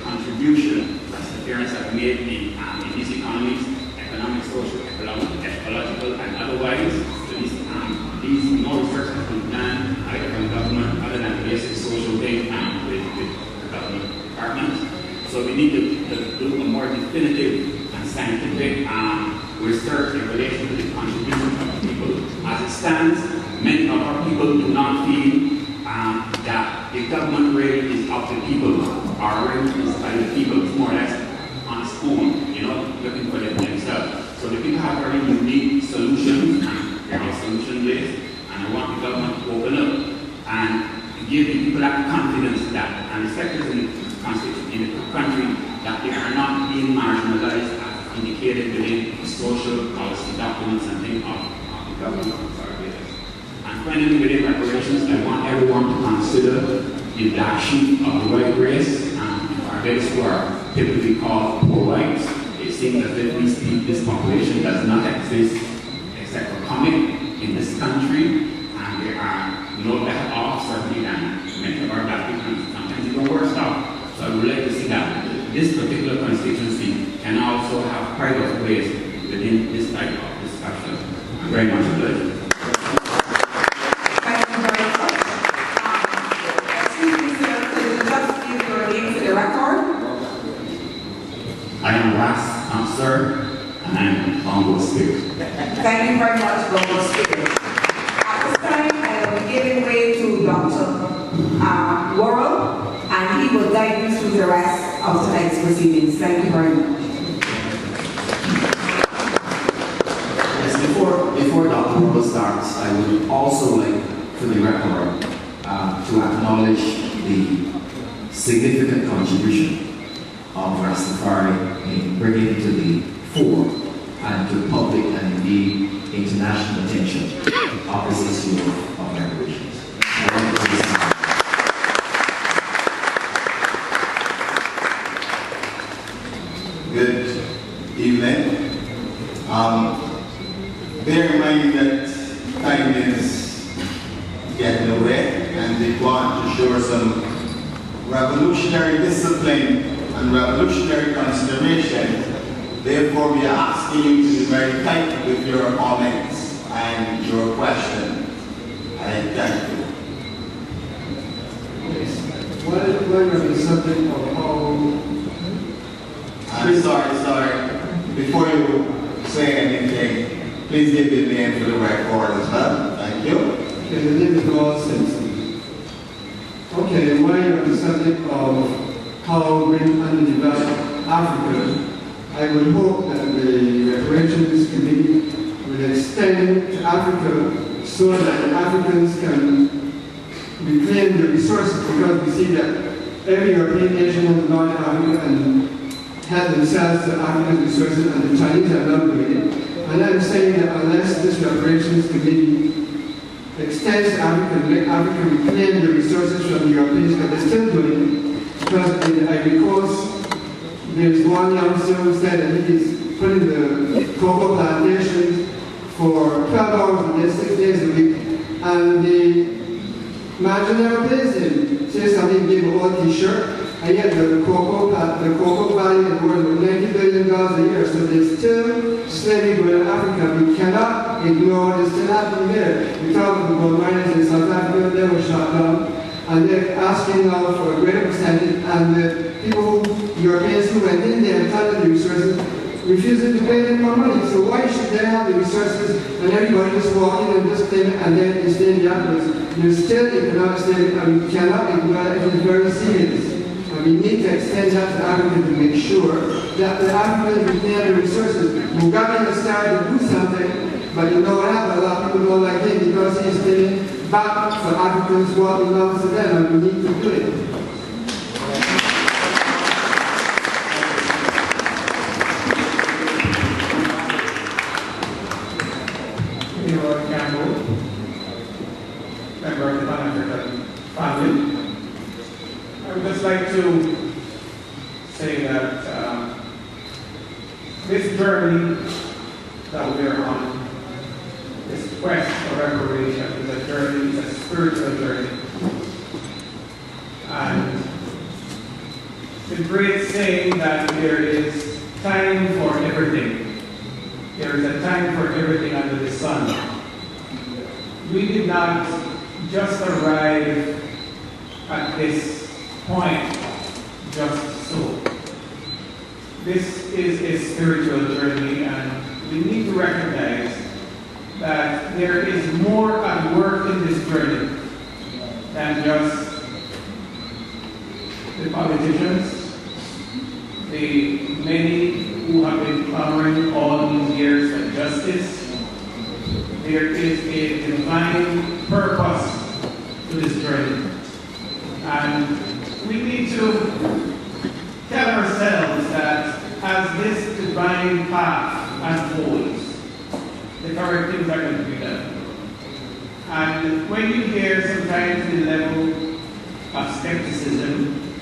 contribution that the parents have made in these economies, economic, social, ecological, and otherwise. So these no research has been done either from government other than the basic social thing with the government departments. So we need to do a more definitive and scientific research in relation to the contribution of the people. As it stands, many of our people do not feel that the government rate is of the people. Our rate is by the people, more or less on its own, looking for themselves. So the people have very unique solutions, and they are solution-based, and I want the government to open up and give the people that confidence that, and the sectors in the country, that they are not being marginalized as indicated within social policy documents and things of the government of Barbados. And finally, within reparations, I want everyone to consider the black sheep of the white race, and Barbados who are typically called poor whites. It seems as if this population does not exist except for coming in this country, and they are no better off certainly than many of our black people, sometimes even worse off. So I would like to see that this particular constituency can also have pride of place within this type of discussion. I'm very much obliged. Thank you very much. Excuse me, sir, could you just give your name to the record? I am Ras, sir, and I'm humble spirit. Thank you very much, Global Spirit. At this time, I will be giving way to Dr. Worrell, and he will guide you through the rest of tonight's proceedings. Thank you very much. Yes, before Dr. Worrell starts, I would also like for the record to acknowledge the significant contribution of Rastafari in bringing to the fore and to public and indeed international attention of this issue of reparations. Good evening. Bear in mind that time is getting away, and they want to show some revolutionary discipline and revolutionary consideration. Therefore, we are asking you to be very tight with your comments and your questions. I thank you. What are the subject of how... I'm sorry. Before you say anything, please give your name for the record as well. Thank you. Okay, the name is Ross Simpson. Okay, while you're on the subject of how we underdevelop Africa, I would hope that the Reparations Committee will extend to Africa so that the Africans can reclaim the resources, because we see that every European nation has gone to Africa and had themselves to African resources, and the Chinese are not doing it. And I'm saying that unless this Reparations Committee extends to Africa and let Africa reclaim the resources from the Europeans, because they're still doing it, because in the Ivory Coast, there's one youngster who said that he is putting the cocoa plantations for 12 hours a day, 6 days a week, and the manager never pays him. Say something, give a old t-shirt, and yet the cocoa value is worth $90 billion a year, so there's still slavery going in Africa. We cannot ignore this still happening there. We talk about gold miners in South Africa, they were shut down, and they're asking now for a greater percentage, and the people, Europeans who went in there and planted the resources, refusing to pay them more money. So why should they have the resources and everybody just walk in and just claim it and then they stay in the apples? There's still economic slavery, and we cannot ignore that. It is very serious. And we need to extend that to Africa to make sure that the Africans reclaim the resources. Mugabe has started to do something, but you know what happened? A lot of people don't like him because he's giving back for Africans what belongs to them, and we need to do it. Member of the Pan-African family. I would just like to say that this journey that we are on, this quest for reparation, is a journey, it's a spiritual journey. And the great saying that there is time for everything. There is a time for everything under the sun. We did not just arrive at this point just so. This is a spiritual journey, and we need to recognize that there is more at work in this journey than just the politicians, the many who have been clamoring all these years for justice. There is a divine purpose to this journey. And we need to tell ourselves that as this divine path unfolds, the correct things are going to be done. And when you hear sometimes the level of skepticism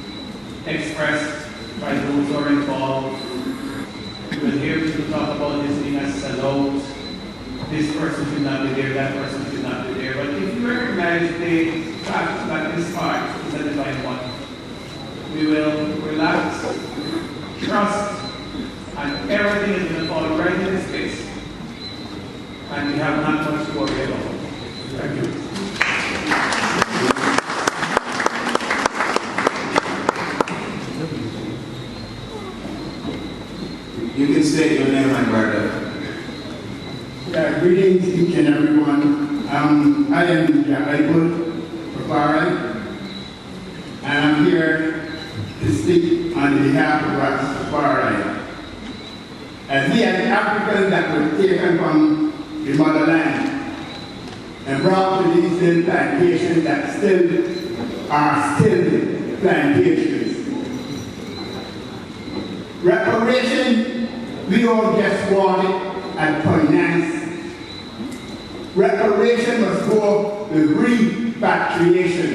expressed by those who are involved, you will hear people talk about this being a sellout. This person should not be there, that person should not be there. But if you recognize the fact that this part is a divine one, we will relax, trust, and everything is going to fall right in its place. And we have not much to worry about. Thank you. You can state your name, my brother. Yeah, greetings each and everyone. I am Jacob Reparations, and I'm here to speak on behalf of Reparations. As we as Africans that were taken from the motherland and brought to these little plantations that still are still plantations. Reparation, we all just want it at finance. Reparation must go with repatriation.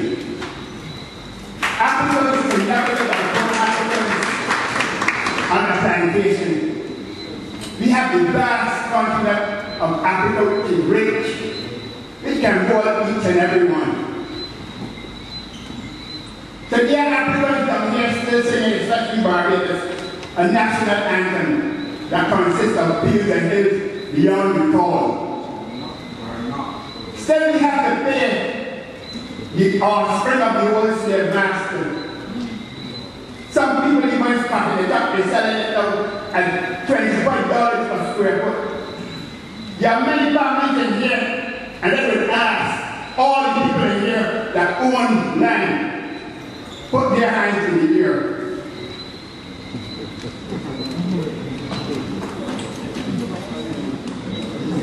Africans inherited our Africans on a plantation. We have the vast continent of Africa, which is rich it can hold each and every one. So the Africans down here still singing, especially Barbados, a national anthem that consists of fields and hills beyond recall. Still we have to pay the offspring of the old slave master. Some people even starting it up, they're selling it out at $25 per square foot. There are many families in here, and they will ask all the people in here that own land, put their hands in the air.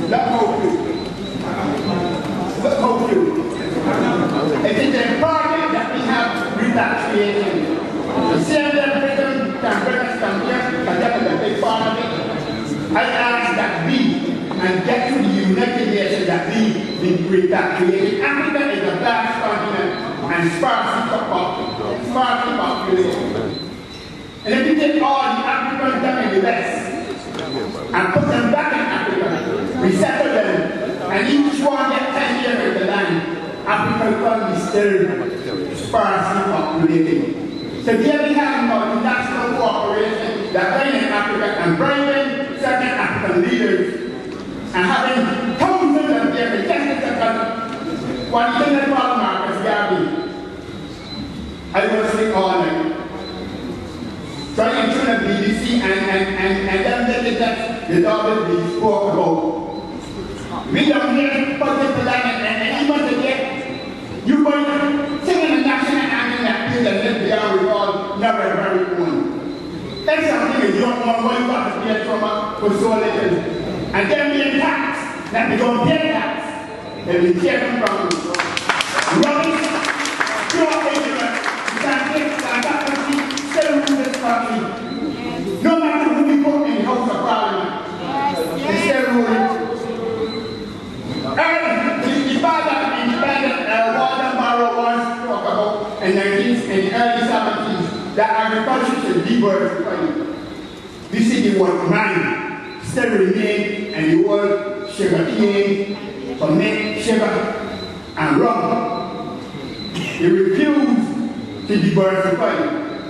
Look how cute. Look how cute. It is important that we have repatriation. The same that Britain can bring us from here, because that is a big part of it. I ask that we, and get to the United Nations, that we be repatriated. Africa is a vast continent and sparsely populated. And if you take all the Africans down in the West and put them back in Africa, resettle them, and each one get 10 years of the land, Africa will be still sparsely populated. So here we have multinational cooperation that bring in Africa and bringing certain African leaders and having thousands of years just because one thing about Marcus Garvey, I was saying all night. So in tune the BBC and then they did that the daughter we spoke about. We don't hear positive language and even today, you might sing the national anthem that feels as if they are recalled never very one. That's something you don't want why you got to be a trauma for so little. And then we in tax, that we don't pay tax, and we take them from rubbish, pure ignorance. You can't take that, still rule this country. No matter who we put in the House of Parliament, they still rule it. The father of independent Walter Barrow once talked about in the early 70s that agriculture should diversify. We see the word man still remain and the word sugar cane for milk, sugar and rum. They refuse to diversify.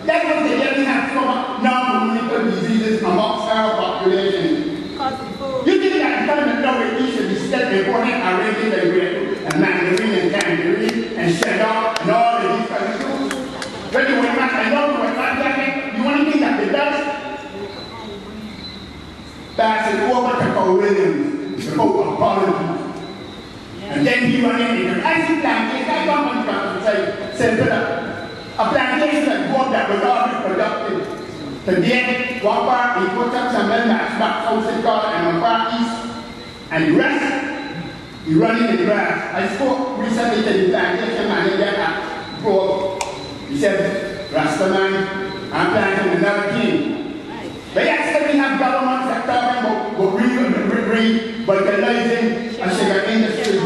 That was the year we have some non-communicable diseases amongst our population. You think that government knowledge should be still important arranging the grape and mandarin and tangerine and cheddar and all of these kinds of foods? When you went back and you want to think that the best? Pass it over to Paul Williams, the Pope of Apologies. And then he went in and I see plantation, I come on the say, a plantation that was already productive. Today, one part he put up some men back south and one part east, and the rest, he running the grass. I spoke recently to the plantation manager at Grove. He said, Rasta man, I'm planting another king. But yes, we have governments that talking about revitalizing a sugar industry.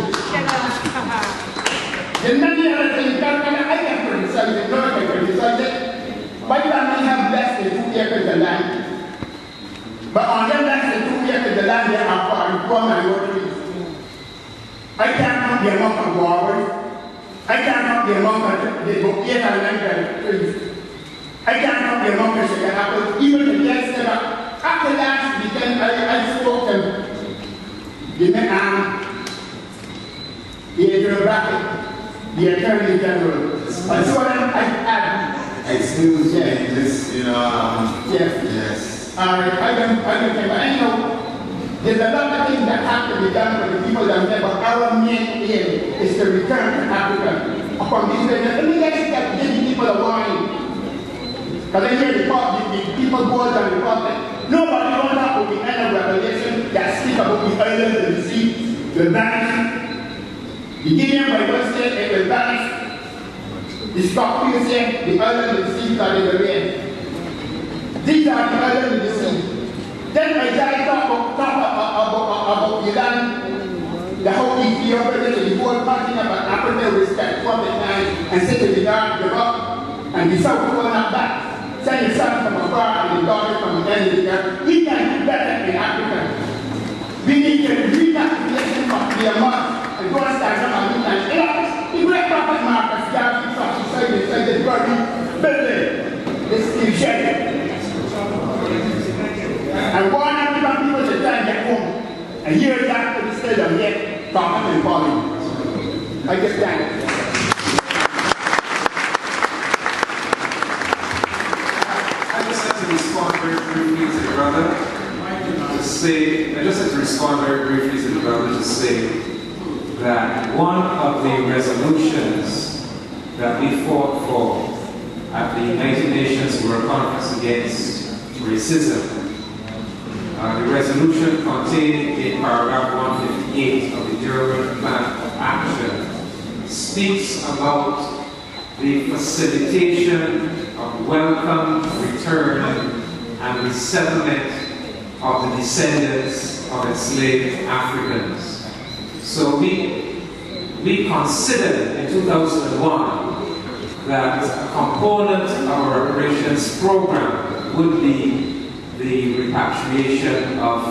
There's many other things that I can criticize it, no one can criticize it. Why do I have less than 2 acres of land? But on them less than 2 acres of land, there are poor minorities. I can't count the amount of guavas. I can't count the amount of the bouquet trees. I can't count the amount of sugar apples. Even the guests that are, after last weekend, I spoke to the Adrian Brackett, the Attorney General. And so I had. Excuse me, this, yes. I don't care, but there's a lot of things that have to be done for the people that live, but our main aim is to return to Africa upon these days. Let me just give the people a warning. Because I hear the people boys and the prophet. Nobody knows that will be end of Revelation that speak about the islands of the sea will vanish. The Gideon Bible said it will vanish. The Scorpion said the island of the sea are in the rain. These are the islands of the sea. Then Isaiah talk about the land, the whole Ethiopia, the whole continent of Africa will step from the land and say to the north, the rock, and the south will not back. Send the sun from afar and the daughter from the end of the earth. We can do better in Africa. We need to repatriation of the amount and go and stand up And here that instead of yet talking and calling. I just thank you. I just have to respond very briefly to the brother. I just have to respond very briefly to the brother to say that one of the resolutions that we fought for at the United Nations World Conference Against Racism, the resolution contained in paragraph 158 of the Durban Plan of Action speaks about the facilitation of welcome, return, and resettlement of the descendants of enslaved Africans. So we considered in 2001 that a component of our reparations program would be the repatriation of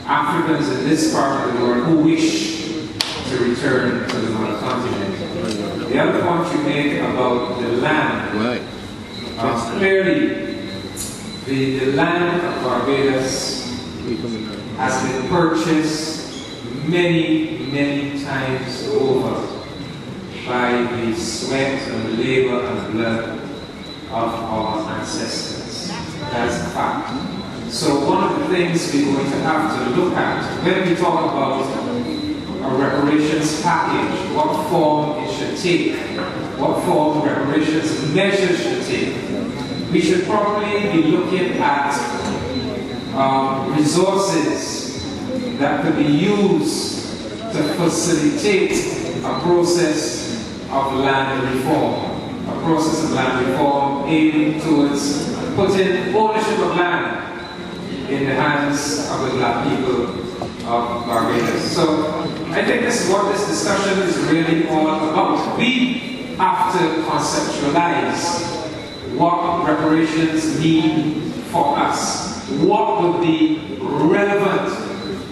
Africans in this part of the world who wish to return to the mother continent. The other point you make about the land, clearly the land of Barbados has been purchased many, many times over by the sweat and the labor and blood of our ancestors. That is a fact. So one of the things we're going to have to look at when we talk about a reparations package, what form it should take, what form reparations measures should take, we should probably be looking at resources that could be used to facilitate a process of land reform. A process of land reform aiming towards putting ownership of land in the hands of the black people of Barbados. So I think this is what this discussion is really all about. We have to conceptualize what reparations mean for us. What would be relevant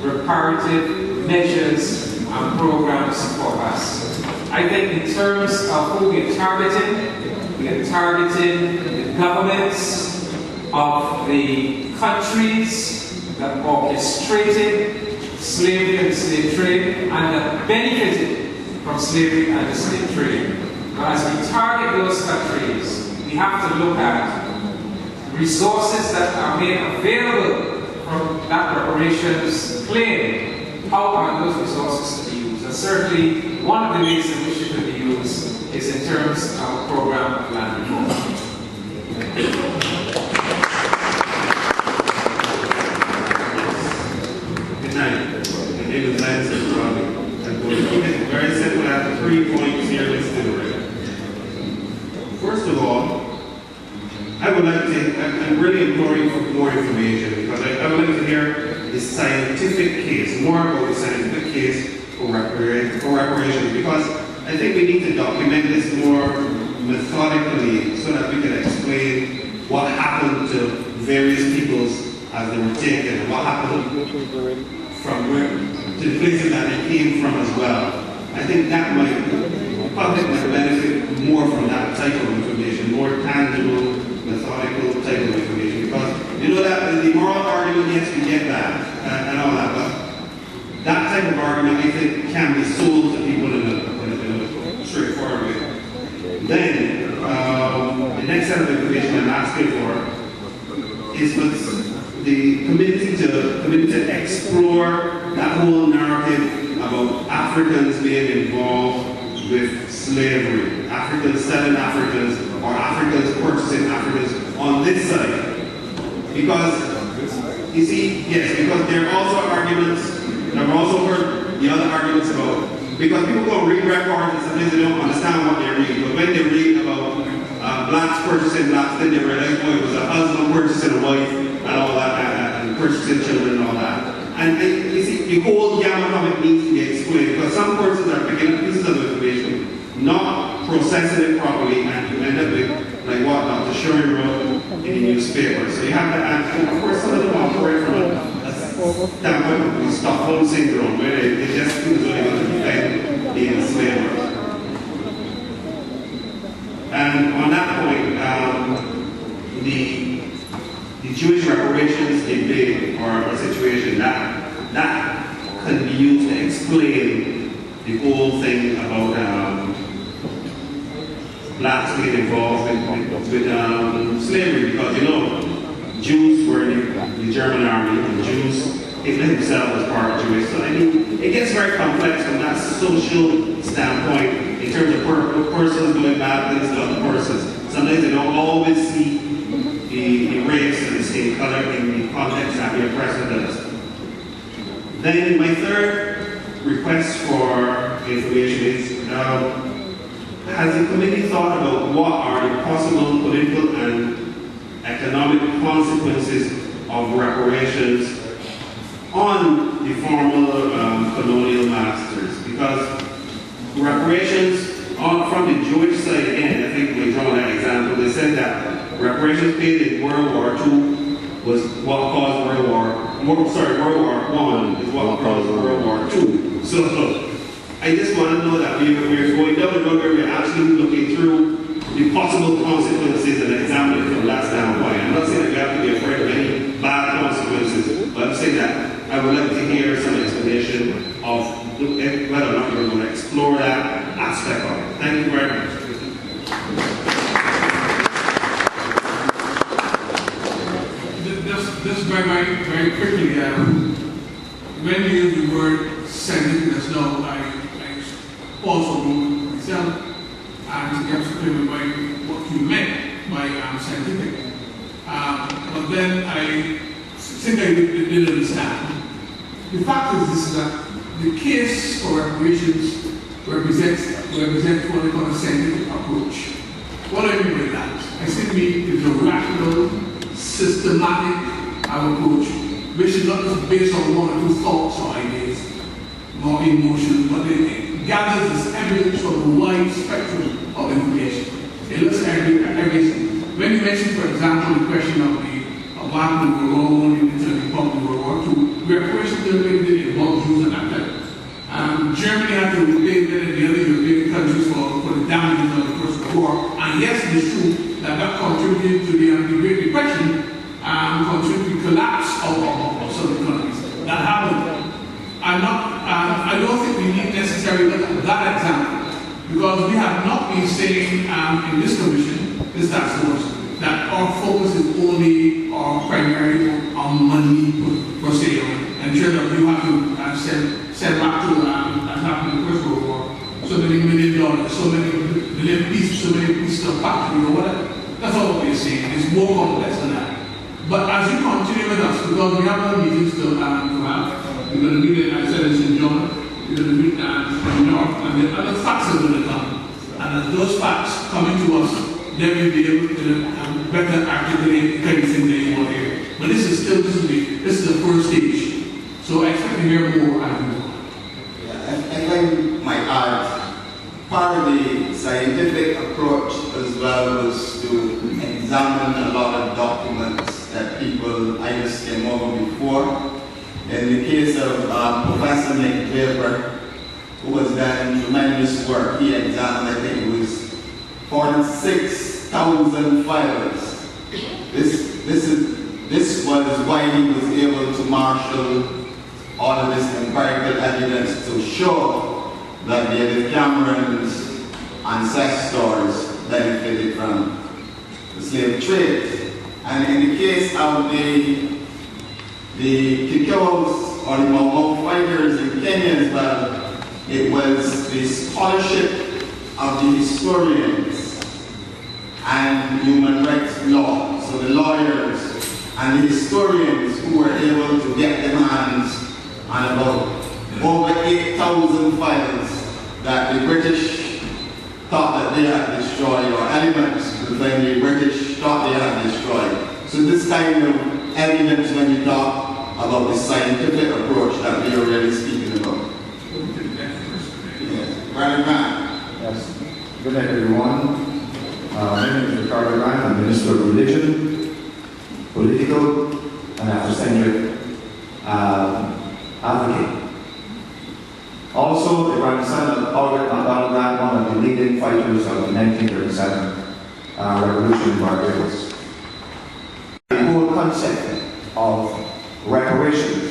reparative measures and programs for us? I think in terms of who we are targeting the governments of the countries that orchestrated slavery and the slave trade and that benefited from slavery and the slave trade. But as we target those countries, we have to look at resources that are made available from that reparations claim. How are those resources to be used? And certainly, one of the ways in which it could be used is in terms of a program of land reform. Good night. My name is Lance Robbie. I'm going to keep it very simple. I have 3 points here listed already. First of all, I would like to, I'm really imploring for more information because I would like to hear the scientific case, more about the scientific case for reparations, because I think we need to document this more methodically so that we can explain what happened to various peoples as they were taken, and what happened from where, to the places that they came from as well. I think that the public might benefit more from that type of information, more tangible, methodical type of information, because you know that the moral argument, yes, we get that and all that, but that type of argument I think can be sold to people in a straightforward way. Then the next set of information I'm asking for is for the community to explore that whole narrative about Africans being involved with slavery, Africans selling Africans, or Africans purchasing Africans on this side. Because, you see, yes, because there are also arguments, and I've also heard the other arguments about, because people go read records and sometimes they don't understand what they read, but when they read about blacks purchasing blacks, then they realize, oh, it was a husband purchasing a wife, and all that, and purchasing children and all that. And you see, the whole gamut of it needs to be explained, because some persons are picking up pieces of information, not processing it properly, and you end up with, like what Dr. Shuri wrote in the newspaper. So you have to, and of course some of them operate from a standpoint of the Stockholm Syndrome, where they just think it's only going to defend the enslavers. And on that point, the Jewish reparations debate or situation, that can be used to explain the whole thing about blacks being involved with slavery, because you know, Jews were in the German army, and Jews, Hitler himself was part of Jewish. So I mean, it gets very complex from that social standpoint in terms of persons doing bad things to other persons. Sometimes they don't always see the race and the skin color in the context that the oppressor does. Then my third request for information is, has the committee thought about what are the possible political and economic consequences of reparations on the former colonial masters? Because reparations from the Jewish side, again, I think we draw that example, they said that reparations paid in World War II was what caused World War I is what caused World War II. So I just want to know that we're going down the road where we're actually looking through the possible consequences and examining from that standpoint. I'm not saying that we have to be afraid of any bad consequences, but I'm saying that I would like to hear some explanation of whether or not you're going to explore that aspect of it. Thank you very much. Just very quickly, when you use the word scientific, no, I also wrote myself and get to clear by what you meant by scientific. But then I think I didn't understand. The fact is this, that the case for reparations represents what they call a scientific approach. What do I mean by that? I simply mean it's a rational, systematic approach, which is not just based on one or two thoughts or ideas, nor emotions, but it gathers this evidence from a wide spectrum of information. It looks at everything. When you mentioned, for example, the question of the black people were all in the Republic of World War II, reparations did involve Jews and that time. Germany had to repay many of the other European countries for the damages of the First World War. And yes, it is true that contributed to the Great Depression, contributed to the collapse of some economies. That happened. I don't think we need necessarily look at that example, because we have not been saying in this commission, this task force, that our focus is only or primarily on money for sale. And sure that you have to send back to as happened in the First World War, so many $1 million, so many million pieces, so many pieces of factory or whatever. That's all what we're saying. It's more complex than that. But as you continue with us, because we have other meetings to have, we're going to meet, I said in St. John, we're going to meet in New York, and the other facts are going to come. And as those facts coming to us, then we'll be able to better articulate the kind of things that you want to hear. But this is the first stage. So I expect to hear more as we go. If I might add, part of the scientific approach as well was to examine a lot of documents that people either skim over before. In the case of Professor McVaper, who was done tremendous work, he examined, I think it was 46,000 files. This was why he was able to marshal all of this empirical evidence to show that David Cameron's ancestors benefited from the slave trade. And in the case of the Kikos or the Mau fighters in Kenya as well, it was the scholarship of the historians and human rights law. So the lawyers and the historians who were able to get their hands on about over 8,000 files that the British thought that they had destroyed, or elements that the British thought they had destroyed. So this kind of evidence when you talk about the scientific approach that we are really speaking about. Yes. Brother Grant. Yes. Good night, everyone. My name is Ricardo Grant. I'm Minister of Religion, Political, and Afrocentric Advocate. Also, the grandson of Albert MacDonald Grant, one of the leading fighters of the 1937 revolution in Barbados. The whole concept of reparations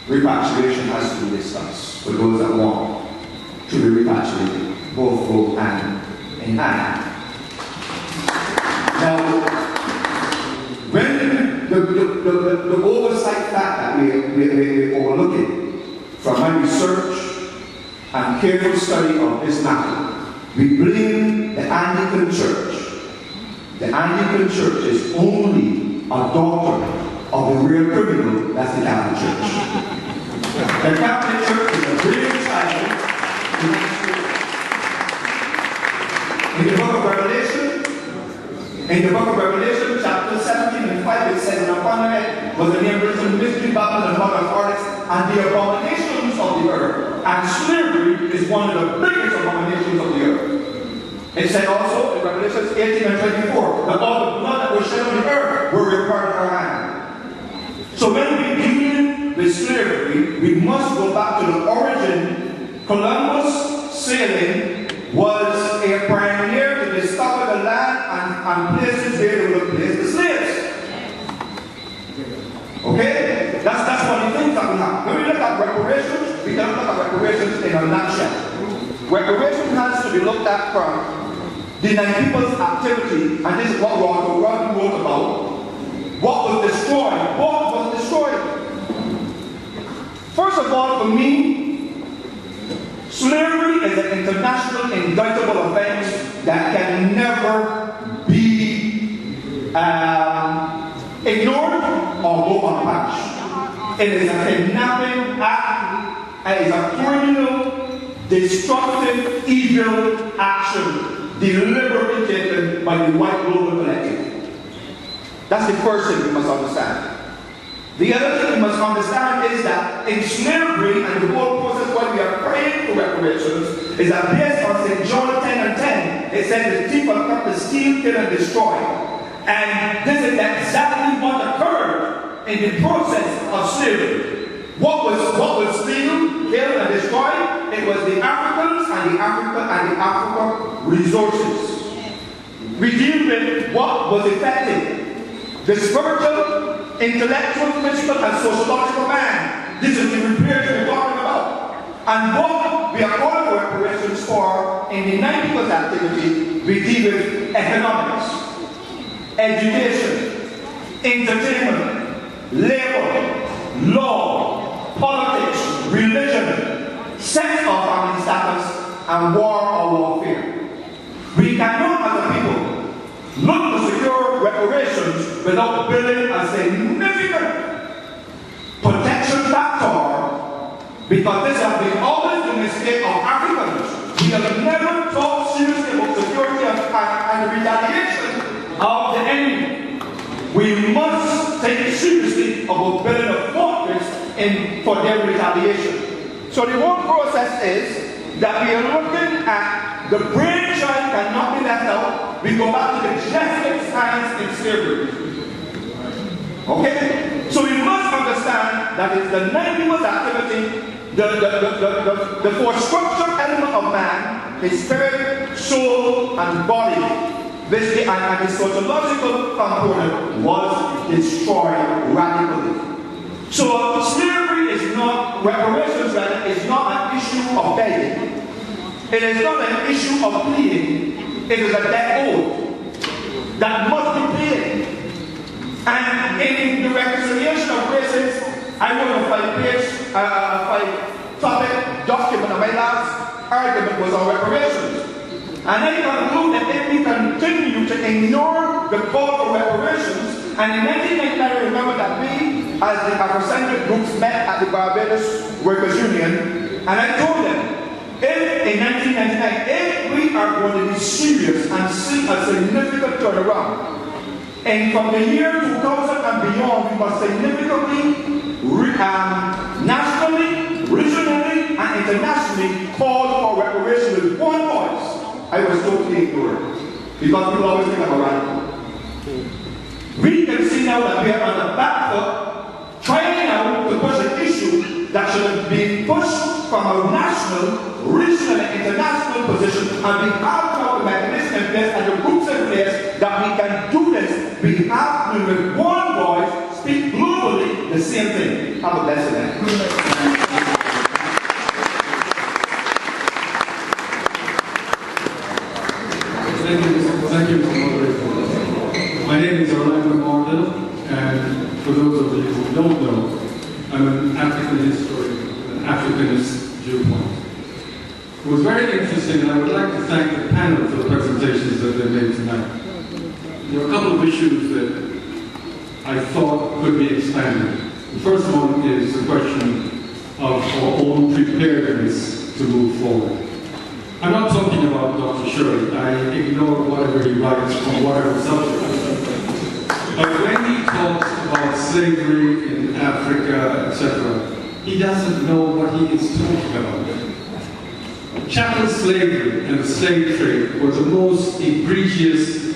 repatriation has to be discussed for those that want to be repatriated. Both go hand in hand. Now, when the oversight fact that we're overlooking from my research and careful study of this matter, we blame the Anglican Church. The Anglican Church is only a daughter of the real criminal, that's the Catholic Church. The Catholic Church is a real child. In the book of Revelation, chapter 17 and 5, it says, "And upon her head was the name written, Mystery, Babylon, and Mother of Harlots, and the abominations of the earth." And slavery is one of the biggest abominations of the earth. It said also in Revelation 18 and 24 that all the blood that was shed on the earth were required of our hand. So when we deal with slavery, we must go back to the origin. Columbus sailing was a pioneer to discover the land and places where they would have placed the slaves. Okay? That's one of the things that we have. When we look at reparations, we cannot look at reparations in a nutshell. Reparation has to be looked at from denying people's activity, and this is what Rodney wrote about. What was destroyed? What was destroyed? First of all, for me, slavery is an international indictable offense that can never be ignored or go unpunished. It is a kidnapping act. It is a criminal, destructive, evil action deliberately taken by the white global collective. That's the first thing we must understand. The other thing we must understand is that in slavery, and the whole process why we are praying for reparations, is that based on St. John 10 and 10, it says the thief will come to steal, kill, and destroy. And this is exactly what occurred in the process of slavery. What was steal, kill, and destroy? It was the Africans and the African resources. We deal with what was effective. The spiritual, intellectual, physical, and sociological man. This is the repairs we're talking about. And what we are calling for reparations for in the 90% activity, we deal with economics, education, entertainment, labor, law, politics, religion, sex or family status, and war or warfare. We cannot, as a people, look to secure reparations without building a significant protection factor, because this has been always the mistake of Africans. We have never thought seriously about security and retaliation of the enemy. We must take seriously about building a fortress for their retaliation. So the whole process is that we are looking at the brainchild cannot be left out. We go back to the Jesuit science in slavery. Okay? So we must understand that it's the 90% activity, the four structural element of man, his spirit, soul, and body, and the sociological component was destroyed radically. So slavery is not, reparations rather, is not an issue of begging. It is not an issue of pleading. It is a debt owed that must be paid. And in the reconciliation of races, I wrote a five-topic document, and my last argument was on reparations. And I conclude that if we continue to ignore the call for reparations, and in 1999, I remember that we, as the Afrocentric groups, met at the Barbados Workers' Union, and I told them, in 1999, if we are going to be serious and see a significant turnaround, and from the year 2000 and beyond, we must significantly, nationally, regionally, and internationally call for reparations with one voice. I was totally ignored, because people always think I'm a radical. We can see now that we are on the back foot, trying now to push an issue that should have been pushed from a national, regional, and international position, and we have now the mechanism in place and the groups in place that we can do this. We have to, with one voice, speak globally the same thing. Have a blessed day. Thank you, Mr. Moderator. My name is Orlando Mordell, and for those of you who don't know, I'm an African historian, an Africanist viewpoint. It was very interesting, and I would like to thank the panel for the presentations that they made tonight. There are a couple of issues that I thought could be expanded. The first one is the question of our own preparedness to move forward. I'm not talking about Dr. Shirley. I ignore whatever he writes on whatever subject. But when he talks about slavery in Africa, etc., he doesn't know what he is talking about. Chattel slavery and the slave trade were the most egregious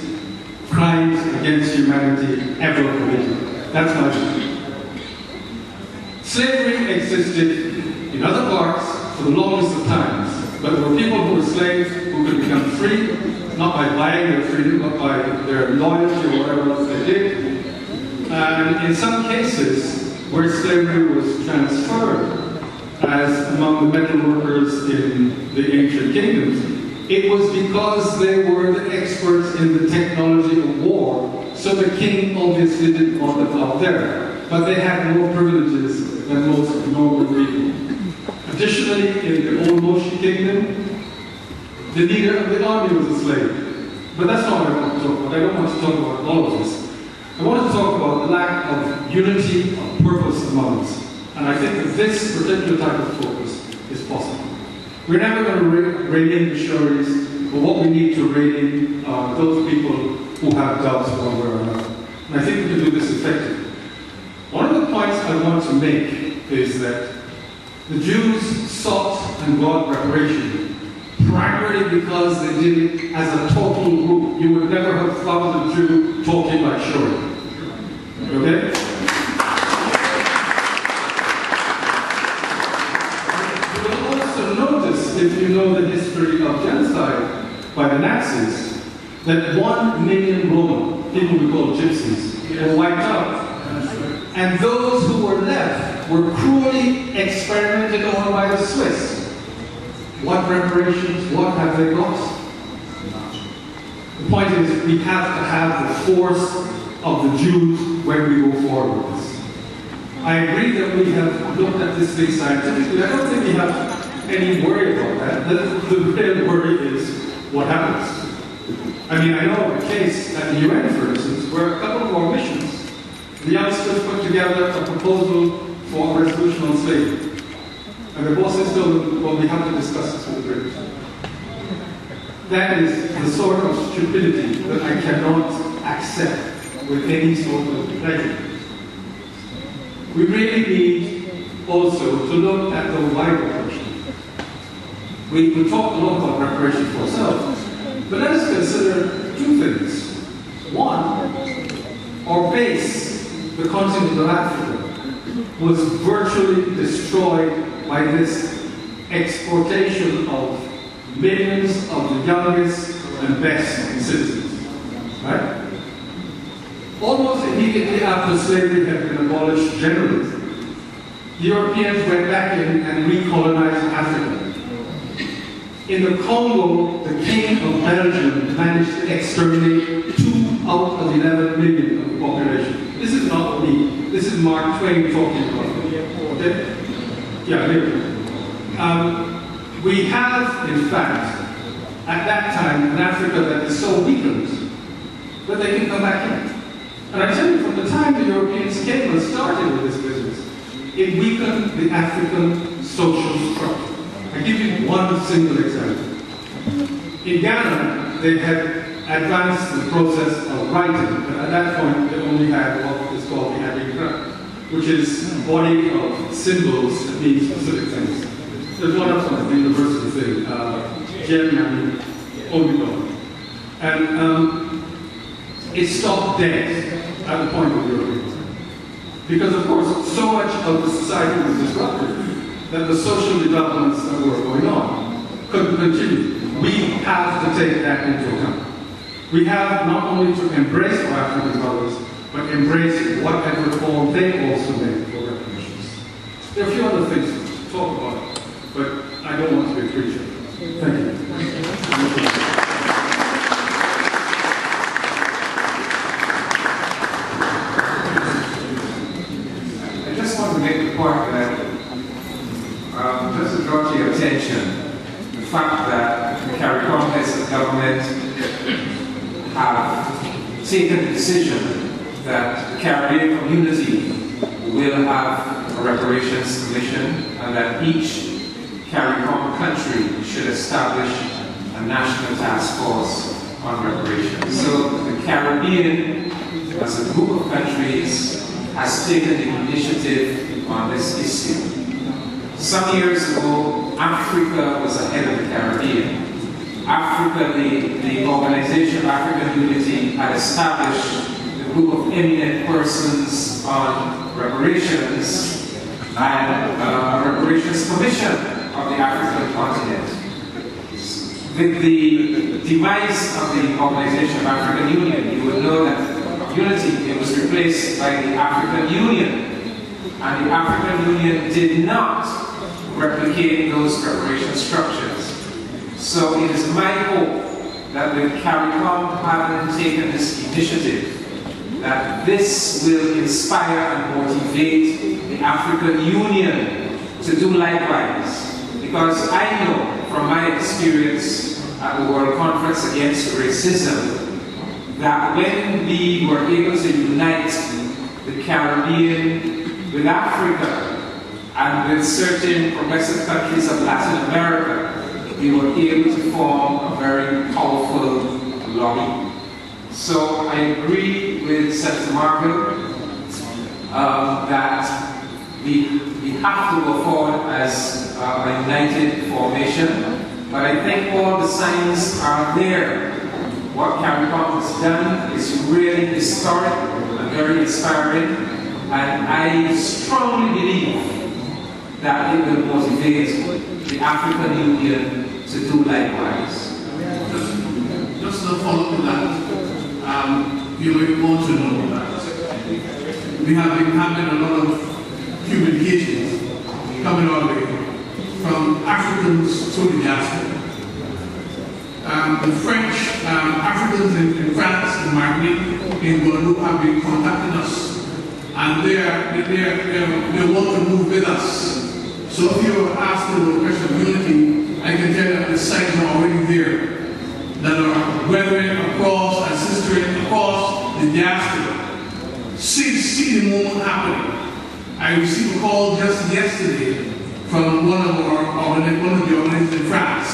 crimes against humanity ever committed. That's my view. Slavery existed in other parts for the longest of times. But there were people who were slaves who could become free, not by buying their freedom, but by their loyalty or whatever else they did. And in some cases, where slavery was transferred, as among the metal workers in the ancient kingdoms, it was because they were the experts in the technology of war, so the king obviously didn't want them out there. But they had more privileges than most normal people. Additionally, in the old Moshi kingdom, the leader of the army was a slave. But that's not what I want to talk about. I don't want to talk about all of this. I want to talk about the lack of unity of purpose among us. And I think that this particular type of focus is possible. We're never going to rein in the Shories, but what we need to rein in are those people who have doubts one way or another. And I think we can do this effectively. One of the points I want to make is that the Jews sought and got reparation primarily because they did it as a total group. You would never have found a Jew talking like Shuri. Okay? You will also notice, if you know the history of genocide by the Nazis, that 1 million Roman, people we call gypsies, were wiped out. And those who were left were cruelly experimented on by the Swiss. What reparations, what have they got? The point is, we have to have the force of the Jews when we go forward with this. I agree that we have looked at this thing scientifically. I don't think we have any worry about that. The real worry is what happens. I mean, I know a case at the UN, for instance, where a couple of our missions, the youngsters put together a proposal for a resolution on slavery. And the bosses told them, well, we have to discuss this with the British. That is the sort of stupidity that I cannot accept with any sort of pleasure. We really need also to look at the wider question. We talk a lot about reparations for ourselves, but let us consider 2 things. One, our base, the continent of Africa, was virtually destroyed by this exportation of millions of the youngest and best citizens. Right? Almost immediately after slavery had been abolished generally, the Europeans went back in and recolonized Africa. In the Congo, the King of Belgium managed to exterminate 2 out of 11 million of the population. This is not me. This is Mark Twain talking about it. Okay? Yeah, here. We have, in fact, at that time, an Africa that is so weakened that they can come back in. And I tell you, from the time the Europeans came and started with this business, it weakened the African social structure. I give you one single example. In Ghana, they had advanced the process of writing, but at that point, they only had what is called the abigra, which is a body of symbols that mean specific things. There's one of them at the university thing, Gem and Omicron. And it stopped dead at the point of Europeans. Because, of course, so much of the society was disrupted that the social developments that were going on couldn't continue. We have to take that into account. We have not only to embrace our African brothers, but embrace whatever form they also make for reparations. There are a few other things to talk about, but I don't want to be a preacher. Thank you. I just want to make the point that, just to draw to your attention, the fact that the CARICOM heads of government have taken the decision that the Caribbean community will have a reparations commission and that each CARICOM country should establish a national task force on reparations. So the Caribbean, as a group of countries, has taken the initiative on this issue. Some years ago, Africa was ahead of the Caribbean. Africa, the Organization of African Unity, had established a group of eminent persons on reparations and a reparations commission of the African continent. With the demise of the Organization of African Union, you would know that unity, it was replaced by the African Union. And the African Union did not replicate those reparation structures. So it is my hope that with CARICOM having taken this initiative, that this will inspire and motivate the African Union to do likewise. Because I know from my experience at the World Conference Against Racism that when we were able to unite the Caribbean with Africa and with certain progressive countries of Latin America, we were able to form a very powerful lobby. So I agree with Senator Marville that we have to go forward as a united formation, but I think all the signs are there. What CARICOM has done is really historic and very inspiring, and I strongly believe that it will motivate the African Union to do likewise. Just to follow up to that, you may want to know that we have been having a lot of communications coming our way from Africans to the diaspora. The French Africans in France, in Martinique, in Guadeloupe have been contacting us, and they want to move with us. So if you're asking the question of unity, I can tell you that the signs are already there, that are brethren across and sisters across the diaspora see the moment happening. I received a call just yesterday from one of the organizations in France,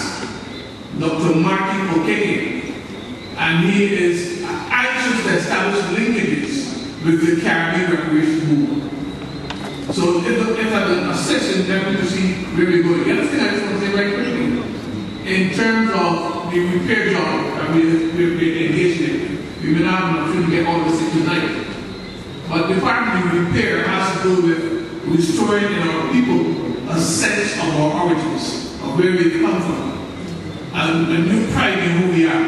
Dr. Marty Cocaine, and he is anxious to establish linkages with the Caribbean reparations movement. So if I'm a session, then we see where we go. The other thing I just want to say very quickly, in terms of the repair job that we've been engaged in, we may not have an opportunity to get all this in tonight. But the part of the repair has to do with restoring in our people a sense of our origins, of where we come from, and a new pride in who we are,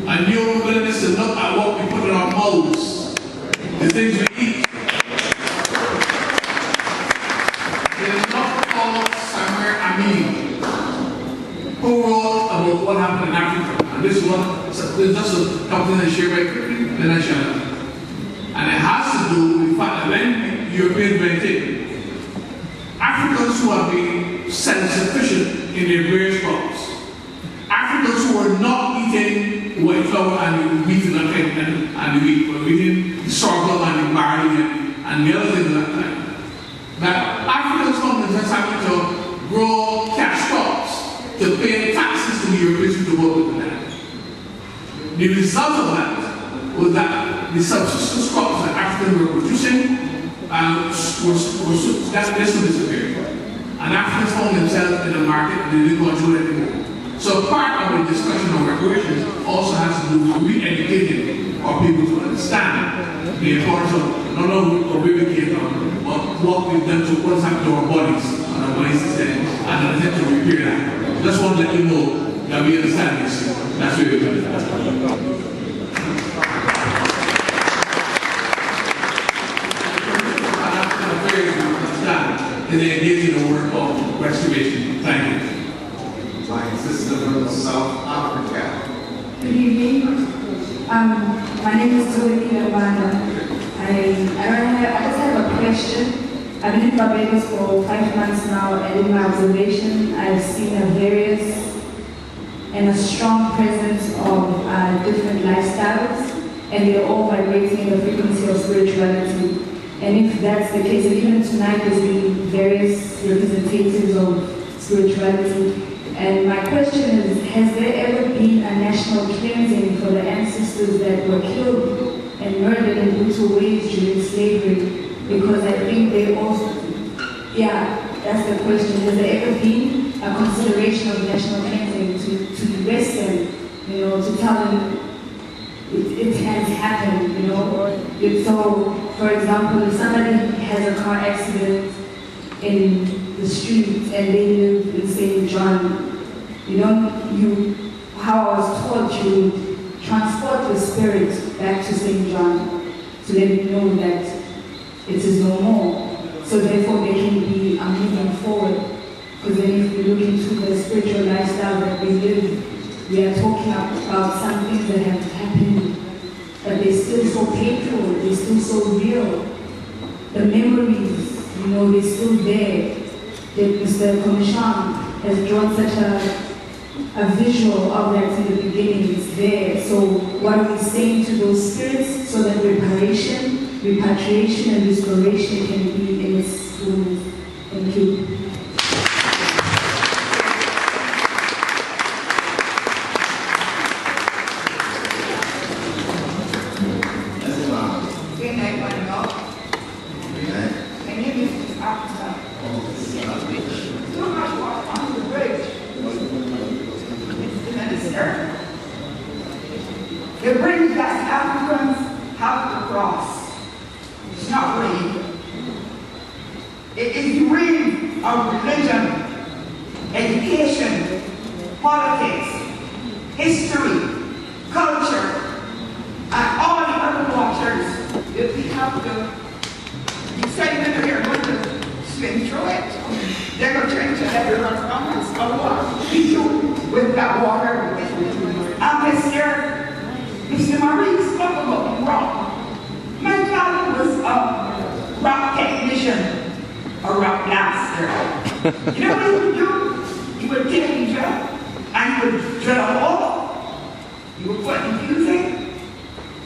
a new willingness to look at what we put in our mouths, the things we eat. There's not called Samuel Amin, who wrote about what happened in Africa. And this one, there's just a couple things I share very quickly, then I shall. And it has to do with the fact that when Europeans went in, Africans who have been self-sufficient in their various crops, Africans who were not eating white flour and the wheat and the wheat, but eating the sorghum and the barley and the other things like that. That Africans come to having to grow cash crops to pay taxes to the Europeans to work with the land. The result of that was that the subsistence crops that Africans were producing this would disappear. And Africans found themselves in the market and they didn't want to do it anymore. So part of the discussion on reparations also has to do with re-educating our people to understand the importance of not only where we came from, but what we've done to what's happened to our bodies and our bodies today, and an attempt to repair that. Just want to let you know that we understand this. That's where we're going. and they engage in the work of restoration. Thank you. My sister from South Africa. Good evening. My name is Zoe Amanda. I just have a question. I've been in Barbados for 5 months now, and in my observation, I've seen a various and a strong presence of different lifestyles, and they're all vibrating the frequency of spirituality. And if that's the case, and even tonight there's been various representatives of spirituality. And my question is, has there ever been a national cleansing for the ancestors that were killed and murdered in brutal ways during slavery? Because I think they also, that's the question. Has there ever been a consideration of national cleansing to arrest them, to tell them it has happened, So, for example, if somebody has a car accident in the street and they live in St. John, how I was taught, you would transport the spirit back to St. John to let them know that it is no more. So therefore they can be moving forward. Because then if we look into the spiritual lifestyle that we live, we are talking about some things that have happened, but they're still so painful, they're still so real. The memories, they're still there. That Mr. Commission has drawn such a visual of that in the beginning. It's there. So what are we saying to those spirits so that repatriation and restoration can be in its fullness? Thank you. The bridge that Africans have to cross. It's not real. It is the realm of religion, education, politics, history, culture, and all the other waters that we have to decide whether they're going to swim through it. They're going to try to let everyone come and what we do with that water. Mr. Maurice spoke about rock. My father was a rock technician, a rock blaster. You know what he would do? He would take a drill and he would drill a hole. He would put the fuse in.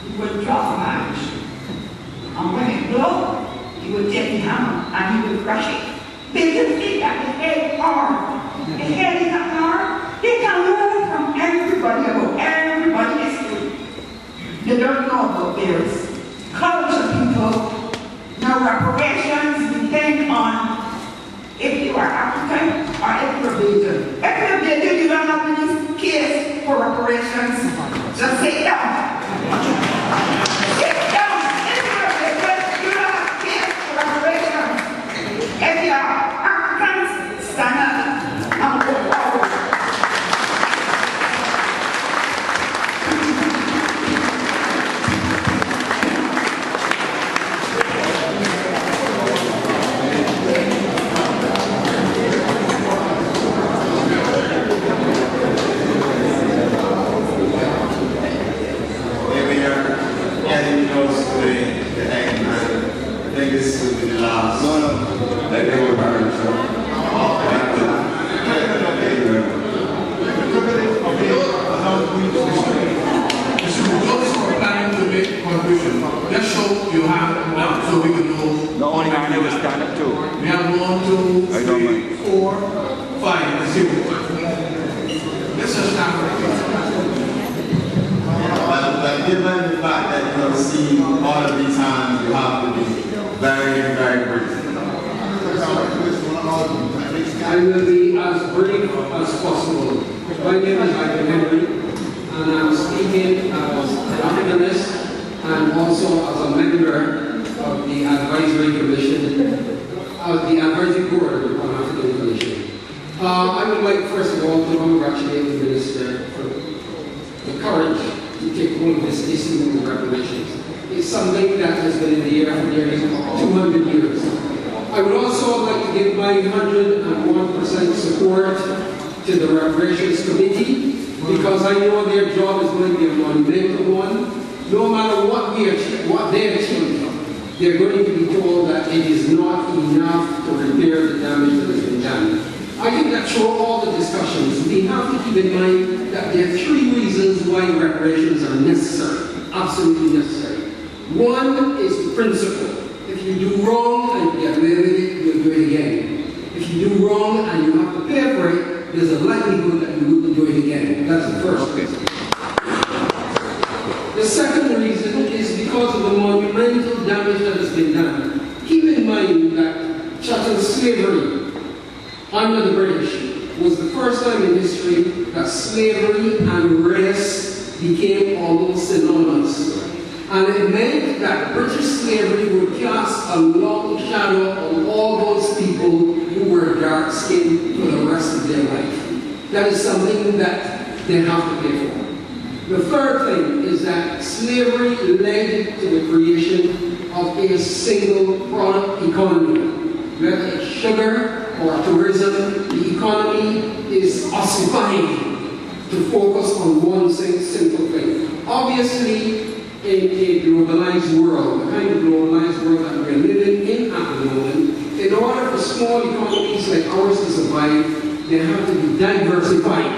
He would drop a match. And when it blew, he would take the hammer and he would crush it. They can see that the head hard. The head is not hard. They can learn from everybody about everybody's history. They don't know about theirs. Culture people, now reparations depend on if you are African or if you're Belgian. If you're Belgian, you don't have any case for reparations. Just sit down. Sit down. If you're Belgian, you don't have case for reparations. If you are Africans, stand up and go forward. Just show you have now so we can know. No, only I will stand up too. We have 1, 2, 3, 4, 5. Let's see. Let's just stand right here. But given the fact that you have seen all of these times, you have to be very, very brief. I will be as brief as possible. My name is Michael Henry, and I'm speaking as an Africanist and also as a member of the Advisory Commission, of the Advisory Board on African Information. I would like, first of all, to congratulate the Minister for the courage to take hold of this issue of reparations. It's something that has been in the air for nearly 200 years. I would also like to give my 101% support to the Reparations Committee, because I know their job is going to be a monumental one. No matter what they achieve, they're going to be told that it is not enough to repair the damage that has been done. I think that through all the discussions, we have to keep in mind that there are 3 reasons why reparations are necessary, absolutely necessary. One is the principle. If you do wrong and you get away with it, you'll do it again. If you do wrong and you have to pay for it, there's a likelihood that you wouldn't do it again. That's the first reason. The second reason is because of the monumental damage that has been done. Keep in mind that chattel slavery under the British was the first time in history that slavery and race became almost synonymous. And it meant that British slavery would cast a long shadow on all those people who were dark-skinned for the rest of their life. That is something that they have to pay for. The third thing is that slavery led to the creation of a single product economy. Whether it's sugar or tourism, the economy is ossified to focus on one simple thing. Obviously, in a globalized world, the kind of globalized world that we're living in at the moment, in order for small economies like ours to survive, they have to be diversified.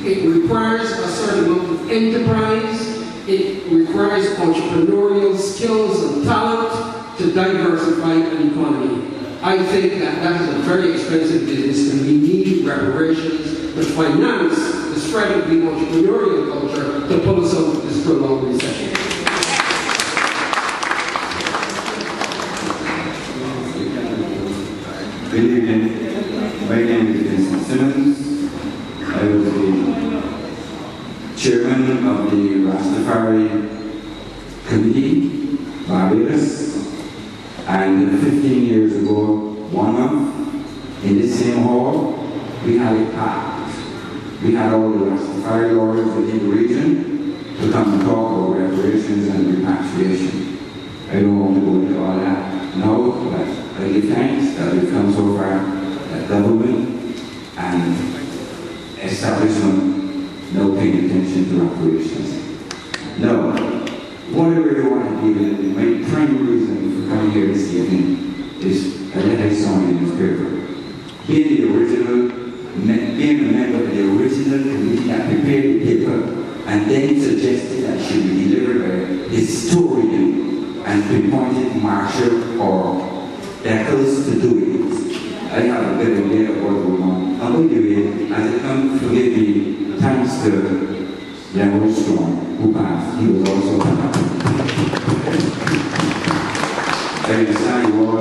It requires a certain amount of enterprise, it requires entrepreneurial skills and talent to diversify an economy. I think that that is a very expensive business, and we need reparations to finance the spread of the entrepreneurial culture to pull us out of this prolonged recession. Good evening. My name is Vincent Simmons. I was the chairman of the Rastafari Committee, Barbados, and 15 years ago, 1 month, in this same hall, we had a pact. We had all the Rastafari lawyers within the region to come and talk about reparations and repatriation. I don't want to go into all that now, but I give thanks that we've come so far, that government and establishment now paying attention to reparations. Now, what I really want to give you, my primary reason for coming here this evening is a letter I saw in the newspaper. Being a member of the original committee that prepared the paper and then suggested that it should be delivered by a historian and pinpointed Marshall or Eccles to do it. I have a better idea of what's going on. I'm going to do it as it comes, forgive me, thanks to Leonard Strong, who passed. He was also I understand you all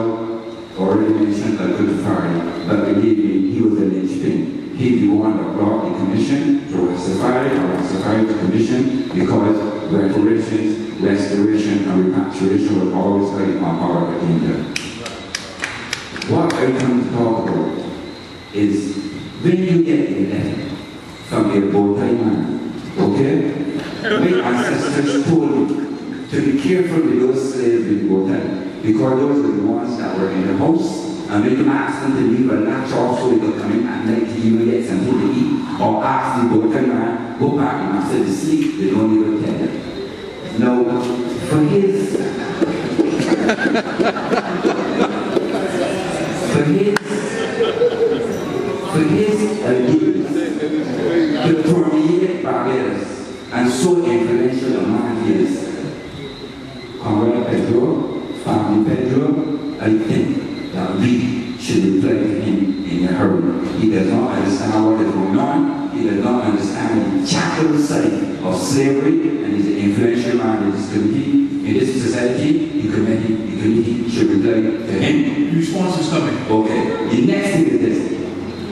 already mentioned a good authority, but believe me, he was a linchpin. He's the one that brought the commission to Rastafari commission, because reparations, restoration, and repatriation will always be on our agenda. What I come to talk about is when you get a letter from a bow-tie man, okay? My ancestors told me to be careful with those slaves with bow-tie, because those are the ones that were in the house, and when you ask them to leave a latch off so they could come in at night to even get something to eat, or ask the bow-tie man, go back and after they sleep, they don't even tell them. Now, for his ideas to permeate Barbados and so influential a man is, Conrad Pedro, Family Pedro, I think that we should reply to him in a hurry. He does not understand what is going on. He does not understand the chattel side of slavery, and he's an influential man in this community. In this society, the committee should reply to him. The response is coming. Okay. The next thing is this.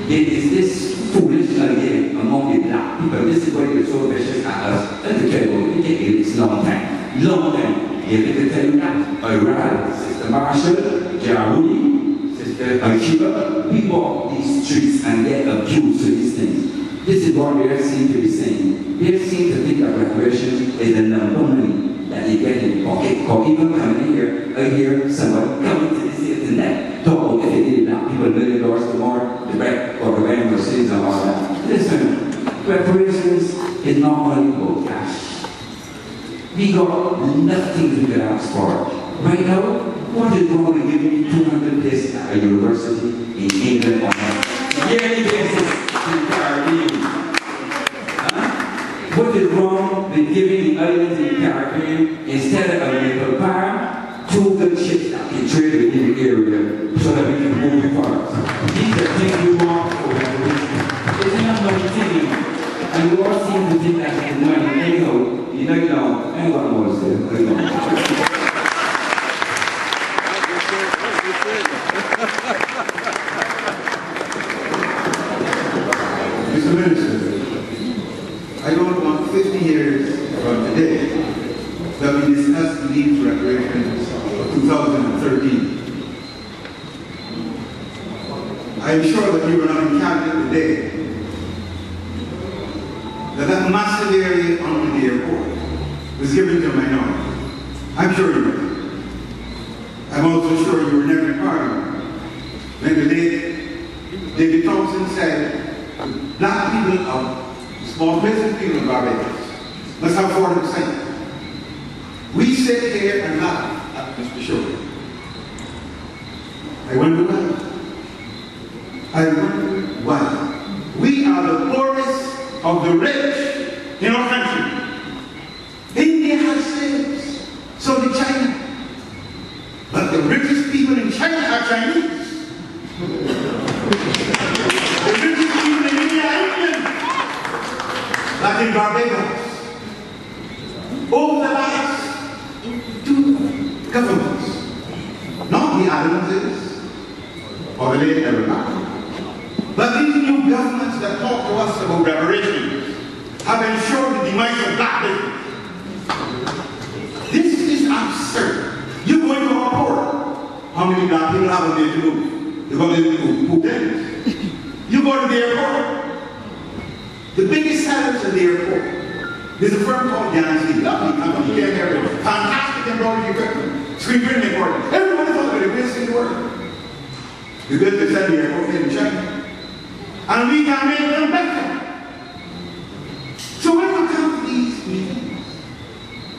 There is this foolish idea among the black people. This is why they're so vicious at us. Let me tell you, it's long time. Long time. If they can tell you that, Iran, Sister Marshall, Jaruni, Sister Shiva, we walk these streets and get accused of these things. This is what they seem to be saying. They seem to think that reparations is the number of money that they get in the pocket. Or even coming in here, I hear somebody coming to this internet talk We got nothing we could ask for. Right now, what is wrong with giving me 200 days at a university in England on a yearly basis to the Caribbean? Huh? What is wrong with giving the islands in the Caribbean, instead of a maple palm, 2 good ships that can trade within the area so that we can move the parts? These are things we want for revolution. It's not money thing. And you all seem to think that the money, anyhow, you know, I ain't got more to say. Mr. Minister, I don't want 50 years from today that we discuss the need for reparations of 2013. I am sure that you were not in cabinet today, that massive area under the airport was given to a minority. I'm sure you were. I'm also sure you were never in Parliament when the late David Thompson said black people of small business people in Barbados must have 40%. We sit here and laugh at Mr. Shore. I wonder why. I wonder why. We are the poorest of the rich in our country. India has slaves, so did China. But the richest people in China are Chinese. The richest people in India are Indian. Like in Barbados. Over the last 2 governments, not the islands or the late everybody, but these new governments that talk to us about reparations have ensured the demise of black business. This is absurd. You go into a port. How many black people have a day to move? You're going to move tenants. You go to the airport. The biggest sellers in the airport. There's a firm called Yancey. Lovely company. Came here with fantastic embroidery equipment. Screen printing equipment. Everybody thought they were the best in the world. Because they send the airport in China. And we can make them better. So when you come to these meetings,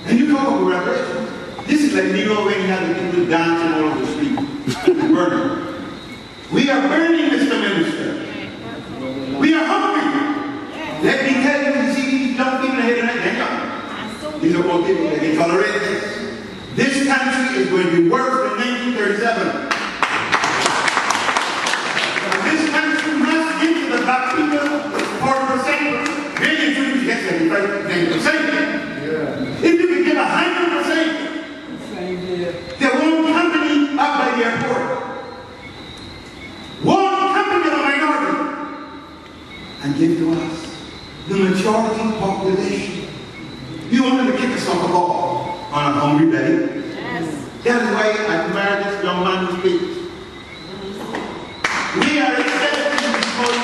and you talk about reparations, this is like Negro when you have the people dancing all over the street, burning. We are burning, Mr. Minister. We are hungry. Let me tell you, you see these young people here tonight, they're young. These are old people, they can tolerate this. This country is going to be worse than 1937. The black people, 40%, maybe you get 90%. If you could give 100%, there won't company up by the airport. One company of a minority. And give to us the majority population. You want them to kick us off the ball on a hungry belly? Yes. That is why I admire this young man who speaks. We are accepting because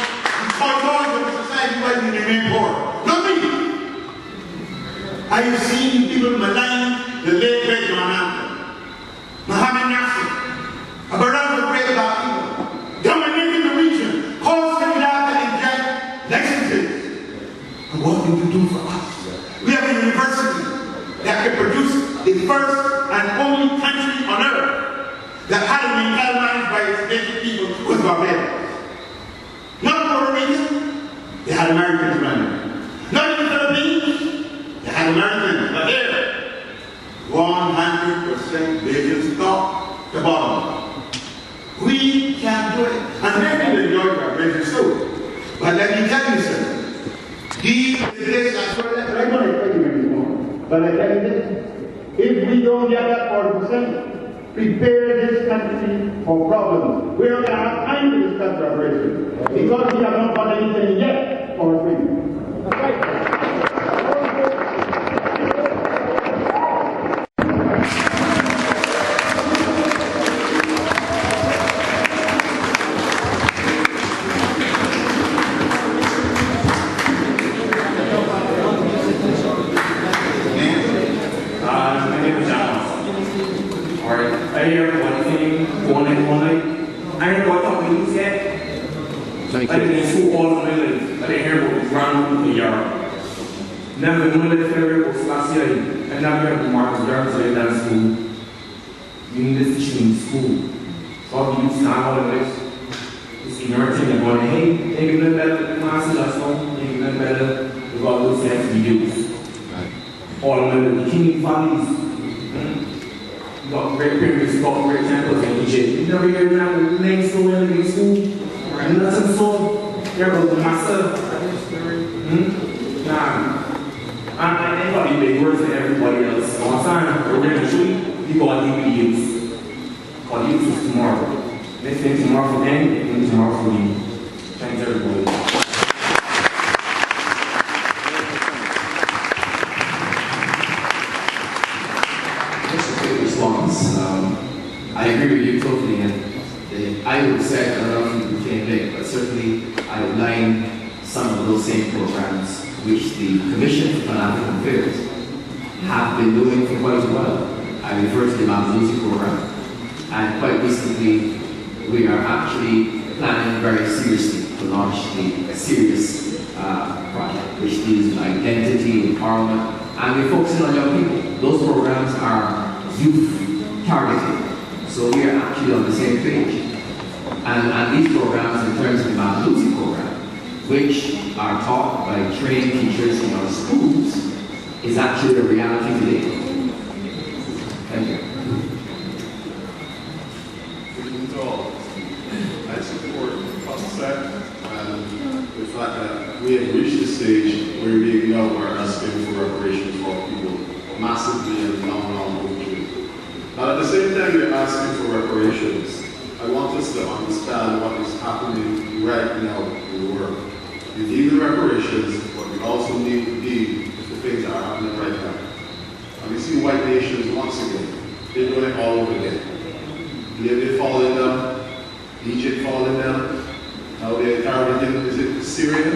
of the society why we remain poor. Not me. I have seen people malign the late great Manhattan, Muhammad Nasser, a barrage of great black people, dominating the region, causing that to inject licenses. And what do you do for us? We have a university that can produce the first and only country on earth that hadn't been colonized by its native people was Barbados. Not Puerto Rico, they had Americans running. Not even the Philippines, they had Americans, but there, 100% vision top to bottom. We can't do it. And maybe we enjoy our vision too. But let me tell you something. These days, I swear that I'm not expecting anymore. But I tell you this, if we don't get that 40%, prepare this country for problems. We don't have time to discuss reparations because we have not got anything yet for freedom. I hear one thing, one night. I heard what talking news yet. I've been in school all of my life. I didn't hear what was wrong with the yard. Never been one of the favorite was last year. and now we have the Martin Luther King down school. You need this teaching in school. So all the youth now all of this. It's ignorant thing they're going, hey, they give them better, they want to see us home, they give them better, we've got those things to do. All of them, the king families. You got great pyramids, you got great temples in Egypt. You never hear that name still in school? Nothing so, there goes the master. Nah. Ain't got to be big words for everybody else. One time, we're going to treat people like the youth. Because youth is tomorrow. This thing tomorrow for them, it means tomorrow for you. Thanks everybody. Just a quick response. I agree with you totally, and I would say, I don't know if you came late, but certainly I outlined some of those same programs which the Commission for Pan-African Affairs have been doing for quite a while. I refer to the Mamluzi program, and quite recently we are actually planning very seriously to launch a serious project which deals with identity, empowerment, and we're focusing on young people. Those programs are youth targeted, so we are actually on the same page. And these programs, in terms of the Mamluzi program, which are taught by trained teachers in our schools, is actually a reality today. Thank you. I support the concept and the fact that we have reached the stage where we now are asking for reparations for people massively and long overdue. But at the same time we're asking for reparations, I want us to understand what is happening right now in the world. We need the reparations, but we also need to deal with the things that are happening right now. And we see white nations once again. They're doing it all over again. Libya falling down, Egypt falling down. Now they're targeting, is it Syria?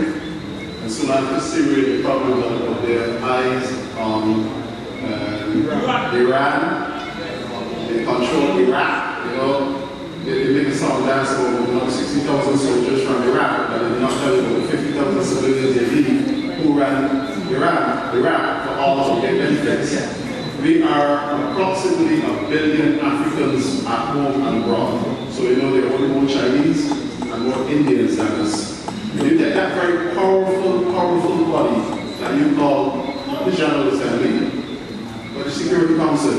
And soon after Syria, they're probably going to put their eyes on Iran. They control Iraq, you know. They make a song dance about 60,000 soldiers from Iraq, but they did not tell you about the 50,000 civilians they leave who ran Iraq for all of their benefits. We are approximately 1 billion Africans at home and abroad. So you know there are only more Chinese and more Indians than us. When you take that very powerful body that you call not the General Assembly, but the Security Council,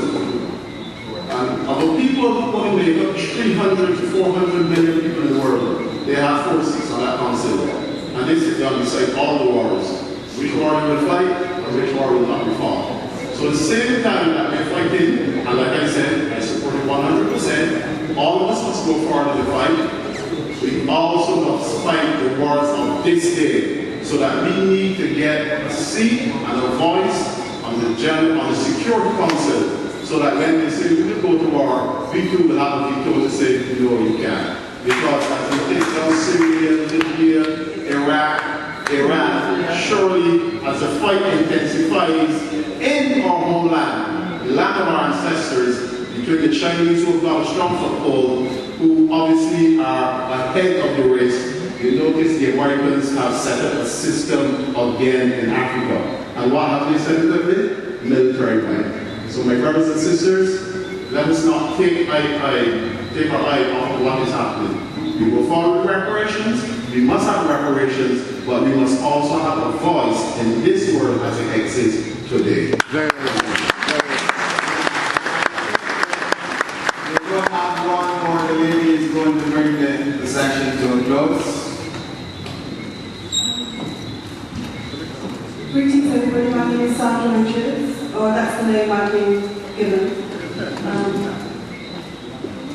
and of the people who make up 300 to 400 million people in the world, they have 4 seats on that council. And they sit down beside all the wars. Which war they will fight, and which war will not be fought. So at the same time that we're fighting, and like I said, I support it 100%, all of us must go forward in the fight. We also must fight the wars of this day, so that we need to get a seat and a voice on the Security Council, so that when they say we will go to war, we too will have a veto to say, no, you can't. Because as we take down Syria, Libya, Iraq, Iran, surely as the fight intensifies in our homeland, the land of our ancestors, between the Chinese who have got a strong foothold, who obviously are ahead of the race, you notice the Americans have set up a system again in Africa. And what have they set it up with? Military might. So my brothers and sisters, let us not take our eye off of what is happening. We will follow the reparations, we must have reparations, but we must also have a voice in this world as it exists today. Very we will have one more. The lady is going to bring the section to a close. Greetings everybody, my name is Sandra Richards, or that's the name I've been given.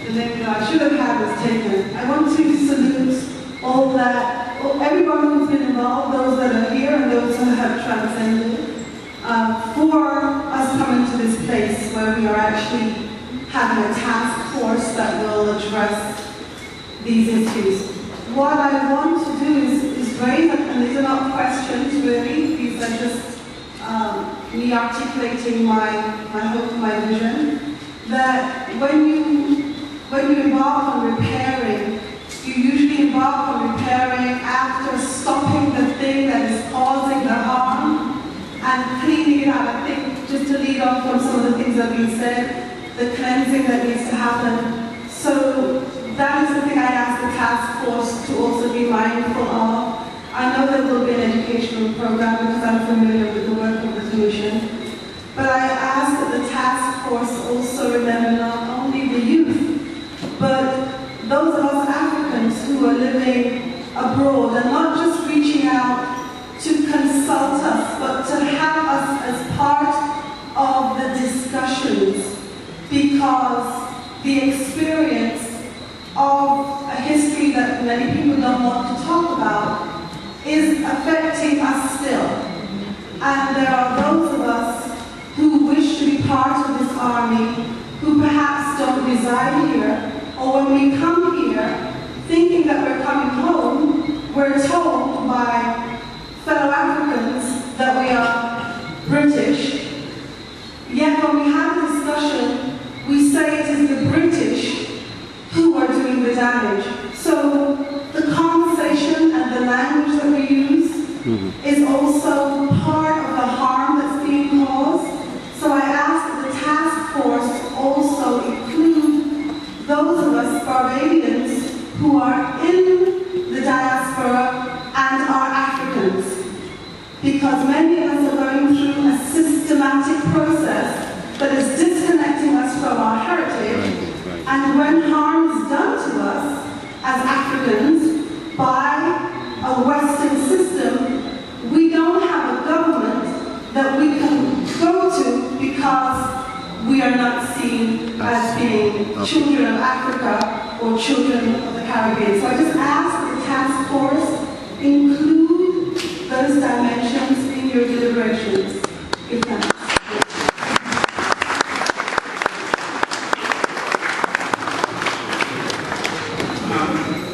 The name that I should have had was taken. I want to salute everyone who's been involved, those that are here and those who have transcended, for us coming to this place where we are actually having a task force that will address these issues. What I want to do is raise, and these are not questions really, these are just me articulating my hope, my vision, that when you embark on repairing, you usually embark on repairing after stopping the thing that is causing the harm and cleaning it out. I think, just to leave on from some of the things that have been said, the cleansing that needs to happen. So that is something I ask the task force to also be mindful of. I know there will be an educational program because I'm familiar with the work of the Commission. But I ask that the task force also remember not only the youth, but those of us Africans who are living abroad and not just reaching out to consult us, but to have us as part of the discussions, because the experience of a history that many people don't want to talk about is affecting us still. And there are those of us who wish to be part of this army, who perhaps don't reside here, or when we come here, thinking that we're coming home, we're told by fellow Africans that we are British. Yet when we have a discussion, we say it is the British who are doing the damage. So the conversation and the language that we use is also part of the harm that's being caused. So I ask that the task force also include those of us Barbadians who are in the diaspora and are Africans. Because many of us are going through a systematic process that is disconnecting us from our heritage. And when harm is done to us as Africans by a Western system, we don't have a government that we can go to because we are not seen as being children of Africa or children of the Caribbean. So I just ask that the task force include those dimensions in your deliberations. Give thanks.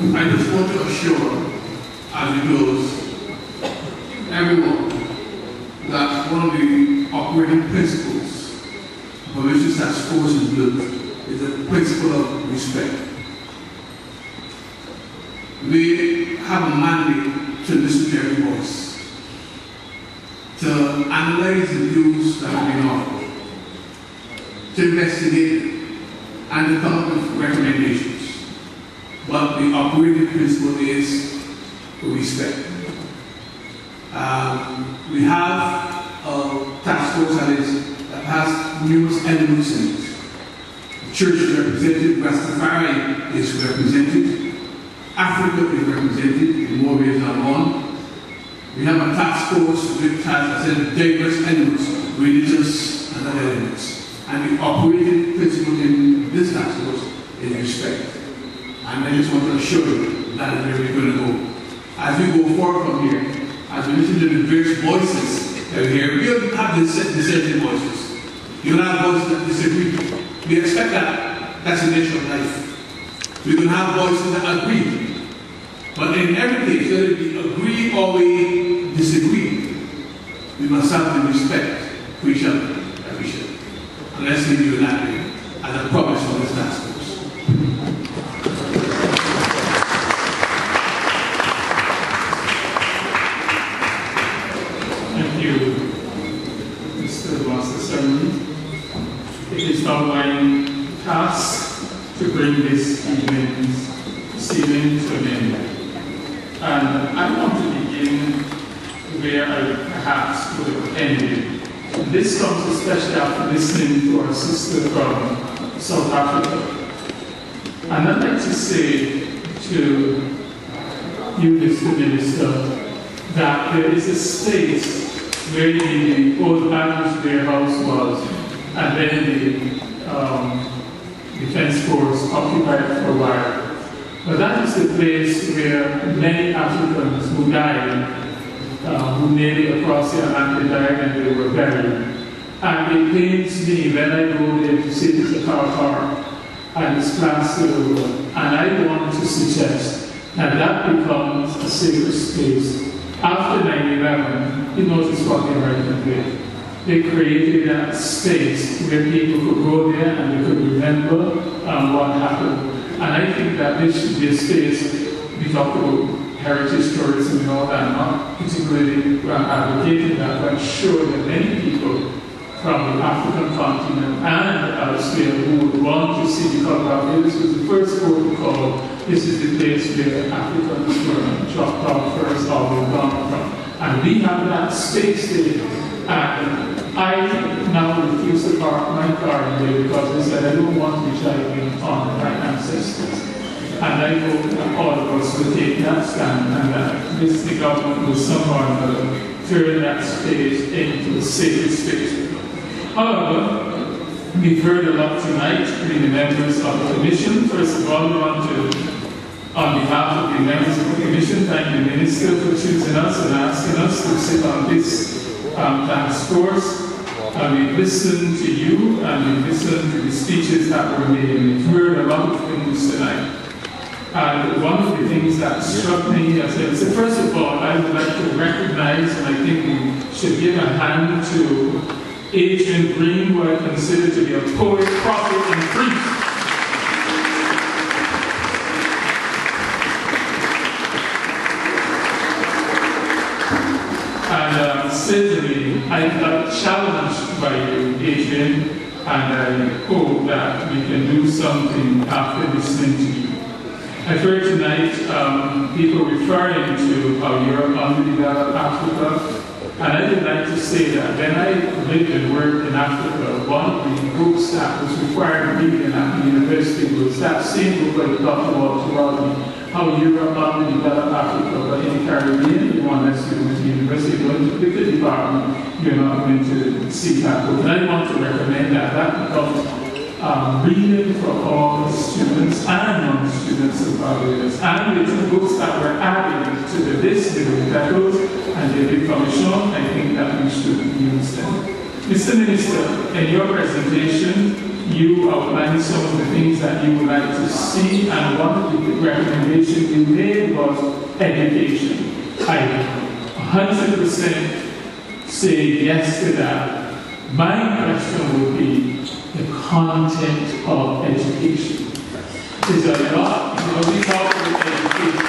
I just want to assure, as it goes, everyone that one of the operating principles for which this task force is built is the principle of respect. We have a mandate to listen to every voice, to analyze the views that have been offered, to investigate and to come up with recommendations. But the operating principle is respect. We have a task force that has numerous elements in it. The church is represented, Rastafari is represented, Africa is represented in more ways than one. We have a task force which has, I said, diverse elements, religious and other elements. And the operating principle in this task force is respect. And I just want to assure you that is where we're going to go. As we go forward from here, as we listen to the various voices that we hear, we'll have dissenting voices. You'll have voices that disagree. We expect that. That's the nature of life. We're going to have voices that agree. But in every case, whether we agree or we disagree, we must have the respect for each other that we should. And let's leave you with that as a promise of this task force. It is now my task to bring this evening's proceeding to an end. And I want to begin where I perhaps would have ended. And this comes especially after listening to our sister from South Africa. And I'd like to say to you, Mr. Minister, that there is a space where the old Baptist warehouse was, and then the Defense Force occupied it for a while. But that is the place where many Africans who died, who made it across the Atlantic died and they were buried. And it pains me when I go there to see the car and it's plastered over. And I want to suggest that that becomes a sacred space. After 9/11, you notice what the Americans did. They created a space where people could go there and they could remember what happened. And I think that this should be a space. We talk about heritage tourism and all that. I'm not particularly advocating that, but I'm sure that many people from the African continent and elsewhere who would want to see, because Barbados was the first protocol. This is the place where Africans were dropped off first or were gone from. And we have that space there. And I now refuse to park my car there because I said I don't want to be driving on my ancestors. And I hope that all of us will take that stand and that the government will somehow or another turn that space into a sacred space. However, we've heard a lot tonight from the members of the Commission. First of all, we want to, on behalf of the members of the Commission, thank the Minister for choosing us and asking us to sit on this task force. We've listened to you and we've listened to the speeches that were made, and we've heard a lot of things tonight. And one of the things that struck me as I said, first of all, I would like to recognize, and I think we should give a hand to Adrian Green, who I consider to be a poet, prophet, and priest. And certainly, I felt challenged by you, Adrian, and I hope that we can do something after listening to you. I've heard tonight people referring to how you're underdeveloped Africa, and I would like to say that when I lived and worked in Africa, one of the books that was required reading at the university was that same book I talked about throughout me, how Europe underdeveloped Africa, but in the Caribbean, you want us to go to the university, going to the department, you're not going to see that book. And I want to recommend that becomes reading for all students and non-students of Barbados. And the two books that were added to the list, the Reparations and the Reparations, I think that we should use them. Mr. Minister, in your presentation, you outlined some of the things that you would like to see, and one of the recommendations you made was education. I 100% say yes to that. My question would be, the content of education. There's a lot, we talk about education.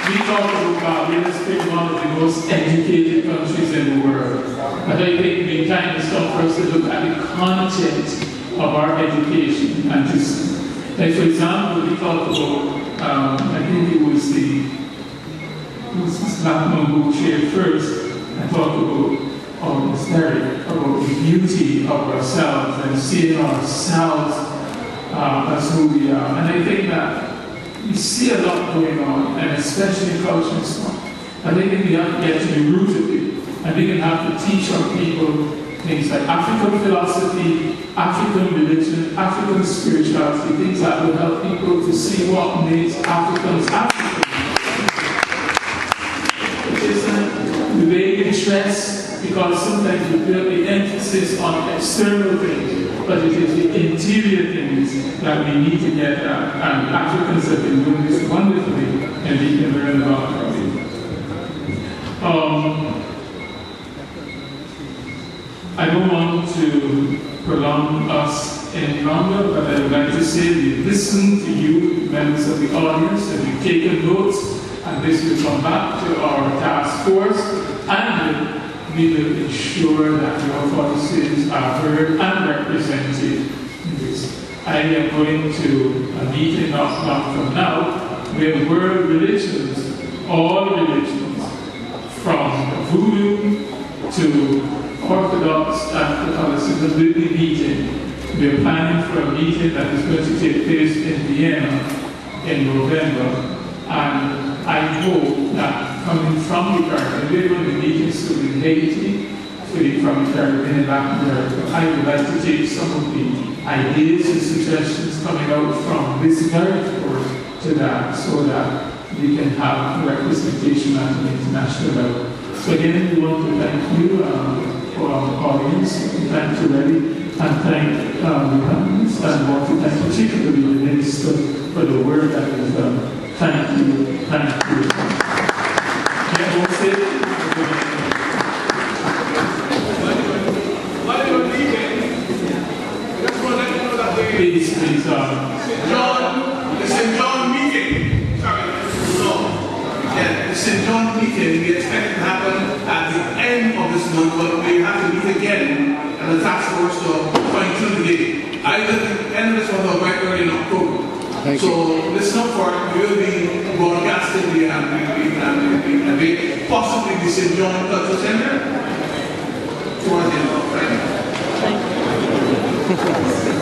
We talk about Barbados being one of the most educated countries in the world. But I think the time has come for us to look at the content of our education. And just, like for example, we talked about, I think it was this black man who chaired first, and talked about about the beauty of ourselves and seeing ourselves as who we are. And I think that we see a lot going on, and especially culture stuff. I think we have to get to the root of it. I think we have to teach our people things like African philosophy, African religion, African spirituality, things that will help people to see what makes Africans African. It isn't the way we dress, because sometimes we put the emphasis on external things, but it is the interior things that we need to get at. And Africans have been doing this wonderfully, and we can learn about it. I don't want to prolong us any longer, but I would like to say we listened to you, members of the audience, and we've taken notes, and this will come back to our task force, and we will ensure that your voices are heard and represented in this. I am going to a meeting not long from now where world religions, all religions, from voodoo to Orthodox and Catholicism will be meeting. We are planning for a meeting that is going to take place in Vienna in November, and I hope that coming from the Caribbean, we're going to be meeting soon in Haiti, from the Caribbean and Latin America. I would like to take some of the ideas and suggestions coming out from this very course to that, so that we can have representation at an international level. So again, we want to thank you for our audience, thank you, Reddy, and thank the panelists, and want to thank particularly the Minister for the work that is done. Thank you, thank you. Please, the St. John meeting. Sorry, no. again, the St. John meeting, we expect it to happen at the end of this month, but we have to meet again and the task force to fine-tune the date. Either the end of this month or very early in October. So listen up for it. We will be broadcasting the possibly the St. John Cultural Center towards the end of Friday.